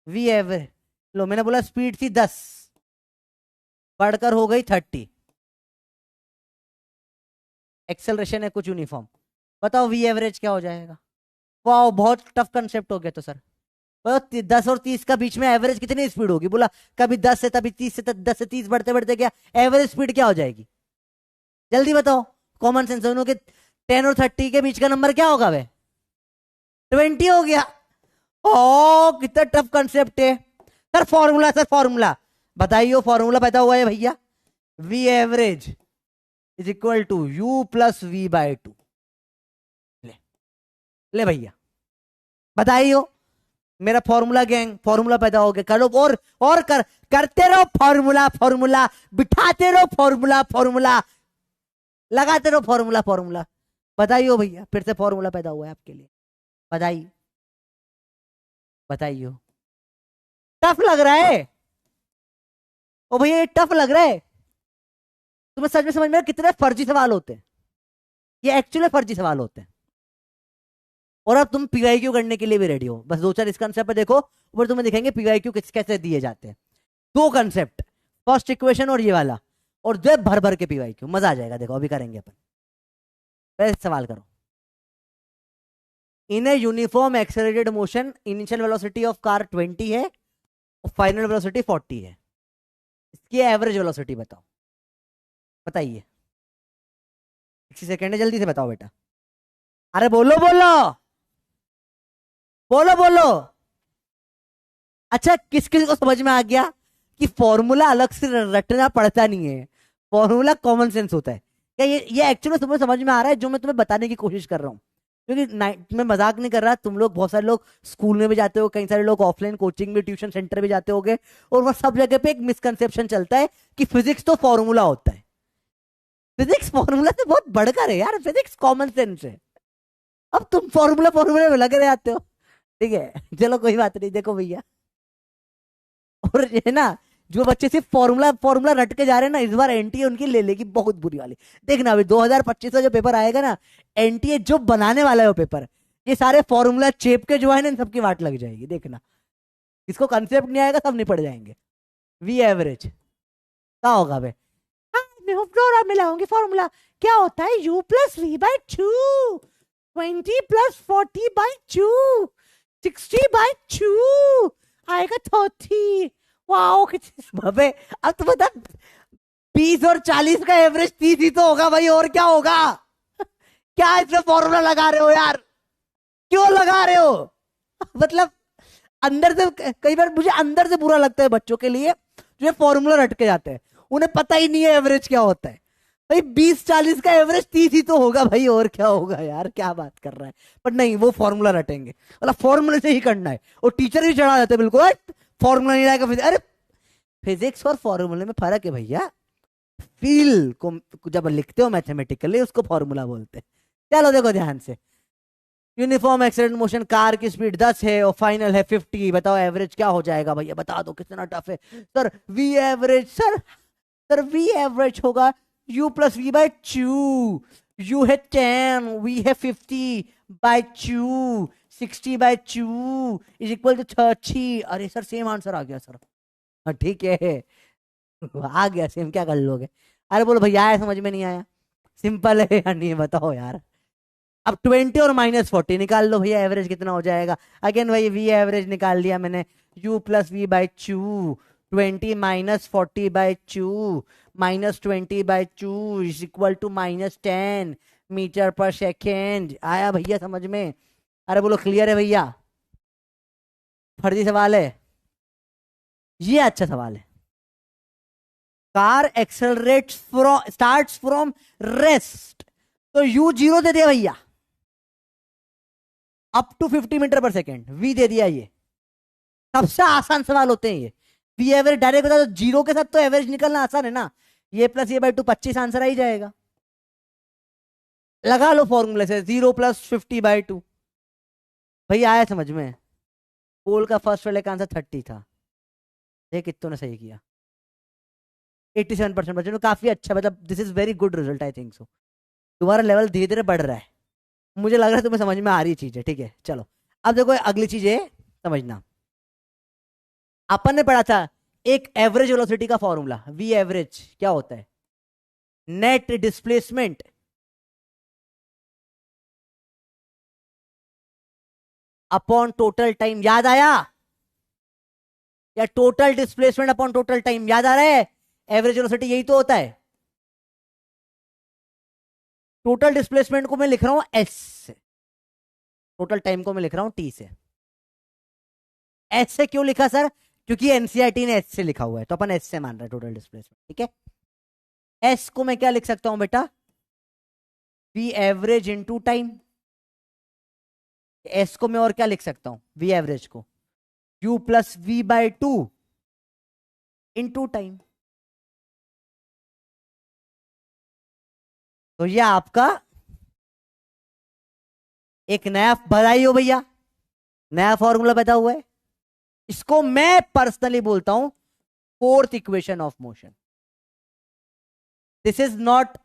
वी एवरेज। लो मैंने बोला स्पीड थी 10, बढ़कर हो गई 30, एक्सेलरेशन है कुछ यूनिफॉर्म, बताओ वी एवरेज क्या हो जाएगा? वाह बहुत टफ कंसेप्ट हो गया। तो सर 10 और 30 का बीच में एवरेज कितनी स्पीड होगी? बोला कभी 10 से कभी 30 से, 10 से 30 बढ़ते बढ़ते क्या एवरेज स्पीड क्या हो जाएगी? जल्दी बताओ, कॉमन सेंस दोनों के 10 और 30 के बीच का नंबर क्या होगा? वे 20 हो गया। ओ कितना टफ कंसेप्ट है सर। फॉर्मूला सर, फॉर्मूला बताइए, फॉर्मूला पता हुआ है भैया? V average is equal to you plus v/2। ले भैया बताइए, मेरा फॉर्मूला गैंग, फॉर्मूला पैदा हो गया। करो और करते रहो फॉर्मूला, फॉर्मूला बिठाते रहो, फॉर्मूला फॉर्मूला लगाते रहो, फॉर्मूला फॉर्मूला। बताइए भैया, फिर से फॉर्मूला पैदा हुआ है आपके लिए, बताइए बताइए। टफ लग रहा है ओ भैया, ये टफ लग रहा है तुम्हें? सच में समझ में कितने फर्जी सवाल होते हैं? ये एक्चुअली फर्जी सवाल होते हैं। और अब तुम पीवाईक्यू करने के लिए भी रेडी हो, बस 2-4 इस कंसेप्ट पे देखो, ऊपर तुम्हें दिखेंगे पीवाईक्यू कैसे दिए जाते हैं। 2 कंसेप्ट, फर्स्ट इक्वेशन और ये वाला, और 2 भर भर के पीवाईक्यू, मजा आ जाएगा। देखो अभी करेंगे अपन। पहले सवाल करो, in a uniform accelerated motion initial velocity of car 20 है और फाइनल वेलोसिटी 40 है, इसकी एवरेज वेलोसिटी बताओ। बताइए, 60 सेकेंड है, जल्दी से बताओ बेटा। अरे बोलो बोलो बोलो बोलो। अच्छा किस किस को समझ में आ गया कि फॉर्मूला अलग से रटना पड़ता नहीं है, फॉर्मूला कॉमन सेंस होता है? क्या ये एक्चुअली तुम्हें समझ में आ रहा है जो मैं तुम्हें बताने की कोशिश कर रहा हूँ? क्योंकि मैं मजाक नहीं कर रहा, तुम लोग बहुत सारे लोग स्कूल में भी जाते हो, कई सारे लोग ऑफलाइन कोचिंग में, ट्यूशन सेंटर भी जाते होगे, और वह सब जगह पे एक मिसकंसेप्शन चलता है कि फिजिक्स तो फॉर्मूला होता है। फिजिक्स फॉर्मूला से बहुत बढ़कर है यार, फिजिक्स कॉमन सेंस है। अब तुम फॉर्मूला फॉर्मूला में लगे रहते हो, ठीक है चलो कोई बात नहीं। देखो भैया, और ये ना जो बच्चे सिर्फ फॉर्मूला फॉर्मूला रट के जा रहे हैं ना, इस बार एनटीए उनकी ले लेगी बहुत बुरी वाली। देखना अभी 2025 का जो पेपर आएगा ना, एनटीए जो बनाने वाला है वो पेपर, ये सारे फॉर्मूला चेप के जो है ना, इन सबकी वाट लग जाएगी। देखना, इसको कंसेप्ट नहीं आएगा, सब निपट जाएंगे। वी एवरेज क्या होगा बे? हाँ, मैं फ्लोरा में लाऊंगी फॉर्मूला। क्या होता है? u plus V by 2, 20 plus 40 by 2, 60 by 2 आएगा 30। वाओ अबे अब तो बता, 20 और 40 का एवरेज 30 ही तो होगा भाई, और क्या होगा? क्या इसमें फॉर्मूला लगा रहे हो यार? क्यों लगा रहे हो? मतलब अंदर से, कई बार मुझे अंदर से बुरा लगता है बच्चों के लिए जो फॉर्मूला रट के जाते हैं, उन्हें पता ही नहीं है एवरेज क्या होता है। भाई 20-40 का एवरेज 30 ही तो होगा भाई, और क्या होगा यार? क्या बात कर रहा है? पर नहीं, वो फॉर्मूला रटेंगे, मतलब फॉर्मूले से ही करना है। और टीचर भी चढ़ा जाते हैं बिल्कुल, फॉर्मूला नहीं लाएगा। अरे फिजिक्स और फॉर्मूले में फर्क है भैया। फील को जब लिखते हो मैथमेटिकली, उसको फॉर्मूला बोलते हैं। चलो देखो ध्यान से, यूनिफॉर्म एक्सीलरेटेड मोशन, कार की स्पीड 10 है और फाइनल है 50। बताओ एवरेज क्या हो जाएगा भैया? बता दो, कितना टफ है sir. V average sir V average होगा u plus V by 2। U है 10, वी है 50 by 2, 60 by 2 is equal to 30। अरे सर सेम आंसर आ गया सर। हाँ ठीक है, आ गया सेम, क्या कर लोगे? अरे बोलो भैया आया, समझ में नहीं आया? सिंपल है या नहीं बताओ यार। अब 20 और -40 निकाल लो भैया, एवरेज कितना हो जाएगा? अगेन भाई वी एवरेज निकाल लिया मैंने, u plus V by 2, 20 -40 by 2, -20 by 2 is equal to -10 metre पर सेकेंड। आया भैया समझ में? अरे बोलो क्लियर है भैया? फर्जी सवाल है ये? अच्छा सवाल है। Car accelerates from, starts from rest, तो u 0 दे दिया भैया, अप टू 50 मीटर पर सेकेंड वी दे दिया। ये सबसे आसान सवाल होते हैं ये। वी एवरेज डायरेक्ट बता दो, जीरो के साथ तो एवरेज निकलना आसान है ना। ये प्लस ये बाई 2 25 आंसर आ ही जाएगा। लगा लो फॉर्मूले से, 0 प्लस 50 बाई 2। भैया आया समझ में? पोल का फर्स्ट वाले का आंसर 30 था। ये कितनों ने सही किया? 87% बच्चों ने, काफी अच्छा, मतलब this is very good result I think so. तुम्हारा लेवल धीरे धीरे बढ़ रहा है, मुझे लग रहा है तुम्हें समझ में आ रही चीज है। ठीक है चलो, अब देखो अगली चीज है समझना। अपन ने पढ़ा था एक एवरेज वेलोसिटी का फॉर्मूला, वी एवरेज क्या होता है? Net displacement upon total time. याद आया? या total displacement upon total time, याद आ रहा है? एवरेज वेलोसिटी यही तो होता है। टोटल डिस्प्लेसमेंट को मैं लिख रहा हूं एस से, टोटल टाइम को मैं लिख रहा हूं टी से। एस से क्यों लिखा सर? क्योंकि एनसीईआरटी ने एस से लिखा हुआ है, तो अपन एस से मान रहे हैं टोटल डिस्प्लेसमेंट। ठीक है, एस को मैं क्या लिख सकता हूं बेटा? V average into time. S को मैं और क्या लिख सकता हूं? वी एवरेज को u plus V by 2 into time. तो ये आपका एक नया, बधाई हो भैया, नया फॉर्मूला पैदा हुआ है। इसको मैं पर्सनली बोलता हूं fourth equation of motion. This is not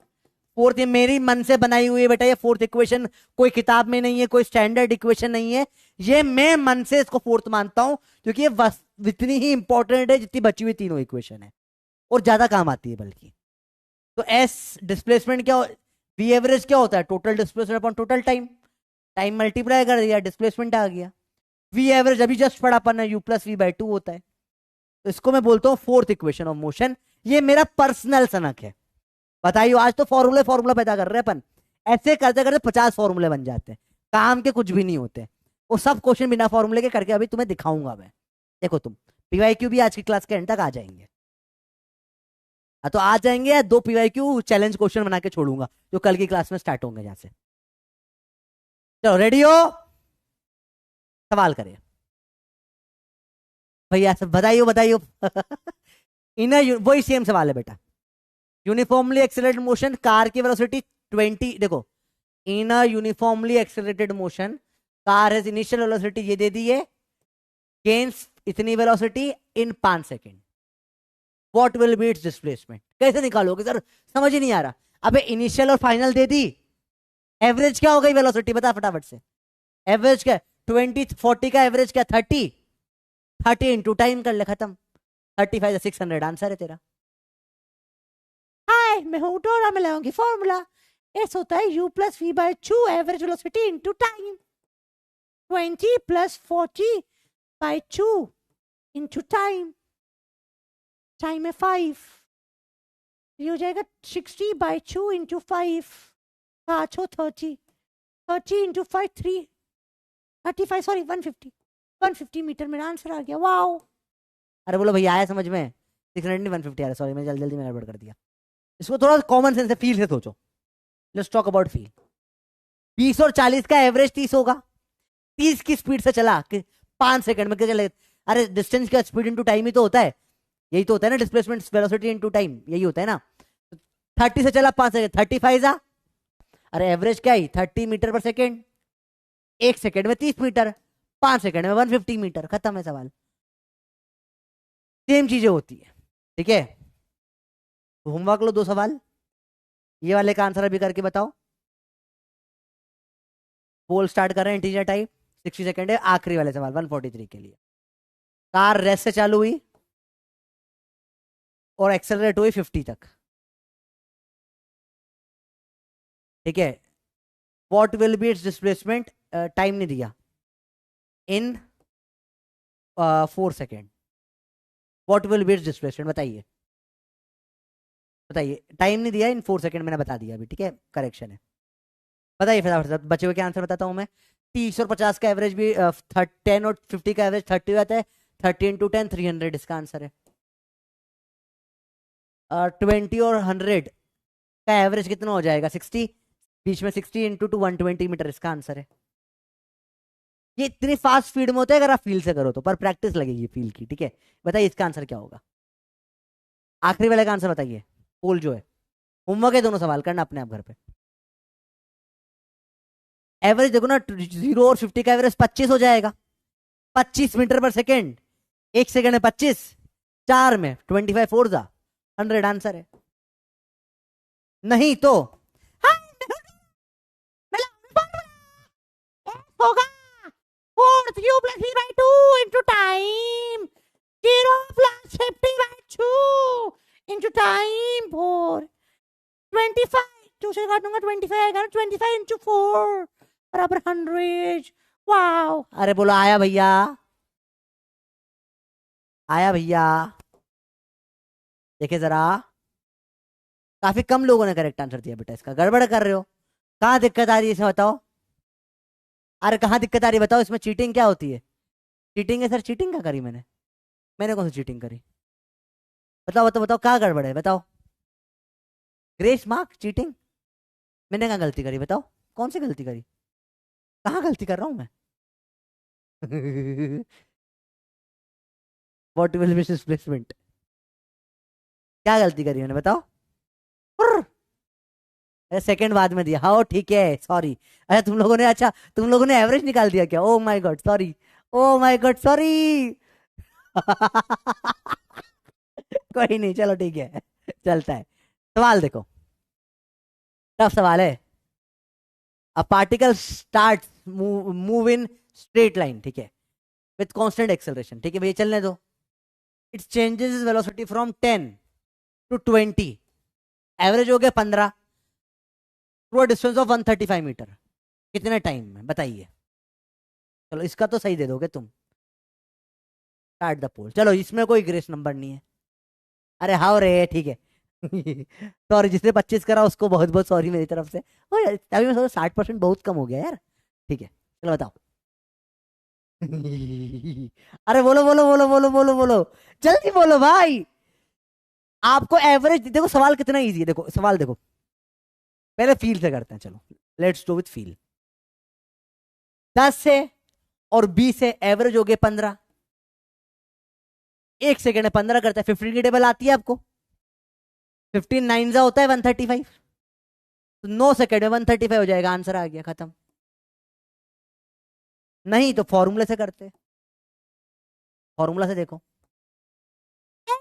fourth, ये मेरी मन से बनाई हुई है बेटा। ये फोर्थ इक्वेशन कोई किताब में नहीं है, कोई स्टैंडर्ड इक्वेशन नहीं है। ये मैं मन से इसको फोर्थ मानता हूं, क्योंकि ये इतनी ही इंपॉर्टेंट है जितनी बची हुई तीनों इक्वेशन है, और ज्यादा काम आती है बल्कि। तो एस डिस्प्लेसमेंट क्या, वी एवरेज क्या होता है? Total displacement upon total time. Time multiply कर दिया, डिस्प्लेसमेंट आ गया। वी एवरेज अभी जस्ट पढ़ा अपन, यू प्लस वी बाई 2 होता है। तो इसको मैं बोलता हूं फोर्थ इक्वेशन ऑफ मोशन। ये मेरा पर्सनल सनक है। बताइए, आज तो फॉर्मूले फॉर्मूला पैदा कर रहे हैं अपन, ऐसे करते करते 50 फॉर्मूले बन जाते हैं, काम के कुछ भी नहीं होते। वो सब क्वेश्चन बिना फॉर्मूले के करके अभी तुम्हें दिखाऊंगा मैं। देखो तुम पीवाईक्यू भी आज की क्लास के एंड तक आ जाएंगे। तो आ जाएंगे, या 2 पीवाईक्यू चैलेंज क्वेश्चन बना के छोड़ूंगा जो कल की क्लास में स्टार्ट होंगे जहां से। चलो रेडी हो? सवाल करिए भैया, सब बताइयो बताइयो। इन्हें वही सेम सवाल है बेटा। यूनिफॉर्मली एक्सेलरेटेड मोशन, कार की वेलोसिटी 20, देखो in a uniformly accelerated motion car has initial velocity ये दे दी है, गेन्स इतनी velocity in 5 second. What will be its displacement. कैसे निकालोगे सर, समझ ही नहीं आ रहा। अबे इनिशियल और फाइनल दे दी, एवरेज क्या हो गई वेलोसिटी बता फटाफट से। एवरेज क्या, 20 40 का एवरेज क्या 30, 30 इंटू टाइम कर ले, खत्म। 35 600 आंसर है तेरा। हाय मैं हूं डोरा, मैं लगाऊंगी फॉर्मूला। एस होता है u plus we by 2 average velocity into time. 20 plus 40 by 2 into time, time है 5, ये हो जाएगा 60 बाय 2 इंटू 5, 5 हो 30, 30 इंटू 5 3, 35 सॉरी 150, 150 मीटर मेरा आंसर आ गया। वाओ। अरे बोलो भैया आया समझ में, 600 नहीं 150 आ रहा, सॉरी मैं जल्दी जल्दी में गड़बड़ कर दिया। इसको थोड़ा कॉमन सेंस से, फील से सोचो। Let's talk about feel. 20 और 40 का एवरेज 30 होगा, 30 की स्पीड से चला 5 सेकंड में क्या चले। अरे डिस्टेंस का स्पीड इंटू टाइम ही तो होता है, यही तो होता है ना, डिस्प्लेसमेंट वेलोसिटी इनटू टाइम, यही होता है ना। 30 से चला 5 सेकंड, 35 जा। अरे एवरेज क्या ही 30 मीटर पर सेकंड, 1 सेकंड में 30 मीटर, 5 सेकंड में 150 मीटर, खत्म है सवाल। सेम चीजें होती है, ठीक है। तो होमवर्क लो 2 सवाल, ये वाले का आंसर अभी करके बताओ। पोल स्टार्ट कर रहे हैं, इंटीजर टाइप, 60 सेकंड है। आखिरी वाले सवाल 143 के लिए, कार रेस्ट से चालू हुई और एक्सेलरेट हुई 50 तक, ठीक है। What will be its displacement, time नहीं दिया, इन 4 second. What will be its displacement बताइए, बताइए। टाइम नहीं दिया, इन 4 सेकेंड मैंने बता दिया अभी, ठीक है, करेक्शन है। बताइए फटाफट, बचे हुए के आंसर बताता हूँ मैं। 30 और 50 का एवरेज भी 10 और 50 का एवरेज 30 आता है, 30 इंटू 10 300 इसका आंसर है। 20 और 100 का एवरेज कितना हो जाएगा 60, बीच में 60 इंटू 2 120 मीटर इसका आंसर है। ये इतनी फास्ट स्पीड में होता है अगर आप फील से करो तो, पर प्रैक्टिस लगेगी फील की, ठीक है। बताइए इसका आंसर क्या होगा, आखिरी वाले का आंसर बताइए। पोल जो है, होमवर्क है, दोनों सवाल करना अपने आप घर पे। एवरेज देखो ना, 0 और 50 का एवरेज 25 हो जाएगा, 25 मीटर पर सेकेंड, 1 सेकेंड में 25, 4 में 25 फोर जा 100 आंसर है। नहीं तो हाँ, होगा 4 Q plus v by 2 into time, 0 plus 50 by 2 into time 4, 25 2 से काटूंगा 25 आएगा ना, 25 इंटू 4 बराबर 100। वाओ। अरे बोलो आया भैया, आया भैया। देखे जरा, काफी कम लोगों ने करेक्ट आंसर दिया बेटा, इसका गड़बड़ कर रहे हो। कहाँ दिक्कत आ रही है इसमें बताओ, अरे कहाँ दिक्कत आ रही है बताओ, इसमें चीटिंग क्या होती है। चीटिंग है सर, चीटिंग क्या करी मैंने, मैंने कौन सी चीटिंग करी, बताओ बताओ बताओ, क्या गड़बड़ है बताओ। ग्रेस मार्क चीटिंग, मैंने कहाँ गलती करी बताओ, कौन सी गलती करी, कहाँ गलती कर रहा हूँ मैं। व्हाट विल बी डिस्प्लेसमेंट, क्या गलती करी मैंने बताओ। अरे सेकंड बाद में दिया, हाँ ठीक है सॉरी। अच्छा तुम लोगों ने, अच्छा तुम लोगों ने एवरेज निकाल दिया क्या, oh my God sorry, oh my God sorry. कोई नहीं चलो ठीक है, चलता है। सवाल देखो, टफ सवाल है। A particle start move in straight line, ठीक है, विथ कांस्टेंट एक्सेलरेशन, ठीक है भैया चलने दो। It changes velocity from 10 to 20, average हो गया 15, थ्रू डिस्टेंस ऑफ 135 मीटर, कितने टाइम में बताइए। चलो इसका तो सही दे दोगे तुम, स्टार्ट द पोल। चलो इसमें कोई ग्रेस नंबर नहीं है, अरे हाउ रे ठीक है। सॉरी जिसने 25 करा उसको बहुत बहुत सॉरी मेरी तरफ से। ओ यार तभी मैं सोचा 60% बहुत कम हो गया यार, ठीक है चलो बताओ। अरे बोलो बोलो बोलो बोलो बोलो बोलो, जल्दी बोलो भाई। आपको एवरेज देखो, सवाल कितना इजी है, देखो सवाल देखो, पहले फील से करते हैं, चलो लेट्स डू विथ फील। 10 से और 20 से एवरेज हो गए 15, 1 सेकेंड में 15 करता है, 15 की टेबल आती है आपको, 15 9 जा होता है 135, तो 9 सेकेंड में 135 हो जाएगा, आंसर आ गया, खत्म। नहीं तो फॉर्मूले से करते, फॉर्मूला से देखो,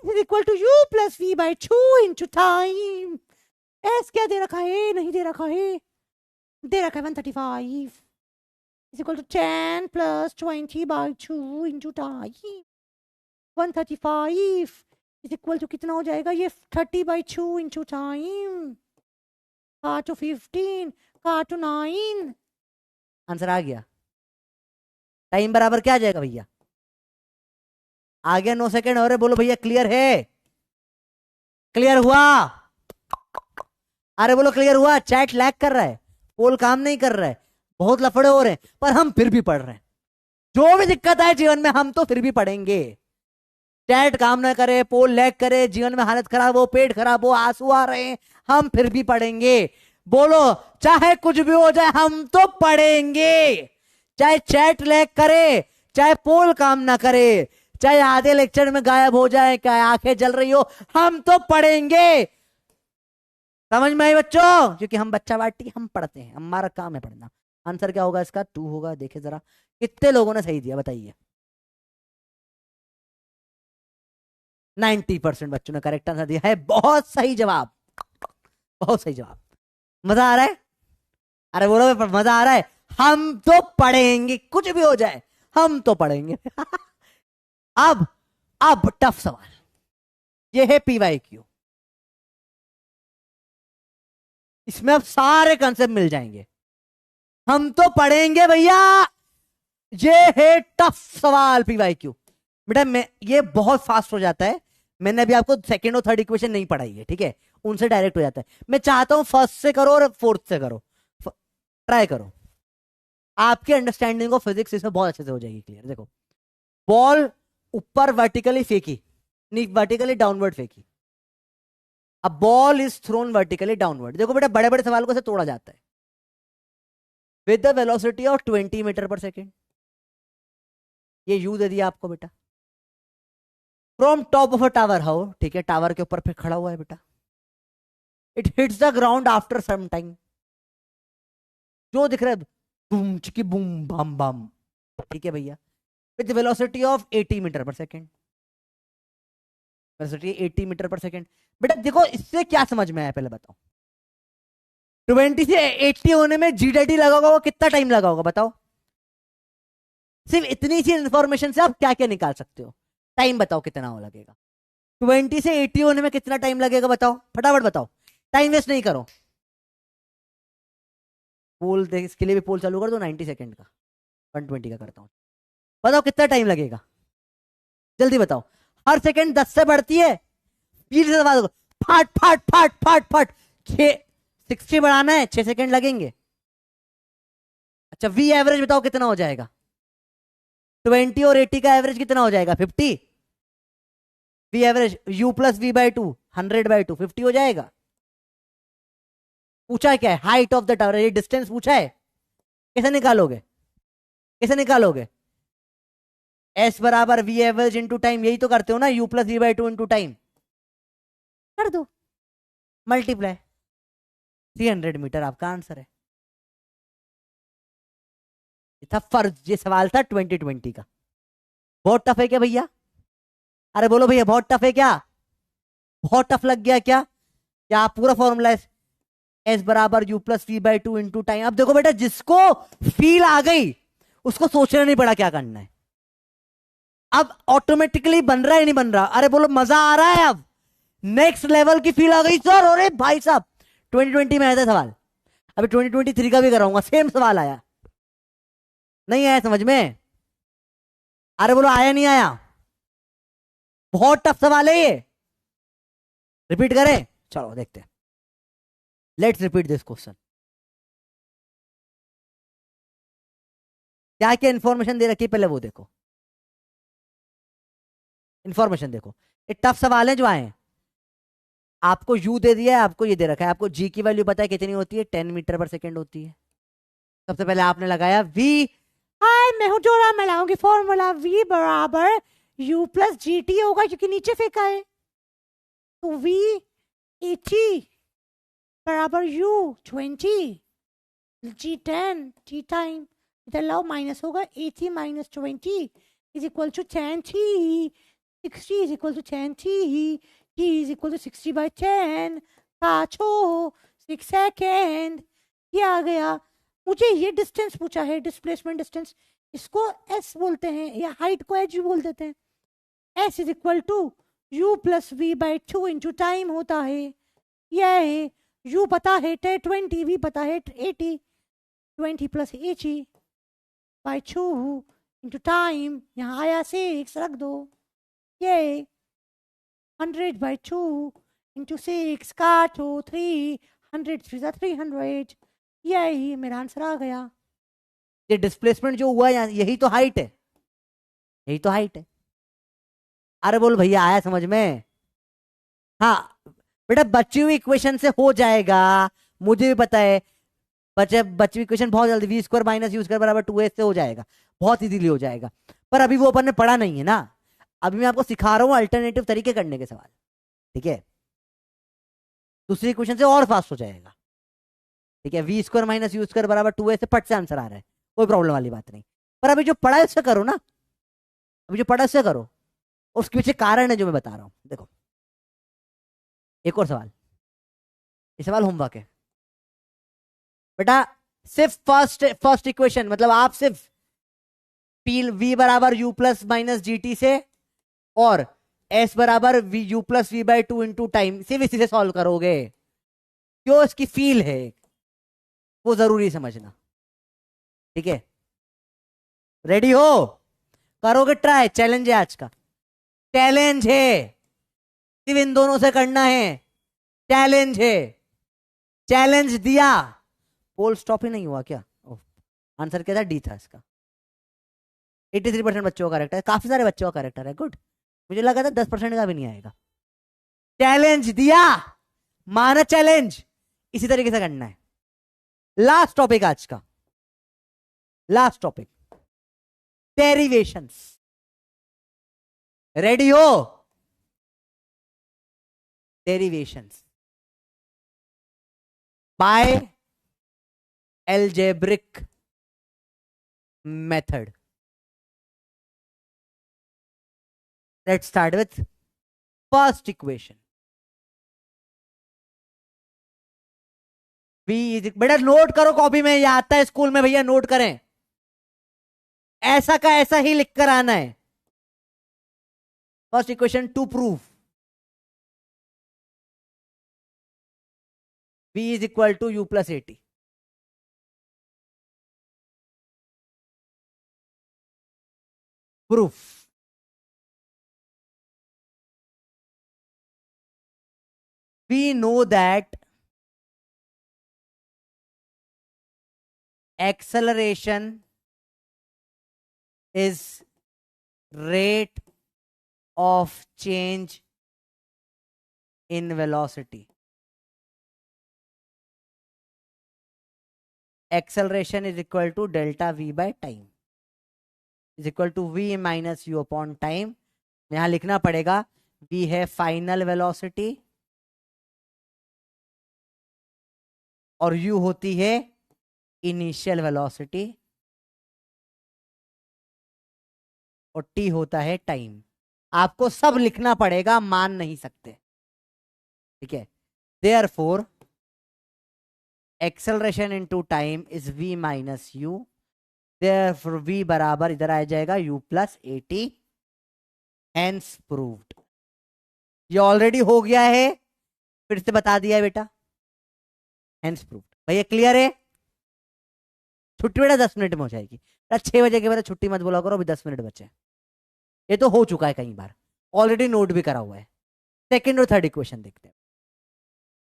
is equal to you plus V by 2 into time. S क्या दे रखा है? नहीं दे रखा है, दे रखा है 135 is equal to 10 plus 20 by 2 into time. 135 is equal to कितना हो जाएगा ये? 30 बाई 2 इंटू टाइम, काटो 15, काटो 9। आंसर आ गया। टाइम बराबर क्या आ जाएगा भैया? आ गया 9 सेकेंड और है। बोलो भैया क्लियर है? क्लियर हुआ? अरे बोलो क्लियर हुआ? चैट लैग कर रहा है, पोल काम नहीं कर रहा है, बहुत लफड़े हो रहे हैं, पर हम फिर भी पढ़ रहे हैं। जो भी दिक्कत आए जीवन में हम तो फिर भी पढ़ेंगे। चैट काम ना करे, पोल लैग करे, जीवन में हालत खराब हो, पेट खराब हो, आंसू आ रहे हैं, हम फिर भी पढ़ेंगे। बोलो चाहे कुछ भी हो जाए हम तो पढ़ेंगे। चाहे चैट लैग करे, चाहे पोल काम ना करे, चाहे आधे लेक्चर में गायब हो जाए, चाहे आंखें जल रही हो, हम तो पढ़ेंगे। समझ में आई बच्चों? क्योंकि हम बच्चा बाटी, हम पढ़ते हैं, हमारा काम है पढ़ना। आंसर क्या होगा इसका? 2 होगा। देखे जरा कितने लोगों ने सही दिया बताइए। 90% बच्चों ने करेक्ट आंसर दिया है। बहुत सही जवाब, बहुत सही जवाब। मजा आ रहा है? अरे बोलो मजा आ रहा है? हम तो पढ़ेंगे, कुछ भी हो जाए हम तो पढ़ेंगे। अब टफ सवाल, ये है PYQ। इसमें अब सारे कंसेप्ट मिल जाएंगे। हम तो पढ़ेंगे भैया। ये है टफ सवाल PYQ। बेटा मैं ये बहुत फास्ट हो जाता है। मैंने अभी आपको सेकंड और थर्ड इक्वेशन नहीं पढ़ाई है, ठीक है? उनसे डायरेक्ट हो जाता है। मैं चाहता हूं फर्स्ट से करो और फोर्थ से करो, ट्राई करो। आपकी अंडरस्टैंडिंग ऑफ फिजिक्स इसमें बहुत अच्छे से हो जाएगी क्लियर। देखो, बॉल ऊपर वर्टिकली फेंकी, नहीं वर्टिकली डाउनवर्ड फेंकी। अब ball is thrown vertically downward. देखो बेटा बड़े बड़े सवालों को से तोड़ा जाता है। With the velocity of 20 metre पर सेकेंड। ये यू दे दिया आपको बेटा। From top of a tower, how? ठीक है, टावर के ऊपर फिर खड़ा हुआ है बेटा। It hits the ground after some time. जो दिख रहा है बूम चिकी बूम बम बम, ठीक है भैया। विद वेलोसिटी ऑफ 80 मीटर पर सेकेंड। वेलोसिटी 80 मीटर पर सेकेंड। बेटा देखो इससे क्या समझ में आया पहले बताओ। 20 से 80 होने में GDT लगा होगा, कितना टाइम लगा होगा बताओ? सिर्फ इतनी सी इंफॉर्मेशन से आप क्या क्या निकाल सकते हो? टाइम बताओ कितना हो लगेगा। 20 से 80 होने में कितना टाइम लगेगा बताओ, फटाफट बताओ। टाइम वेस्ट नहीं करो। पोल देख, इसके लिए भी पोल चालू कर दो। 90 सेकेंड का 120 का करता हूँ। बताओ कितना टाइम लगेगा, जल्दी बताओ। हर सेकेंड 10 से बढ़ती है। स्पीड से दबा दो, फाट फाट फाट फाट फाट। 60 बढ़ाना है, 6 सेकेंड लगेंगे। अच्छा वी एवरेज बताओ कितना हो जाएगा? 20 और 80 का एवरेज कितना हो जाएगा? 50। V average u plus V by 2, 100/2, 50 हो जाएगा। पूछा क्या है? हाइट ऑफ द टावर, ये डिस्टेंस पूछा है। कैसे निकालोगे, कैसे निकालोगे? S बराबर वी एवरेज इंटू टाइम, यही तो करते हो ना, u plus V by 2 into time. कर दो मल्टीप्लाई, 300 मीटर आपका आंसर है। ये था फर्ज, ये सवाल था 2020 का। बहुत टफ है क्या भैया? अरे बोलो भैया बहुत टफ है क्या? बहुत टफ लग गया क्या? क्या पूरा फॉर्मूला S बराबर u plus V by 2 into time. अब देखो बेटा जिसको फील आ गई उसको सोचना नहीं पड़ा क्या करना है। अब ऑटोमेटिकली बन रहा है नहीं बन रहा? अरे बोलो मजा आ रहा है। अब नेक्स्ट लेवल की फील आ गई सर। अरे भाई साहब 2020 में आया था सवाल, अभी 2023 का भी कराऊंगा, सेम सवाल आया। नहीं आया समझ में? अरे बोलो आया नहीं आया? बहुत टफ सवाल है ये। रिपीट करें? चलो देखते हैं। Let's repeat this question. क्या क्या इंफॉर्मेशन दे रखी है पहले वो देखो। इंफॉर्मेशन देखो, ये टफ सवाल है जो आए हैं। आपको यू दे दिया है, आपको ये दे रखा है, आपको जी की वैल्यू पता है कितनी होती है? 10 मीटर पर सेकेंड होती है। सबसे पहले आपने लगाया वी। हाय मैं हूं जोड़ा, मैं लाऊंगी फॉर्मूला v बराबर u प्लस जी टी होगा क्योंकि नीचे फेंका है। तो v 80 बराबर u 20 g 10 t टाइम, इधर लाओ माइनस होगा। 80 minus 20 is equal to 10 t। 60 is equal to 10t. T is equal to 60 by 10. पाँचों 6 सेकेंड। ये आ गया। मुझे ये डिस्टेंस पूछा है, डिस्प्लेसमेंट डिस्टेंस, इसको s बोलते हैं या हाइट को h बोल देते हैं। s is equal to u plus V by 2 into time होता है। यह है u पता है 20, v पता है 80, 20 प्लस 80 बाई 2 इंटू टाइम, यहाँ आया 6 रख दो। ये 100 बाई 2 इंटू 6 काटो 300 300। यही मेरा आंसर आ गया। ये डिस्प्लेसमेंट जो हुआ यही तो हाइट है, यही तो हाइट है। अरे बोल भैया आया समझ में? हाँ बेटा बची हुई इक्वेशन से हो जाएगा, मुझे भी पता है। बची हुई इक्वेशन बहुत जल्दी V square minus U square बराबर 2s से हो जाएगा, बहुत इजीली हो जाएगा। पर अभी वो अपन ने पढ़ा नहीं है ना, अभी मैं आपको सिखा रहा हूं अल्टरनेटिव तरीके करने के सवाल, ठीक है? दूसरी इक्वेशन से और फास्ट हो जाएगा, ठीक है? V square minus U square बराबर 2s से फट से आंसर आ रहा है, कोई प्रॉब्लम वाली बात नहीं। पर अभी जो पढ़ा है उससे करो ना, अभी जो पढ़ा उससे करो, उसके पीछे कारण है जो मैं बता रहा हूं। देखो एक और सवाल, ये सवाल होमवर्क है बेटा। सिर्फ फर्स्ट इक्वेशन, मतलब आप सिर्फ v बराबर u plus minus G T से और s बराबर u plus V by 2 into time, सिर्फ इसी से सॉल्व करोगे। क्यों? इसकी फील है वो जरूरी समझना, ठीक है? रेडी हो? करोगे ट्राई? चैलेंज है आज का, चैलेंज है, सिर्फ इन दोनों से करना है, चैलेंज है। चैलेंज दिया, पोल स्टॉप ही नहीं हुआ क्या? आंसर क्या था? डी था इसका। 83% बच्चों का करेक्ट है, काफी सारे बच्चों का करेक्टर है, गुड। मुझे लगा था 10% का भी नहीं आएगा। चैलेंज दिया, माना चैलेंज, इसी तरीके से करना है। लास्ट टॉपिक आज का, लास्ट टॉपिक, डेरिवेशंस। रेडी हो? Derivations by algebraic method. Let's start with first equation. V is, बेटा नोट करो कॉपी में, ये आता है स्कूल में भैया, नोट करें, ऐसा का ऐसा ही लिख कर आना है। First equation two prove V is equal to u plus 80. Proof. We know that acceleration is rate of change in velocity. Acceleration is equal to delta v by time is equal to v minus u upon time. यहां लिखना पड़ेगा v है final velocity और u होती है initial velocity और t होता है टाइम। आपको सब लिखना पड़ेगा, मान नहीं सकते, ठीक है? Therefore acceleration into time is v minus u, therefore v बराबर इधर आ जाएगा u plus 80, hence proved। ये ऑलरेडी हो गया है, फिर से बता दिया है बेटा, hence proved। भैया क्लियर है? छुट्टी बेटा 10 मिनट में हो जाएगी, 6 बजे के बाद छुट्टी मत बोला करो, अभी 10 मिनट बचे। ये तो हो चुका है कई बार, ऑलरेडी नोट भी करा हुआ है। सेकेंड और थर्ड इक्वेशन देखते हैं।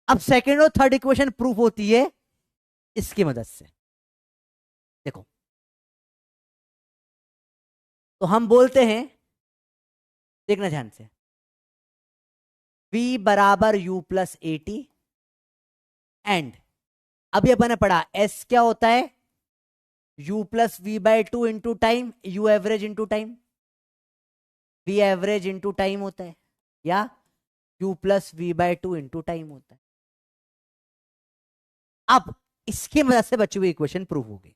अब सेकेंड और थर्ड इक्वेशन प्रूफ होती है इसकी मदद से। देखो तो हम बोलते हैं, देखना ध्यान से, v बराबर u प्लस 80 एंड अभी अपन ने पढ़ा s क्या होता है, u plus V by 2 into time, u average into time, v average into time होता है, या u plus V by 2 into time होता है। अब इसकी मदद से बची हुई इक्वेशन प्रूव होगी।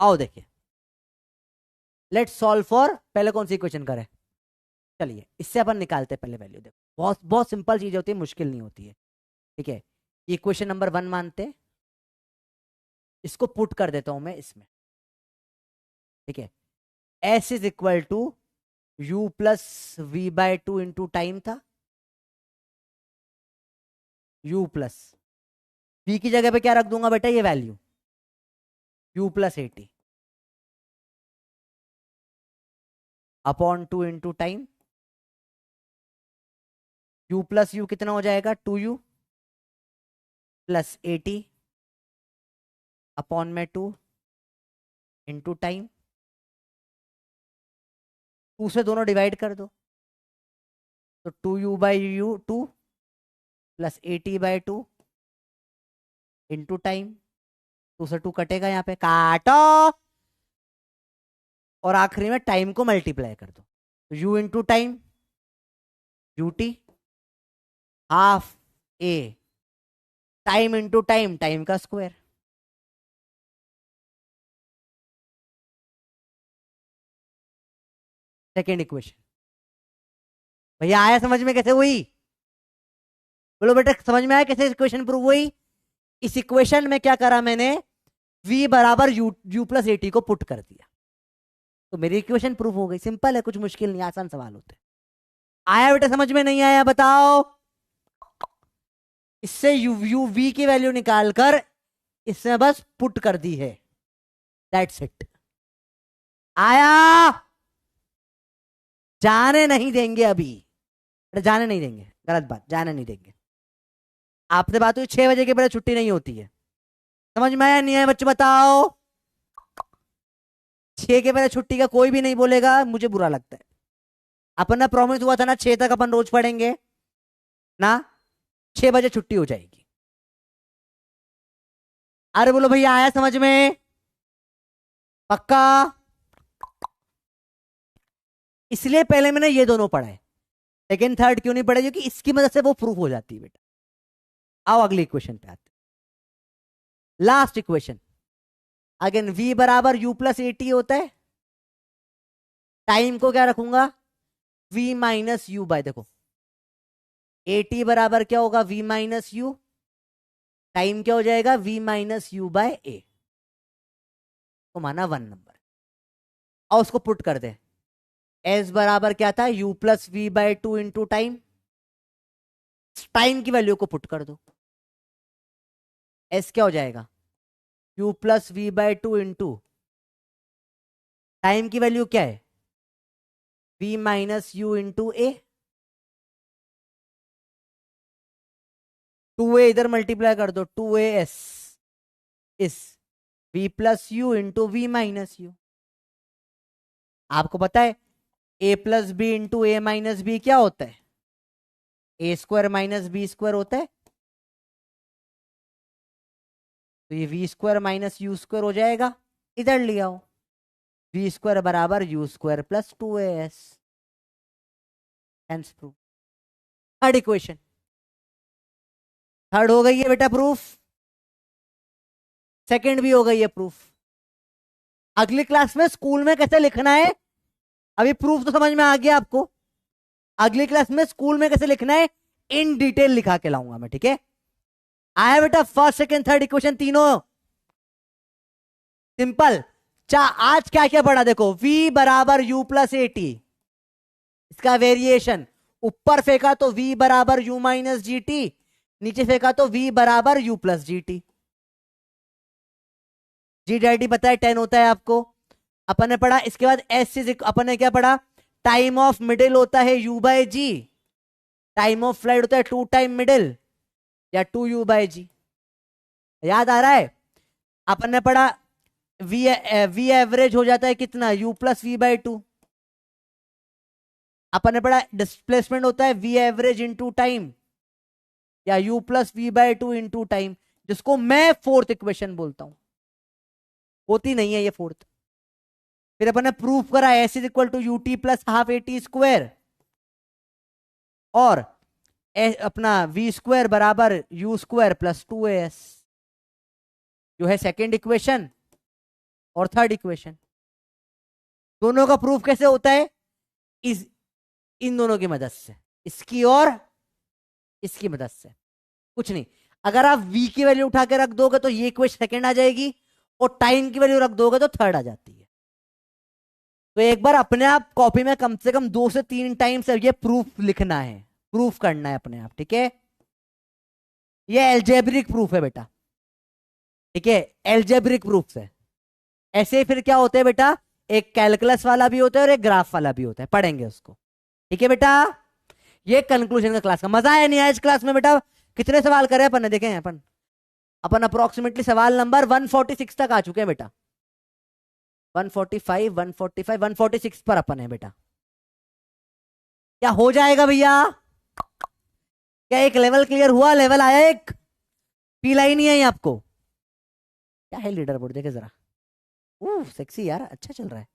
आओ देखिए, लेट्स सॉल्व फॉर, पहले कौन सी इक्वेशन करें? चलिए इससे अपन निकालते हैं पहले वैल्यू। देखो बहुत बहुत सिंपल चीज होती है, मुश्किल नहीं होती है, ठीक है। इक्वेशन नंबर 1 मानते हैं, इसको पुट कर देता हूं मैं इसमें, ठीक है। S is equal to you plus we by two into time था, यू प्लस वी की जगह पे क्या रख दूंगा बेटा, ये value U plus 80 upon two into time, U plus U कितना हो जाएगा 2u प्लस 80 अपॉन में 2 इंटू टाइम, 2 से दोनों डिवाइड कर दो, तो 2u by you 2 plus 80 by 2 into time, 2 से 2 कटेगा, यहाँ पे काटो, और आखिरी में टाइम को मल्टीप्लाई कर दो, तो u into time U T half ए, टाइम इंटू टाइम, टाइम का स्क्वायर। सेकेंड इक्वेशन भैया आया समझ में कैसे हुई? बोलो बेटा समझ में आया कैसे इक्वेशन प्रूव हुई? इस इक्वेशन में क्या करा मैंने, v बराबर यू प्लस 80 को पुट कर दिया, तो मेरी इक्वेशन प्रूफ हो गई। सिंपल है, कुछ मुश्किल नहीं, आसान सवाल होते हैं। आया बेटा समझ में, नहीं आया बताओ? इससे यू वी की वैल्यू निकालकर इसमें बस पुट कर दी है, दैट्स इट। आया? जाने नहीं देंगे अभी, जाने नहीं देंगे, गलत बात, जाने नहीं देंगे। आपसे बात हुई 6 बजे के पहले छुट्टी नहीं होती है, समझ में आया नहीं आया बच्चे बताओ? 6 के पहले छुट्टी का कोई भी नहीं बोलेगा, मुझे बुरा लगता है। अपन ना प्रॉमिस हुआ था ना 6 तक अपन रोज पढ़ेंगे ना, 6 बजे छुट्टी हो जाएगी। अरे बोलो भैया आया समझ में? पक्का? इसलिए पहले मैंने ये दोनों पढ़ाए, सेकेंड थर्ड क्यों नहीं पढ़े, क्योंकि इसकी मदद से वो प्रूफ हो जाती है बेटा। आओ अगली इक्वेशन पे आते, लास्ट इक्वेशन। अगेन v बराबर u प्लस 80 होता है, टाइम को क्या रखूंगा, v माइनस यू बाय, देखो 80 बराबर क्या होगा, v माइनस यू, टाइम क्या हो जाएगा, v माइनस यू बाय ए, तो माना 1 नंबर, और उसको पुट कर दे। s बराबर क्या था, u plus we by two into time, time की वैल्यू को पुट कर दो, s क्या हो जाएगा, u plus we by two into time की वैल्यू क्या है, v minus U into A, 2a इधर मल्टीप्लाई कर दो, 2as इस v plus U into V minus U. आपको पता है a plus B into A minus B क्या होता है, A square minus B square होता है, तो ये V square minus U square हो जाएगा, इधर ले आओ, वी स्क्वायर बराबर U square plus 2as, hence proof. Third equation, third हो गई है बेटा प्रूफ, सेकंड भी हो गई है प्रूफ। अगली क्लास में स्कूल में कैसे लिखना है, अभी प्रूफ तो समझ में आ गया आपको, अगली क्लास में स्कूल में कैसे लिखना है इन डिटेल लिखा के लाऊंगा मैं, ठीक है। आया बेटा फर्स्ट सेकंड थर्ड इक्वेशन तीनों सिंपल। आज क्या क्या पढ़ा, देखो v बराबर u प्लस 80, इसका वेरिएशन, ऊपर फेंका तो v बराबर u माइनस जी टी, नीचे फेंका तो v बराबर u प्लस जी टी। जी डैडी पता है 10 होता है आपको, अपन ने पढ़ा। इसके बाद एस इज, अपन ने क्या पढ़ा, टाइम ऑफ मिडिल होता है u by G, time of flight होता है 2 टाइम मिडिल या 2u बाय जी, याद आ रहा है? अपन ने पढ़ा वी एवरेज हो जाता है कितना, u plus we by two. अपन ने पढ़ा डिस्प्लेसमेंट होता है वी एवरेज इंटू टाइम या u plus we by two into time, जिसको मैं फोर्थ इक्वेशन बोलता हूं, होती नहीं है ये फोर्थ। फिर अपन ने प्रूफ करा S is equal to U T plus half A T square, और अपना v स्क्वायर बराबर u स्क्वायर प्लस 2as, जो है सेकेंड इक्वेशन और थर्ड इक्वेशन। दोनों का प्रूफ कैसे होता है, इस इन दोनों की मदद से, इसकी और इसकी मदद से। कुछ नहीं, अगर आप v की वैल्यू उठा के रख दोगे तो ये इक्वेशन सेकंड आ जाएगी, और टाइम की वैल्यू रख दोगे तो थर्ड आ जाती है। तो एक बार अपने आप कॉपी में कम से कम 2 से 3 टाइम्स ये प्रूफ लिखना है, प्रूफ करना है अपने आप, ठीक है। ये एल्जेब्रिक प्रूफ है बेटा, ठीक है, एल्जेब्रिक प्रूफ है। ऐसे ही फिर क्या होते हैं बेटा, एक कैलकुलस वाला भी होता है और एक ग्राफ वाला भी होता है, पढ़ेंगे उसको, ठीक है बेटा। ये कंक्लूजन का क्लास का मजा आया नहीं आया इस क्लास में बेटा? कितने सवाल करे अपन ने देखे हैं? अपन अपन अप्रोक्सीमेटली सवाल नंबर 146 तक आ चुके हैं बेटा। 145 145 146 पर अपन है बेटा। क्या हो जाएगा भैया? क्या एक लेवल क्लियर हुआ? लेवल आया एक? फील आई नहीं आई आपको? क्या है लीडर बोर्ड देखे जरा, सेक्सी यार, अच्छा चल रहा है।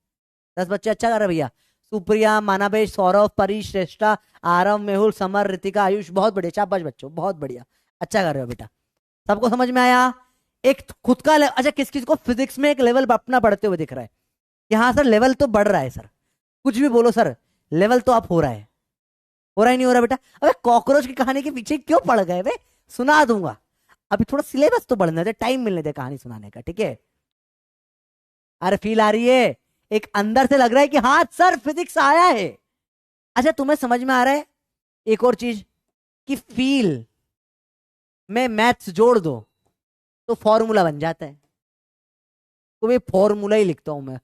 10 बच्चे अच्छा कर रहे हैं भैया। सुप्रिया, मानाबेश, सौरभ, परी, श्रेष्ठा, आरव, मेहुल, समर, रितिका, आयुष, बहुत बढ़िया, शाबाश बच्चों, बहुत बढ़िया, अच्छा कर रहे हो बेटा। सबको समझ में आया? एक खुद का अच्छा, किस किस को फिजिक्स में एक लेवल अपना बढ़ते हुए दिख रहा है? यहाँ सर लेवल तो बढ़ रहा है सर, कुछ भी बोलो सर, लेवल तो आप हो रहा है, हो रहा ही नहीं हो रहा बेटा? अबे कॉकरोच की कहानी के पीछे क्यों पड़ गए बे? सुना दूंगा, अभी थोड़ा सिलेबस तो बढ़ने दे, टाइम मिलने दे कहानी सुनाने का, ठीक है। अरे फील आ रही है? एक अंदर से लग रहा है कि हाँ सर फिजिक्स आया है। अच्छा तुम्हें समझ में आ रहा है एक और चीज, कि फील में मैथ्स जोड़ दो तो फॉर्मूला बन जाता है। तो मैं फॉर्मूला ही लिखता हूं मैं,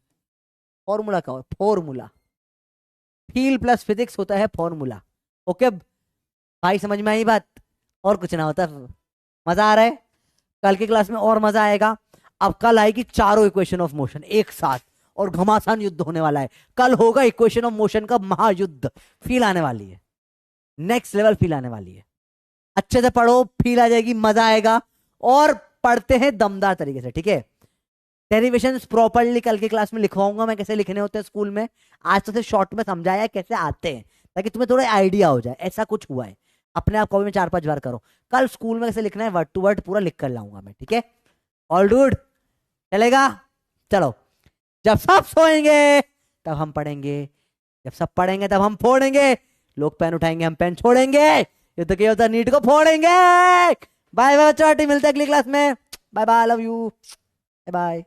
फॉर्मूला का फॉर्मूला, फील प्लस फिजिक्स होता है फॉर्मूला। ओके भाई, समझ में आई बात? और कुछ ना होता। मजा आ रहा है? कल की क्लास में और मजा आएगा। अब कल आएगी चारों इक्वेशन ऑफ मोशन एक साथ, और घमासान युद्ध होने वाला है। कल होगा इक्वेशन ऑफ मोशन का महायुद्ध, फील आने वाली है, नेक्स्ट लेवल फील आने वाली है। अच्छे से पढ़ो, फील आ जाएगी, मजा आएगा। और पढ़ते हैं दमदार तरीके से, ठीक है। डेरिवेशंस प्रॉपर्ली कल की क्लास में लिखवाऊंगा मैं, कैसे लिखने होते हैं स्कूल में। आज तो शॉर्ट में समझाया कैसे आते हैं, ताकि तुम्हें थोड़ा आइडिया हो जाए। ऐसा कुछ हुआ है, अपने आप कॉपी में 4-5 बार करो। कल स्कूल में कैसे लिखना है वर्ड टू वर्ड पूरा लिख कर लाऊंगा मैं, ठीक है। ऑल डूड, चलेगा? चलो, जब सब सोएंगे तब हम पढ़ेंगे, जब सब पढ़ेंगे तब हम फोड़ेंगे। लोग पेन उठाएंगे, हम पेन छोड़ेंगे, युद्ध के योद्धा नीट को फोड़ेंगे। बाय बाय बच्चों, मिलते हैं अगली क्लास में। Bye bye, love you, bye bye.